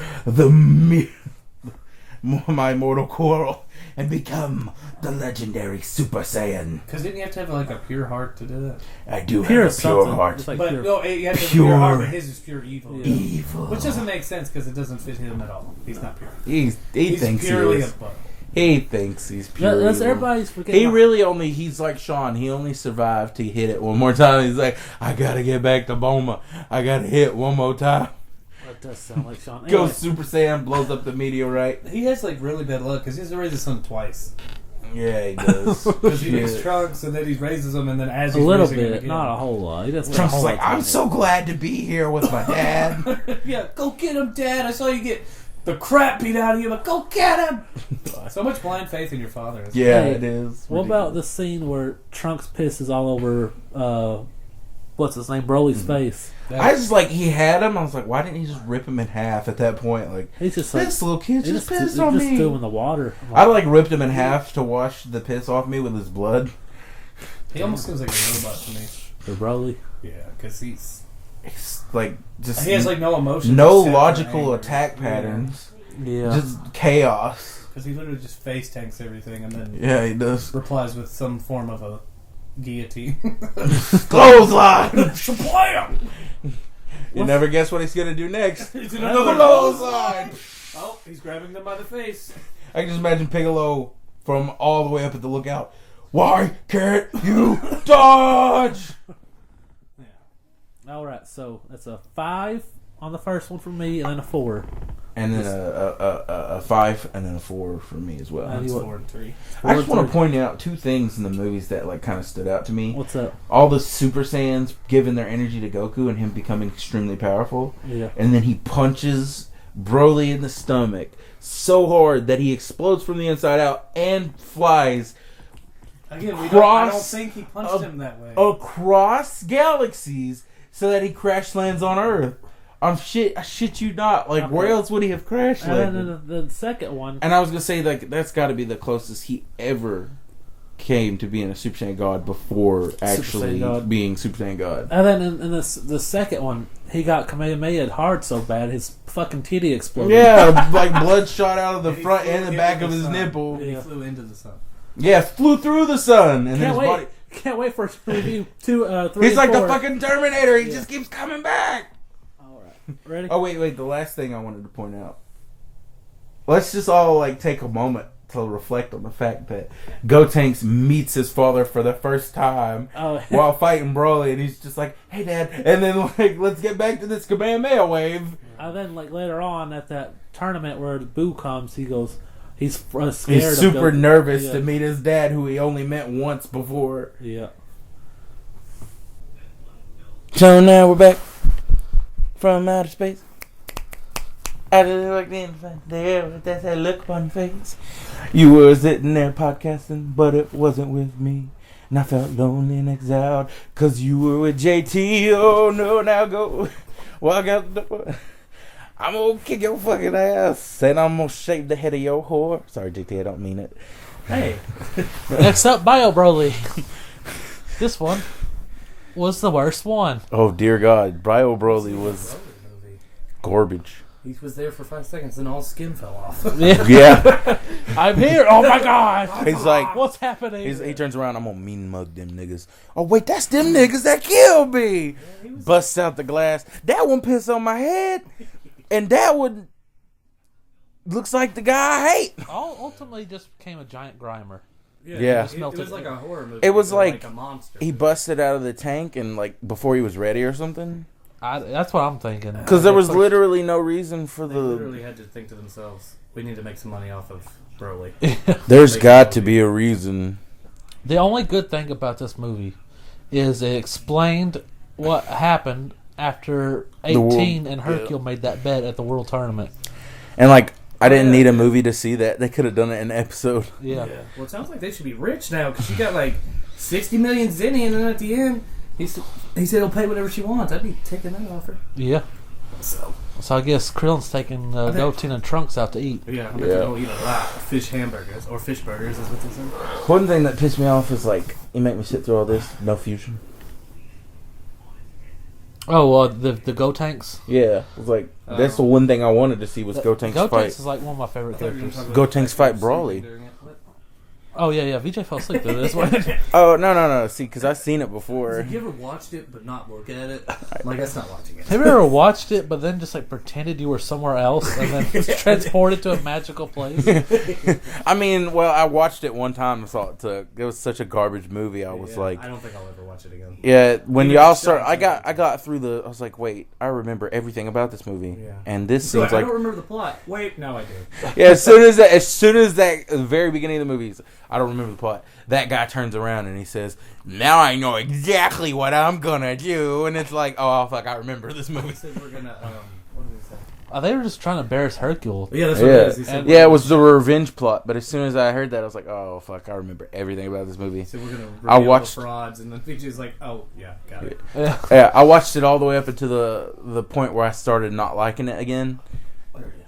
my mortal coil and become the legendary Super Saiyan. Because didn't you have to have like a pure heart to do that? I do Pure have is a pure something. heart. It's like But pure. no, you have to have a Pure pure heart, but his is pure evil. Evil. Which doesn't make sense because it doesn't fit him at all. He's not pure. He He's thinks he purely is. a bug. He thinks he's pure. That's evil. everybody's forgetting. He really only, he's like Sean, he only survived to hit it one more time. He's like, I gotta get back to Boma. I gotta hit one more time. That does sound like Sean. Goes Anyway, Super Saiyan, blows up the meteorite. He has like really bad luck because he has to raise his son twice. Yeah, he does. Because he makes Shit. Trunks and then he raises him and then as a he's little raising him bit, again. not a whole lot. He doesn't. Trunks a is whole like, lot I'm to so glad to be here with my dad. Yeah, go get him, Dad. I saw you get the crap beat out of you, but go get him. So much blind faith in your father. Yeah, Hey, it is. What about the scene where Trunks pisses all over what's his name, Broly's face? I just like, he had him. I was like, why didn't he just rip him in half at that point? Like, He's just like this little kid he just just pissed on just me. threw him in the water. I'm I like ripped him in half to wash the piss off me with his blood. He almost seems like a robot to me. for Broly. Yeah, because he's It's like just he has like no emotion, no except for logical anger. attack patterns. Yeah. Just chaos. Because he literally just face tanks everything and then Yeah, he does. replies with some form of a guillotine. Clothesline. Shablam! You never guess what he's gonna do next. He's in another Clothesline. Oh, he's grabbing them by the face. I can just imagine Piccolo from all the way up at the lookout. Why can't you dodge? All right, so that's a 5 on the first one for me, and then a 4. And then a 5 and then a 4 for me as well. And It's you- 4 and 3. I just want to 4 point out two things in the movies that like kind of stood out to me. What's up? All the Super Saiyans giving their energy to Goku and him becoming extremely powerful. Yeah. And then he punches Broly in the stomach so hard that he explodes from the inside out and flies Again, I don't Cross think he punched him that way. across galaxies so that he crash lands on Earth. I shit you not. Like, where else would he have crash And then landed? the second one, And I was gonna say, like, that's got to be the closest he ever came to being a Super Saiyan God before actually Saiyan God. being Super Saiyan God. and then in the second one, he got Kamehameha hard so bad his fucking titty exploded. Yeah, like blood shot out of the He front flew and the into back the of his sun. nipple. He Yeah. flew into the sun. Yeah, flew through the sun, and then Can't his wait. body. Can't wait for us to review 2, 3, He's and like 4. the fucking Terminator. He just keeps coming back. All right, ready? Oh wait. The last thing I wanted to point out. Let's just all like take a moment to reflect on the fact that Gotenks meets his father for the first time Oh, while fighting Broly, and he's just like, "Hey, Dad," and then like, let's get back to this Kamehameha wave. and then like later on at that tournament where Boo comes, he goes, he's scared. He's super nervous Yeah. to meet his dad, who he only met once before. Yeah. So now we're back from outer space. I just looked in there with that look on your face. You were sitting there podcasting, but it wasn't with me. And I felt lonely and exiled, cause you were with JT. Oh no, now go walk out the door. I'm gonna kick your fucking ass, and I'm gonna shave the head of your whore. Sorry, JT, I don't mean it. Hey, Next up, Bio Broly. This one was the worst one. Oh dear God, Bio Broly was garbage. he was there for 5 seconds and all his skin fell off. Yeah, I'm here. Oh my God. he's like, What's happening? he turns around. I'm gonna mean mug them niggas. Oh wait, that's them niggas that killed me. Busts out the glass. That one pissed on my head, and that one looks like the guy I hate. Ultimately, just became a giant grimer. Yeah. It was like a horror movie. It was or like a monster. He busted out of the tank and like before he was ready or something. That's what I'm thinking. Because there was literally no reason for They the. literally had to think to themselves, we need to make some money off of Broly. There's got to be a reason. The only good thing about this movie is it explained what happened after 18 and Hercule made that bet at the World Tournament. And like, I didn't need a movie to see that. They could have done it in an episode. Yeah. Well, it sounds like they should be rich now because she got like 60 million zenny, and then at the end, he said he'll pay whatever she wants. I'd be taking that offer. Yeah. So I guess Krillin's taking Goten and Trunks out to eat. yeah, I bet they don't eat a lot of fish hamburgers or fish burgers, is what they say. One thing that pissed me off is like, you make me sit through all this, no fusion. Oh, the Gotenks? Yeah, it was like, that's the one thing I wanted to see was Gotenks Gotenks fight. is like one of my favorite characters. Gotenks fight Broly. Oh, yeah, VJ fell asleep through this one. Oh, no. See, because I've seen it before. Have you ever watched it but not look at it? Like, that's not watching it. Have you ever watched it, but then just like pretended you were somewhere else and then was transported to a magical place? I mean, well, I watched it one time. That's all it took. It was such a garbage movie. I was like, I don't think I'll ever watch it again. yeah. When Even y'all the start, shots I got through the. I was like, wait, I remember everything about this movie. Yeah. And this So seems I like, don't remember the plot. Wait, no, I do. yeah. As soon as that, at the very beginning of the movie, I don't remember the plot. That guy turns around and he says, "Now I know exactly what I'm gonna do." And it's like, oh fuck, I remember this movie. He said we're gonna, what did he say? They were just trying to embarrass Hercule. Yeah, that's what it is. He said, Yeah, it was the revenge plot. But as soon as I heard that, I was like, oh fuck, I remember everything about this movie. So we're gonna I reveal watched the frauds, and then VJ's like, "Oh yeah, got it." Yeah, I watched it all the way up until the point where I started not liking it again.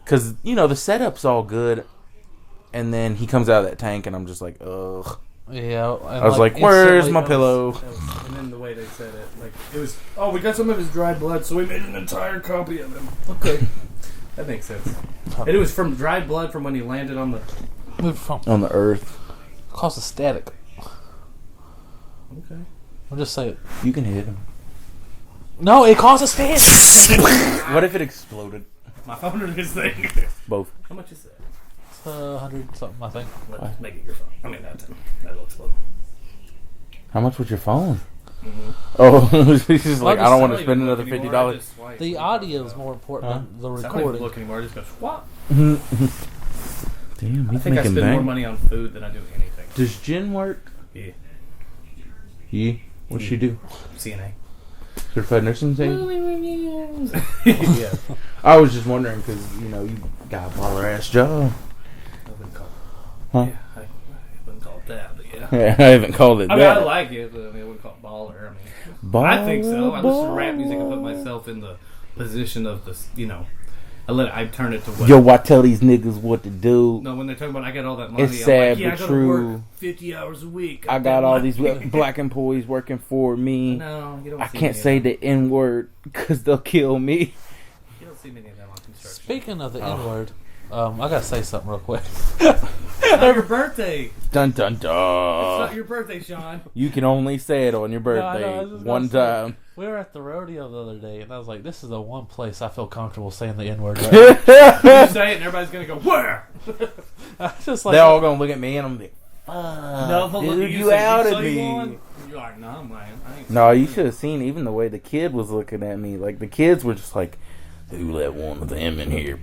Because, the setup's all good. And then he comes out of that tank and I'm just like, ugh. Yeah. I was like, where's my pillow? And then the way they said it, like, it was, oh, we got some of his dried blood, so we made an entire copy of him. Okay. That makes sense. And it was from dried blood from when he landed on the... On the earth. Causes static. Okay. I'll just say it. You can hit him. No, it causes static! What if it exploded? My phone or his thing? Both. How much is that? It's 100 something, I think. Let's make it your phone. I mean, that's it. That'll explode. How much was your phone? Oh, he's just like, I don't want to spend another Anymore, $50. I just swipe. The audio is more important than the I don't even recording. look anymore. I just go swap. Damn, I he's think I making spend more bank. money on food than I do anything. Does Jen work? Yeah. Yeah. What's she do? CNA. Certified nursing team? Yeah. I was just wondering because, you got a baller ass job. I wouldn't call it. Huh? Yeah, I wouldn't call it that, but yeah. Yeah, I haven't called it I mean, that. I like it, but I wouldn't call it baller. I think so. I listen to rap music and put myself in the position of the, I turn it to what. Yo, I tell these niggas what to do. No, when they're talking about I got all that money, It's I'm sad like, yeah, but I gotta true. work 50 hours a week. I got all these black employees working for me. No, you don't. I see can't many say of them. the N word because they'll kill me. You don't see many of them on construction. Speaking of the N-word, I gotta say something real quick. It's not your birthday. Dun dun It's dun. not your birthday, Sean. You can only say it on your I birthday was just one gonna time. We were at the rodeo the other day, and I was like, this is the one place I feel comfortable saying the N-word. Right? You say it, and everybody's gonna go, where? I was just like, They're all gonna look at me and I'm like, No, they'll look dude, at you say, outed so you me. won? You're like, no, man. I ain't No, saying you that. should have seen even the way the kid was looking at me. Like, the kids were just like, who let one of them in here?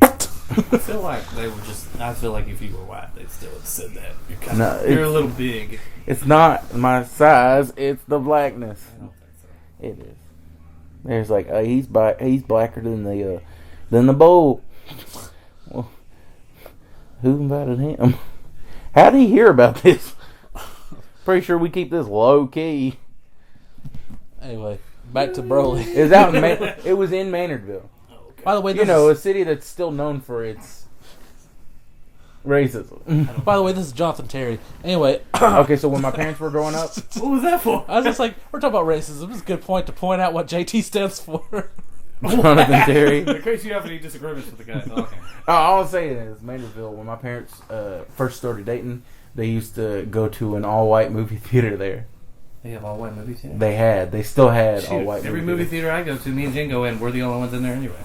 I feel like they were just. I feel like if you were white, they still would have said that. You're kind No, of. You're a it's- little big. It's not my size. It's the blackness. I don't think so. It is. There's like he's blacker than the bull. Well, who invited him? How did he hear about this? Pretty sure we keep this low key. Anyway, back to Broly. It was out in it was in Maynardville. By the way, You this know, is, a city that's still known for its racism. by the way, this is Jonathan Terry. Anyway, Okay, so when my parents were growing up, What was that for? I was just like, we're talking about racism. It's a good point to point out what JT stands for. Jonathan Terry. In case you have any disagreements with the guy. Okay. All I'm saying is Maynardville. When my parents first started dating, they used to go to an all-white movie theater there. They have all white movie theaters. They still had Shoot, all-white. every movie theater I go to, me and Jen go in. We're the only ones in there anyway.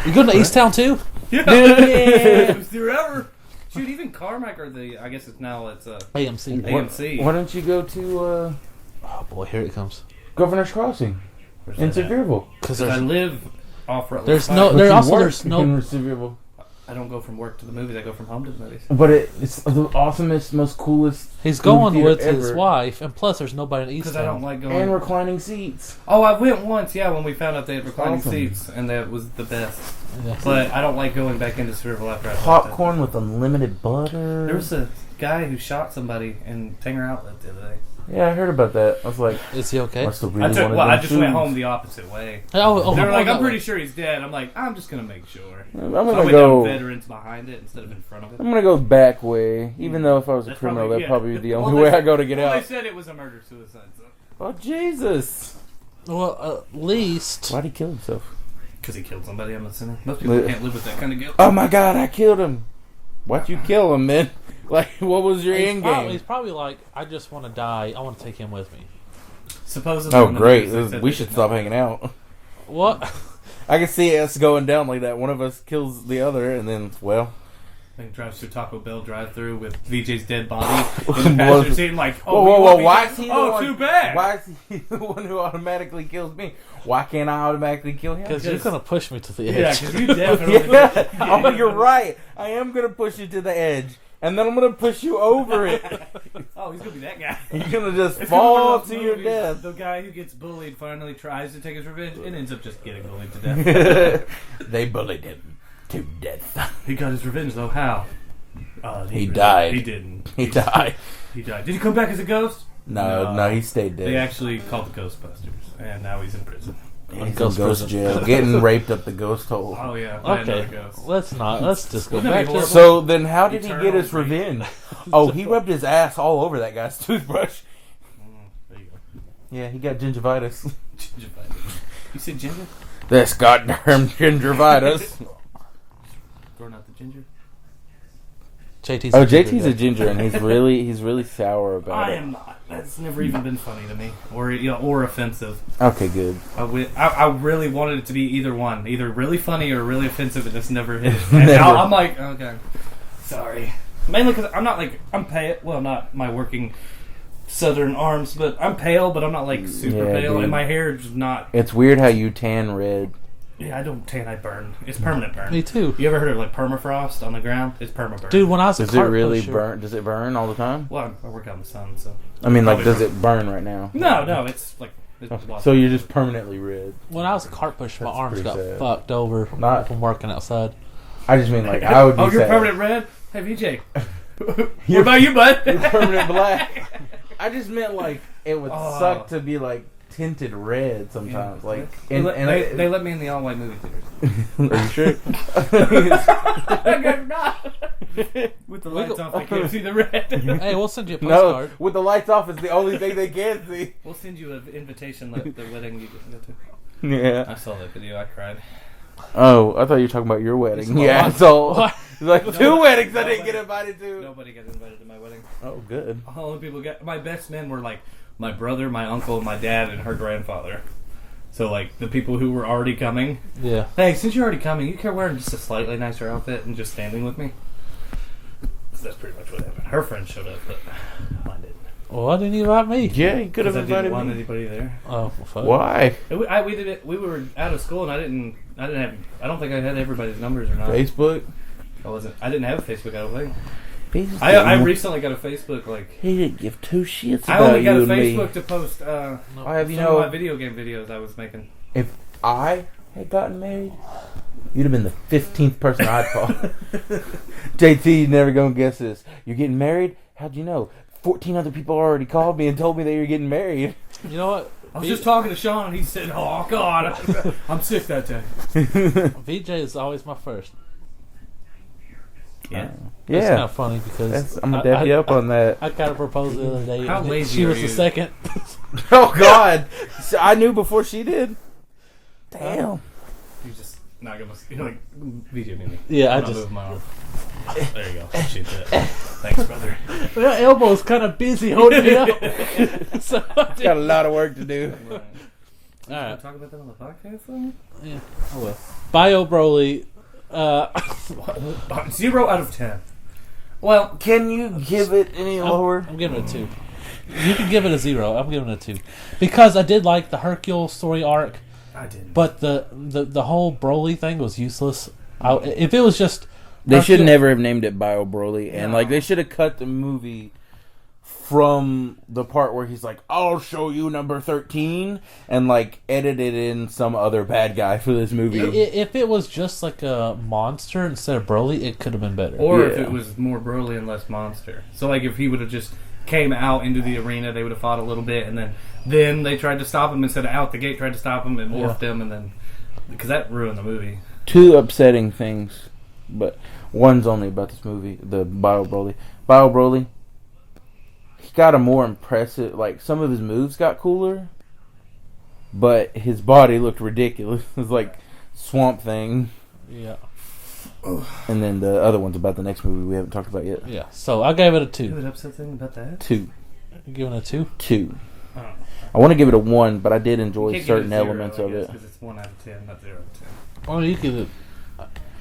You going to East Town too? Yeah. Yeah. Best theater ever. Shoot, even Carmack or I guess it's AMC. AMC. Why don't you go to Oh boy, here it comes. Governor's Crossing Where's in that at? Sevierville? Because I there's live off Rutledge there's Pike. no But there you also work there's no in Sevierville. I don't go from work to the movies. I go from home to the movies. But it's the awesomest, most coolest. he's going movie with theater his ever. wife, and plus there's nobody in East Because I don't Town. like going. And reclining seats. Oh, I went once, yeah, when we found out they had reclining Awesome. seats, and that was the best. Yeah. But I don't like going back into Sevierville after I Popcorn with unlimited butter. There was a guy who shot somebody in Tanger Outlet the other day. Yeah, I heard about that. I was like, Is he okay? must have I really wanted I them just went shoes. home the opposite way. Oh, They were like, that I'm pretty way. sure he's dead. I'm like, I'm just gonna make sure. I'm So I gonna went go. down veterans behind it instead of in front of it. I'm gonna go back way. Even though if I was a That's criminal, probably- that'd probably be the Well, only they way I said- go to get well, out. They said it was a murder-suicide, so. Oh Jesus! Well, at least Why'd he kill himself? Because he killed somebody, I'm assuming. Most people Li- can't live with that kind of guilt. Oh my God! I killed him. Why'd you kill him, man? Like, what was your end he's game? probably like, I just want to die. I want to take him with me. Supposedly. Oh in the great! movies, they said We they should did stop not. hanging out. What? I can see us going down like that. One of us kills the other, and then well. He drives through Taco Bell drive-through with VJ's dead body in the Whoa, passenger seat, like, oh, whoa, you whoa! want Why VJ? is he the Oh, one? too bad. Why is he the one who automatically kills me? Why can't I automatically kill him? Because you're going to push me to the Yeah, edge. because you definitely. Yeah. Oh, you're right. I am gonna push you to the edge, and then I'm gonna push you over it. Oh, he's gonna be that guy. You're gonna just It's gonna be one fall of to those your movies, death. The guy who gets bullied finally tries to take his revenge and ends up just getting bullied to death. They bullied him to death. He got his revenge though. How? He died. He didn't. He died. He died. Did he come back as a ghost? No, he stayed They dead. actually called the Ghostbusters, and now he's in prison. He's in Ghost ghost prison. jail, getting raped up the ghost hole. Oh yeah, by Okay, another ghost. let's not. Let's just go Wouldn't that back be to horrible? So then, how did he Eternal get his rape. revenge? Oh, he rubbed his ass all over that guy's toothbrush. There you go. Yeah, he got gingivitis. Gingivitis. You said ginger? That's goddamn gingivitis. Throwing out the ginger. JT's. Oh, JT's a ginger, and he's really sour about I it. am not. That's never even been funny to me, or offensive. Okay, good. I really wanted it to be either one, either really funny or really offensive, and it's never hit. And now I'm like, okay, sorry. Mainly because I'm not like I'm pale. Well, not my working southern arms, but I'm pale, but I'm not like super Yeah, pale, dude. and my hair is not. It's weird how you tan red. Yeah, I don't tan. I burn. It's permanent burn. Me too. You ever heard of like permafrost on the ground? It's permaburn. Dude, when I was a Does it cart really pusher- burn? Does it burn all the time? Well, I work out in the sun, so. I mean, like, Probably does it burn right now? No, it's like. It's So you're just permanently red. When I was a cart pusher, my That's arms pretty got sad. fucked over Not- from working outside. I just mean like I would be Oh, you're sad. permanent red? Hey, VJ. What You're- about you, bud? You're permanent black. I just meant like it would Oh. suck to be like tinted red sometimes. Like, They and, let- and they, they let me in the all-white movie theaters. are you sure? I guess not. With the lights off, I can't see the red. Hey, we'll send you a No, postcard. with the lights off, it's the only thing they can see. We'll send you an invitation like the wedding you go to. Yeah. I saw that video. I cried. Oh, I thought you were talking about your wedding. What? Yeah, so What? like two Nobody- weddings I didn't nobody- get invited to. Nobody got invited to my wedding. Oh, good. All the people got. My best men were like my brother, my uncle, my dad, and her grandfather. So like the people who were already coming. Yeah. Hey, since you're already coming, you care wearing just a slightly nicer outfit and just standing with me? So that's pretty much what happened. Her friends showed up, but mine didn't. Well, why didn't you invite me? Yeah, you could have Because I didn't invited want me. anybody there. Oh, well, fuck. Why? We did it. We were out of school, and I didn't have. I don't think I had everybody's numbers or not. Facebook? I didn't have a Facebook. I don't think. Jesus I didn't- recently got a Facebook. Like He didn't give two shits I about only got you a and me. Facebook to post I have, you some know, of my video game videos I was making. if I had gotten married, you'd have been the 15th person I'd call. JT, you're never gonna guess this. You're getting married? How'd you know? 14 other people already called me and told me that you're getting married. You know what? I was just talking to Sean, and he said, "Oh God, I'm sick that day." VJ is always my first. Yeah. It's kind Yeah. of funny because I'm gonna dap you up on that. I got a proposal the other day. How and lazy she are was you? the second. Oh, God. So I knew before she did. Damn. You just not gonna. You're like video me. Yeah, I'm I not just moving my arm. There you go. Appreciate that. Thanks, brother. my elbow's kind of busy holding me up. So Got a lot of work to do. Right. all right, Talk about that on the podcast, though. yeah, I will. Bio Broly. 0 out of 10. Well, Can you give it any lower? I'm giving it a 2. You can give it a 0. I'm giving it a 2 because I did like the Hercule story arc, I didn't. but the whole Broly thing was useless. If it was just They should Hercule- never have named it Bio Broly, and No. like they should have cut the movie from the part where he's like, "I'll show you number 13," and like edited in some other bad guy for this movie. If it was just like a monster instead of Broly, it could have been better. Or if Yeah. it was more Broly and less monster. So, like, if he would have just came out into the arena, they would have fought a little bit, and then they tried to stop him instead of out the gate, tried to stop him and morphed him, and then because that ruined the movie. Two upsetting things, but one's only about this movie, the Bio Broly. Bio Broly, he got a more impressive, like some of his moves got cooler, but his body looked ridiculous. It was like Swamp Thing. Yeah, And then the other one's about the next movie we haven't talked about yet. yeah. So I gave it a You 2. have an upset thing about that? Two. You giving it a 2? Two. Oh. I want to give it a 1, but I did enjoy Can't give it a certain 0, elements I of guess, it. because it's 1 out of 10, not 0 out of 10. Well, you could.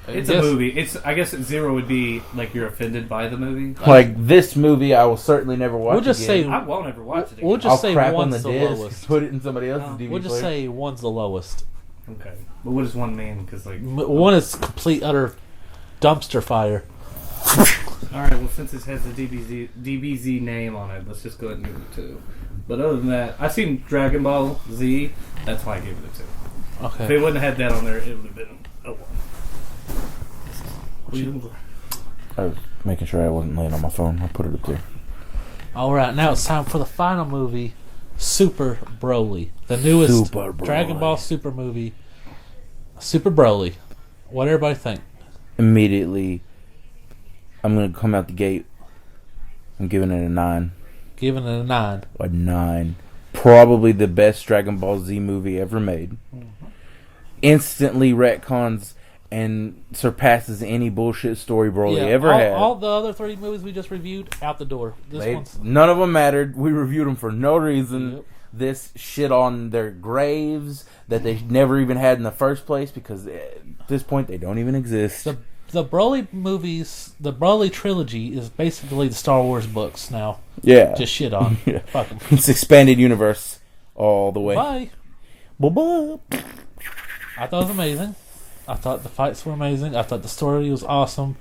It's a movie. I guess 0 would be like you're offended by the movie. Like this movie, I will certainly never watch. We'll just again. say I won't ever watch it again. We'll just I'll say crap on one's the the disc, lowest. put it in somebody else's DVD We'll just player. say one's the lowest. Okay. But what does 1 mean? Because, like... One is complete utter dumpster fire. Alright, well, since it has the DBZ name on it, let's just go ahead and give it a 2. But other than that, I've seen Dragon Ball Z. That's why I gave it a 2. If Okay. it wouldn't have had that on there, it would have been a 1. What are you looking for? I was making sure I wasn't laying on my phone. I put it up there. All right, now it's time for the final movie, Super Broly, the newest Super Broly. Dragon Ball Super movie, Super Broly. What everybody think? Immediately, I'm gonna come out the gate. I'm giving it a 9. Giving it a 9. A 9. Probably the best Dragon Ball Z movie ever made. Instantly retcons and surpasses any bullshit story Broly ever all, had. all the other 3 movies we just reviewed out the door. This one's None of them mattered. We reviewed them for no reason. Yep. This shit on their graves that they never even had in the first place because at this point they don't even exist. the Broly movies. The Broly trilogy is basically the Star Wars books now. Yeah. Just shit on. Yeah. Fuck 'em. It's expanded universe all the way. Bye. Bye-bye. I thought it was amazing. I thought the fights were amazing. I thought the story was awesome.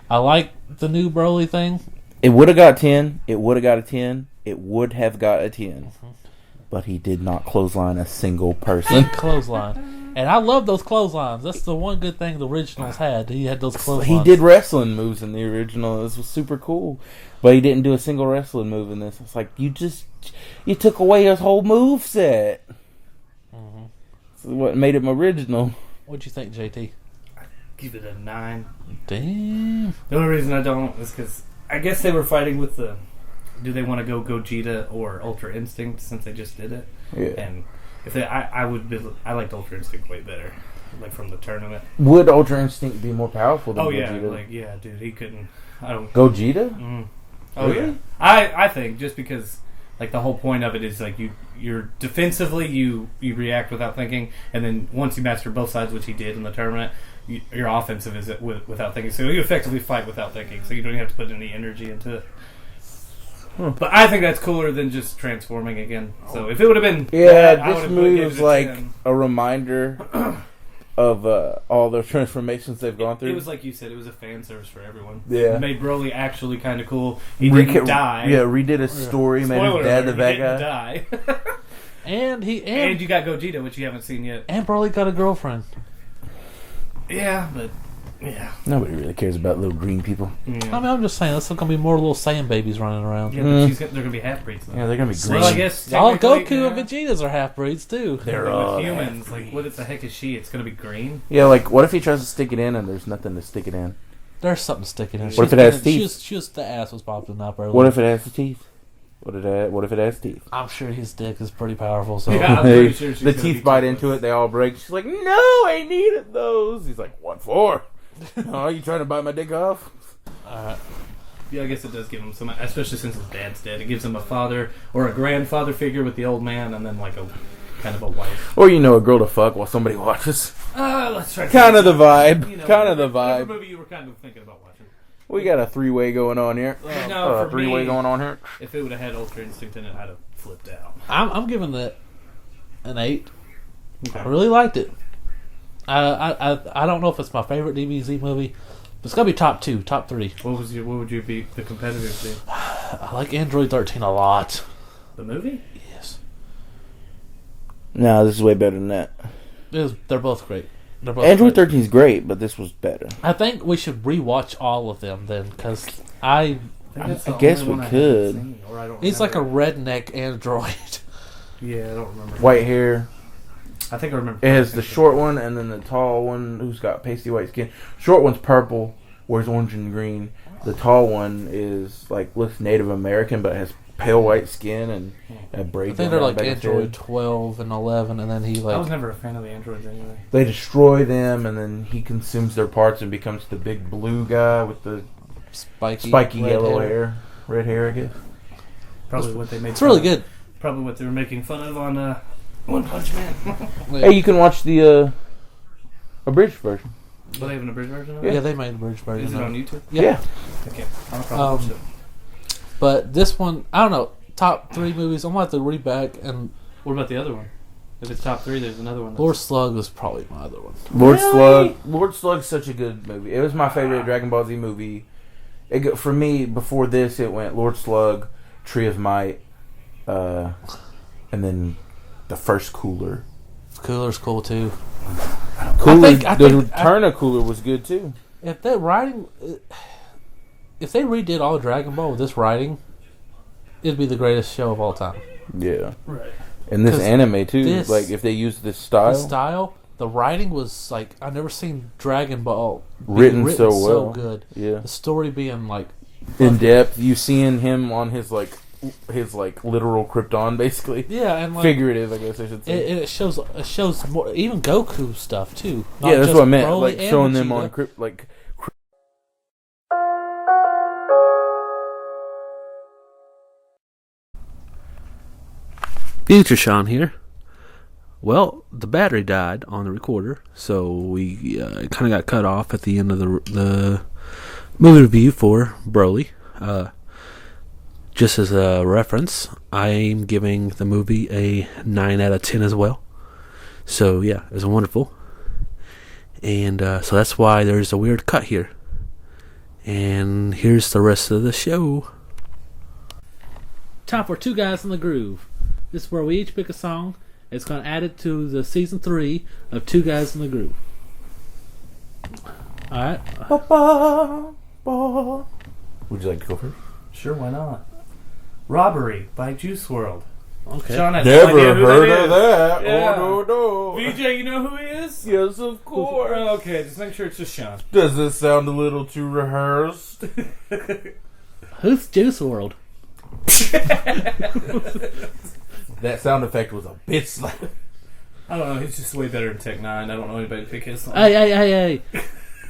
I like the new Broly thing. It would have got 10. It would have got a 10. It would have got a 10. But he did not clothesline a single person. Clothesline. And I love those clotheslines. That's the one good thing the originals had. He had those clotheslines. He did wrestling moves in the original. This was super cool. But he didn't do a single wrestling move in this. It's like, you took away his whole move set. That's what made him original. What'd you think, JT? Give it a 9. Damn. The only reason I don't is because I guess they were fighting with the... Do they want to go Gogeta or Ultra Instinct since they just did it? Yeah. And if they... I liked Ultra Instinct way better. Like from the tournament. Would Ultra Instinct be more powerful than Oh yeah, Gogeta? like yeah, dude, he couldn't. I don't. Gogeta? Oh Really? yeah, I think just because like the whole point of it is like you're defensively you react without thinking, and then once you master both sides, which he did in the tournament, your offensive is without thinking. So you effectively fight without thinking. So you don't even have to put any energy into it. But I think that's cooler than just transforming again. So if it would have been Yeah, that, I this would've move gave is it a like 10. a reminder of all the transformations they've gone through. It was like you said, it was a fan service for everyone. Yeah. It made Broly actually kind of cool. He didn't die. Yeah, redid his story, made Spoiler his dad alert, the he didn't bad guy. die. And and you got Gogeta, which you haven't seen yet. And Broly got a girlfriend. Yeah, but yeah. Nobody really cares about little green people. I mean, I'm just saying, there's going to be more little Saiyan babies running around. Yeah, but they're going to be half-breeds, though. Yeah, they're going to be green. Well, I guess All technically, Goku and Vegetas are half-breeds, too. They're all with humans. half-breeds. Like, what the heck is she? It's going to be green? Yeah, like, what if he tries to stick it in and there's nothing to stick it in? There's something sticking in. What if it has teeth? She was the ass was popping up earlier. What if it has the teeth? What if it has teeth? I'm sure his dick is pretty powerful, so... Yeah, I'm pretty sure she's the gonna teeth be bite toothless. into it, they all break. She's like, no, I needed those. He's like, what for? Oh, you trying to bite my dick off? Yeah, I guess it does give him some, especially since his dad's dead. It gives him a father or a grandfather figure with the old man, and then like a kind of a wife. Or, you know, a girl to fuck while somebody watches. Let's try. Kind of the vibe. You know, Kind of the whatever vibe. movie you were kind of thinking about watching. We got a three-way going on here. No, for three-way me, going on here. If it would have had Ultra Instinct in it, I'd have flipped out. I'm giving that an 8. Okay. I really liked it. I don't know if it's my favorite DBZ movie, but it's got to be top 2, top 3. What would you be the competitors be? I like Android 13 a lot. The movie? Yes. No, this is way better than that. They're both great. They're both Android great. 13 is great, but this was better. I think we should rewatch all of them then, because I guess we could. he's like a redneck android. Yeah, I don't remember. White hair. I think I remember. It has the short one and then the tall one who's got pasty white skin. Short one's purple, wears orange and green. The tall one is like looks Native American but has pale white skin and a braid. I think they're like Android 12 and 11, and then he I was like never a fan of the androids anyway. They destroy them and then he consumes their parts and becomes the big blue guy with the spiky red yellow hair. Red hair, I guess. Probably what they made. It's really good. Probably what they were making fun of on One Punch Man. Hey, you can watch the abridged version. Well, they have an abridged version of Yeah, it? they made a bridge version. Is it of on YouTube? Yeah. Okay. I'll probably watch it. But this one, I don't know. Top 3 movies. I'm gonna have to read back. And What about the other one? If it's top 3, there's another one. Lord Slug was probably my other one. Lord Slug's such a good movie. It was my favorite Dragon Ball Z movie. For me, before this, it went Lord Slug, Tree of Might, and then the first Cooler. Cooler's cool too. Cooler, I the think- return of Cooler was good too. If they redid all of Dragon Ball with this writing, it'd be the greatest show of all time. Yeah, Right. and this 'Cause anime too. this- Like if they used this style, The style, the writing was like I've never seen Dragon Ball written so well, good. Yeah, The story being like in depth. You seeing him on his literal Krypton, basically. yeah, and like Figurative, I guess I should say. it shows more even Goku stuff too. Not Yeah, that's just what I meant. Broly Like and showing them Vegeta. on Future Sean here. Well, the battery died on the recorder, so we kind of got cut off at the end of the movie review for Broly. Just as a reference, I'm giving the movie a 9 out of 10 as well. So yeah, it was wonderful. And so that's why there's a weird cut here. And here's the rest of the show. Time for Two Guys in the Groove. This is where we each pick a song. It's going to add it to the season 3 of Two Guys in the Groove. Alright. Would you like to go first? Sure, why not? Robbery by Juice WRLD. Okay. Sean has no idea who that is. that. Yeah. Oh no. VJ, you know who he is? Yes, of course. Okay, just make sure it's just Sean. Does this sound a little too rehearsed? Who's Juice WRLD? That sound effect was a bitch slap. I don't know, he's just way better than Tech 9. I don't know anybody to pick his song. Hey.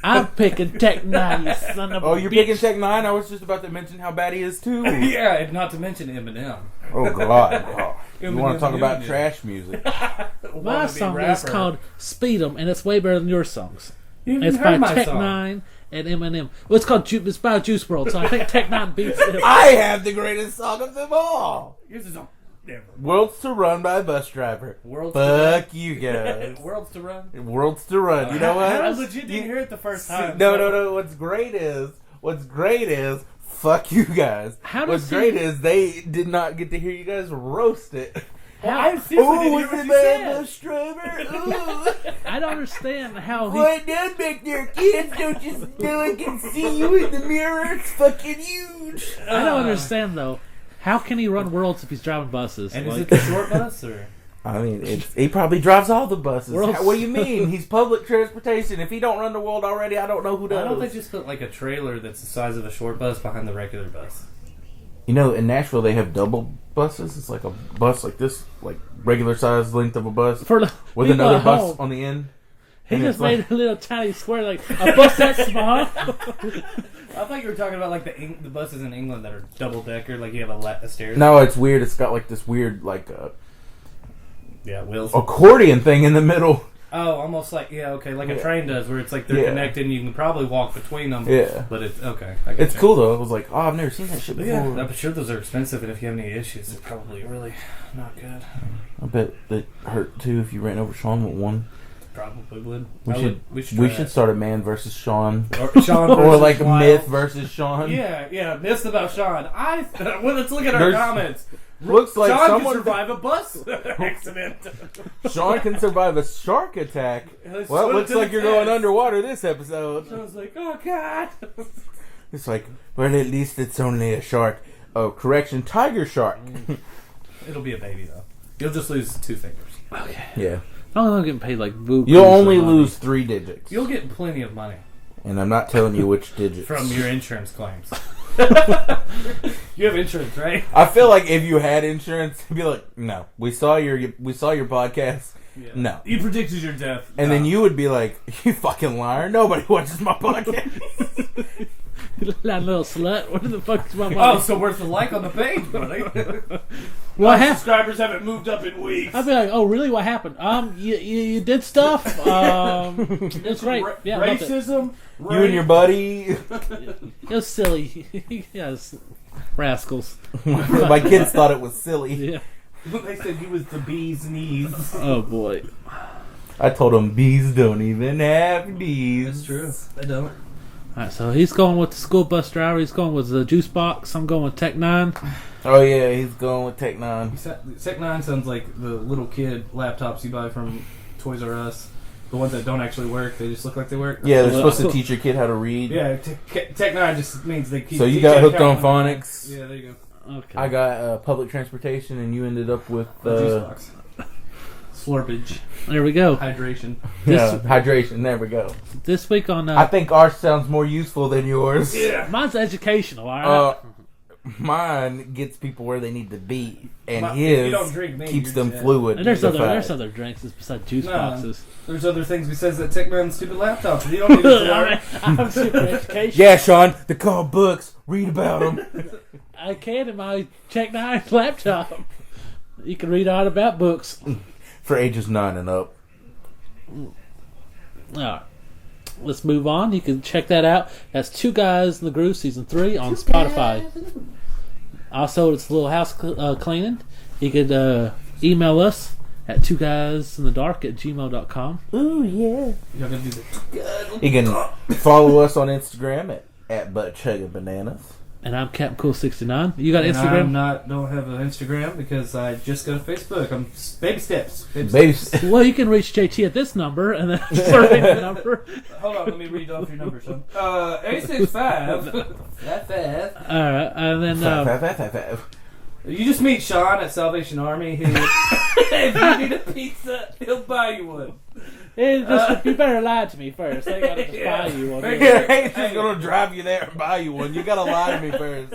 I'm picking Tech 9, you son of a Oh, you're bitch. picking Tech 9? I was just about to mention how bad he is too. Yeah, and not to mention Eminem. Oh God. Oh. You want Eminem, to talk about Eminem. trash music? My Wannabe song is rapper. called Speed 'em, and it's way better than your songs. You haven't It's heard by my Tech song. 9 and Eminem. Well, it's called it's by Juice WRLD, so I think Tech 9 beats it. I have the greatest song of them all. Here's the song. Never. Worlds to run by a bus driver. Worlds Fuck to you guys. Worlds to run. Worlds to run. You know what? I legit didn't hear it the first time. No. What's great is, fuck you guys. How What's does great he- is they did not get to hear you guys roast it. Well, I seriously didn't hear was what it you bad said. bus driver? Ooh. I don't understand how he. What done back there, kids? Don't you know I can see you in the mirror? It's fucking huge. I don't understand though. How can he run worlds if he's driving buses? And is Like- it the short bus or? I mean, he probably drives all the buses. Worlds- What do you mean? He's public transportation. If he don't run the world already, I don't know who does. Why don't they just put like a trailer that's the size of a short bus behind the regular bus? You know, in Nashville they have double buses. It's like a bus like this, like regular size length of a bus For the with people another at bus home, on the end. he and just it's like- made a little tiny square, like a bus that small. I thought you were talking about like the buses in England that are double decker, like you have a stairs. No, it's weird. It's got like this weird Yeah, wheels. accordion thing in the middle. Oh, almost like like a Yeah. train does, where it's like they're Yeah. connected and you can probably walk between them. Yeah. But it's okay. I get It's you. cool though. I was like, oh, I've never seen that shit But before. yeah, I'm sure those are expensive, and if you have any issues, they're probably really not good. I bet that hurt too if you ran over Sean with one. Probably would. We try should that. start a man versus Sean, Or Sean or versus like a Wild. myth versus Sean. Yeah, myths about Sean. Well, let's look at our There's- comments. Looks like Sean someone can survive a bus accident. Sean can survive a shark attack. Let's Well, it swim looks to like the you're going test. underwater this episode. I was like, oh god. It's like, well, at least it's only a shark. Oh, correction, tiger shark. It'll be a baby though. You'll just lose 2 fingers. Yeah. I'm getting paid like boo. You'll only lose 3 digits. You'll get plenty of money And I'm not telling you which digits. from your insurance claims. You have insurance, right? I feel like if you had insurance, you'd be like, no, we saw your podcast. Yeah. No. You predicted your death. And then you would be like, you fucking liar. Nobody watches my podcast. That little slut. What the fuck is my Oh, mom? so worth the like on the page, buddy. What happened? Subscribers haven't moved up in weeks. I'd be like, oh, really? What happened? You did stuff. It's great. Yeah, I loved it. Racism. You and your buddy. It was silly. Yes, rascals. My kids thought it was silly. Yeah. They said he was the bee's knees. Oh boy. I told them bees don't even have knees. That's true. They don't. All right, so he's going with the school bus driver. He's going with the juice box. I'm going with Tech 9. Oh yeah, he's going with Tech 9. Tech 9 sounds like the little kid laptops you buy from Toys R Us. The ones that don't actually work, they just look like they work. Yeah, they're supposed to teach your kid how to read. Yeah, Tech 9 just means they keep. So you teach got that hooked on count. phonics. Yeah, there you go. Okay. I got public transportation, and you ended up with Juice box. Slurpage. There we go. Hydration. hydration. There we go. This week on I think ours sounds more useful than yours. mine's educational. All right. Mine gets people where they need to be, and If you his don't drink me, keeps you're them dead. fluid. and there's Defied. other drinks besides juice No. boxes. There's other things besides that Tech 9 stupid laptop. You don't need to learn. I'm super educational. Yeah, Sean, they're called books. Read about them. I can in my Tech 9 laptop. You can read all about books. For ages 9 and up. All right. Let's move on. You can check that out. That's Two Guys in the Groove Season 3 on Spotify. Also, it's a little house cleaning. You could email us at twoguysinthedark@gmail.com. Ooh, yeah. You're gonna do the You can follow us on Instagram at buttchuggingBananas. And I'm Captain Cool69. You got And Instagram? don't have an Instagram because I just go to Facebook. I'm baby steps. Baby, Well, you can reach JT at this number and then read the number. Hold on, let me read off your number, son. 865. All right, and then You just meet Sean at Salvation Army. Who, if you need a pizza, he'll buy you one. you better lie to me first. I gotta just buy you one. Make I ain't just gonna drive you there and buy you one. You gotta lie to me first.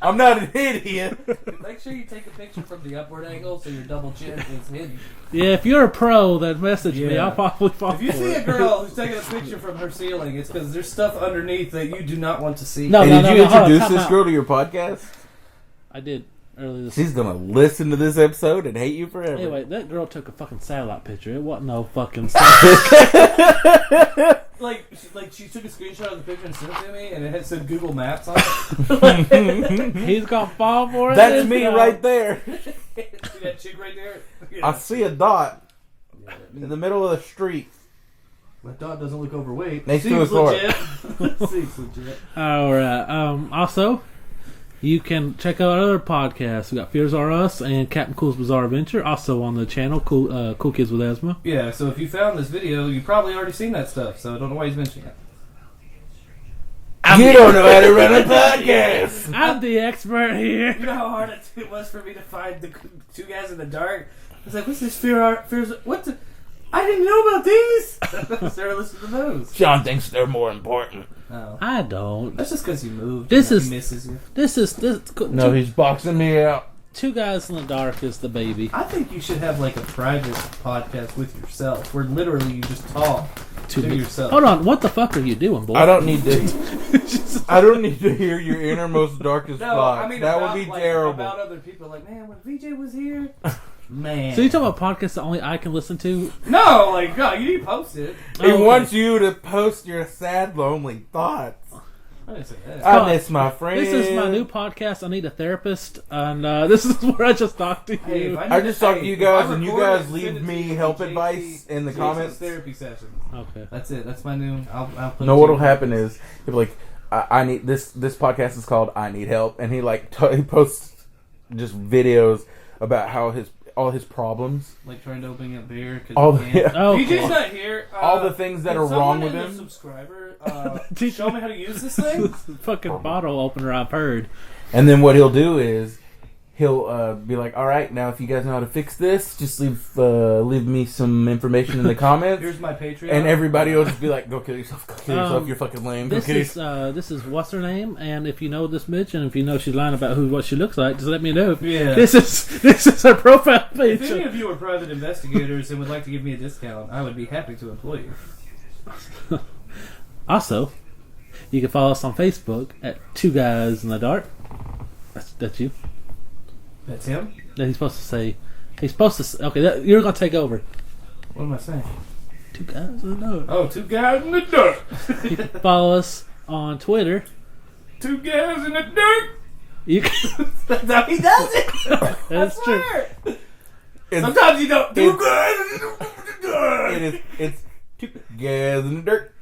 I'm not an idiot. Make sure you take a picture from the upward angle so your double chin is hidden. Yeah, if you're a pro, then message me. Yeah. I'll probably fall If you for see a it. girl who's taking a picture from her ceiling, it's because there's stuff underneath that you do not want to see. No, Hey, no, did no, you no, hold on, introduce time this out. girl to your podcast? I did. earlier this. She's gonna listen to this episode and hate you forever. Anyway, that girl took a fucking satellite picture. It wasn't no fucking. Like she took a screenshot of the picture and sent it to me, and it had said Google Maps on it. He's gonna fall for it. That's me right there. See that chick right there? I see a dot in the middle of the street. That dot doesn't look overweight. Next to Seems his heart. legit. Seems legit. All right. Also, you can check out other podcasts. We got Fears Are Us and Captain Cool's Bizarre Adventure. Also on the channel, Cool Kids with Asthma. Yeah, so if you found this video, you probably already seen that stuff, so I don't know why he's mentioning it. You don't know how to run a podcast. I'm the expert here. You know how hard it was for me to find the two guys in the dark? I was like, what's this fears? What the? I didn't know about these! Started listening to those. John thinks they're more important. Oh. I don't. That's just because you moved. This and is- he misses you. This. No, he's boxing me out. Two Guys in the Dark is the baby. I think you should have like a private podcast with yourself, where literally you just talk to yourself. Hold on, what the fuck are you doing, boy? I don't need to. I don't need to hear your innermost darkest No, thoughts. I mean that about, would be like, terrible. About other people, like, man, when VJ was here, man. So you talking about podcasts that only I can listen to? No, like, no, you need to post it. He Okay. wants you to post your sad, lonely thoughts. I didn't say that. I miss my friend. This is my new podcast. I need a therapist, and this is where I just talked to you. Hey, if I just talked to you guys, if I and you record guys it, leave send it me to help JC advice in the JC's comments. therapy sessions. Okay. That's it. That's my new. I'll put. No, it what'll to- happen is he'll be like, I need this. This podcast is called "I Need Help," and he he posts just videos about how all his problems, like trying to open a beer. all Cause the, Oh, VJ's not here. all the things that can are wrong someone with in the him. Subscriber, show me how to use this thing. fucking bottle opener I've heard. And then what he'll do is he'll be like, "All right, now if you guys know how to fix this, just leave me some information in the comments." Here's my Patreon. And everybody will just be like, "Go kill yourself! Go kill yourself! You're fucking lame! Go This kill is yourself!" this is what's her name, and if you know this bitch, and if you know she's lying about what she looks like, just let me know. Yeah. This is her profile If page. any of you are private investigators and would like to give me a discount, I would be happy to employ you. Also, you can follow us on Facebook at Two Guys in the Dark. That's you. That's him. That he's supposed to say. He's supposed to. Okay, you're gonna take over. What am I saying? Two Guys in the Dark. Oh, two guys in the dirt. You can follow us on Twitter. Two guys in the dirt. You can, That's how he does it. that's true. It's, Sometimes you don't. Two It's- guys in the dirt. it's two guys in the dirt.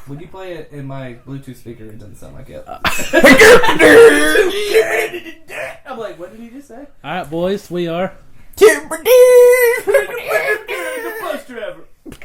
When you play it in my Bluetooth speaker, it doesn't sound like it. I'm like, what did he just say? All right, boys, we are. The bus driver.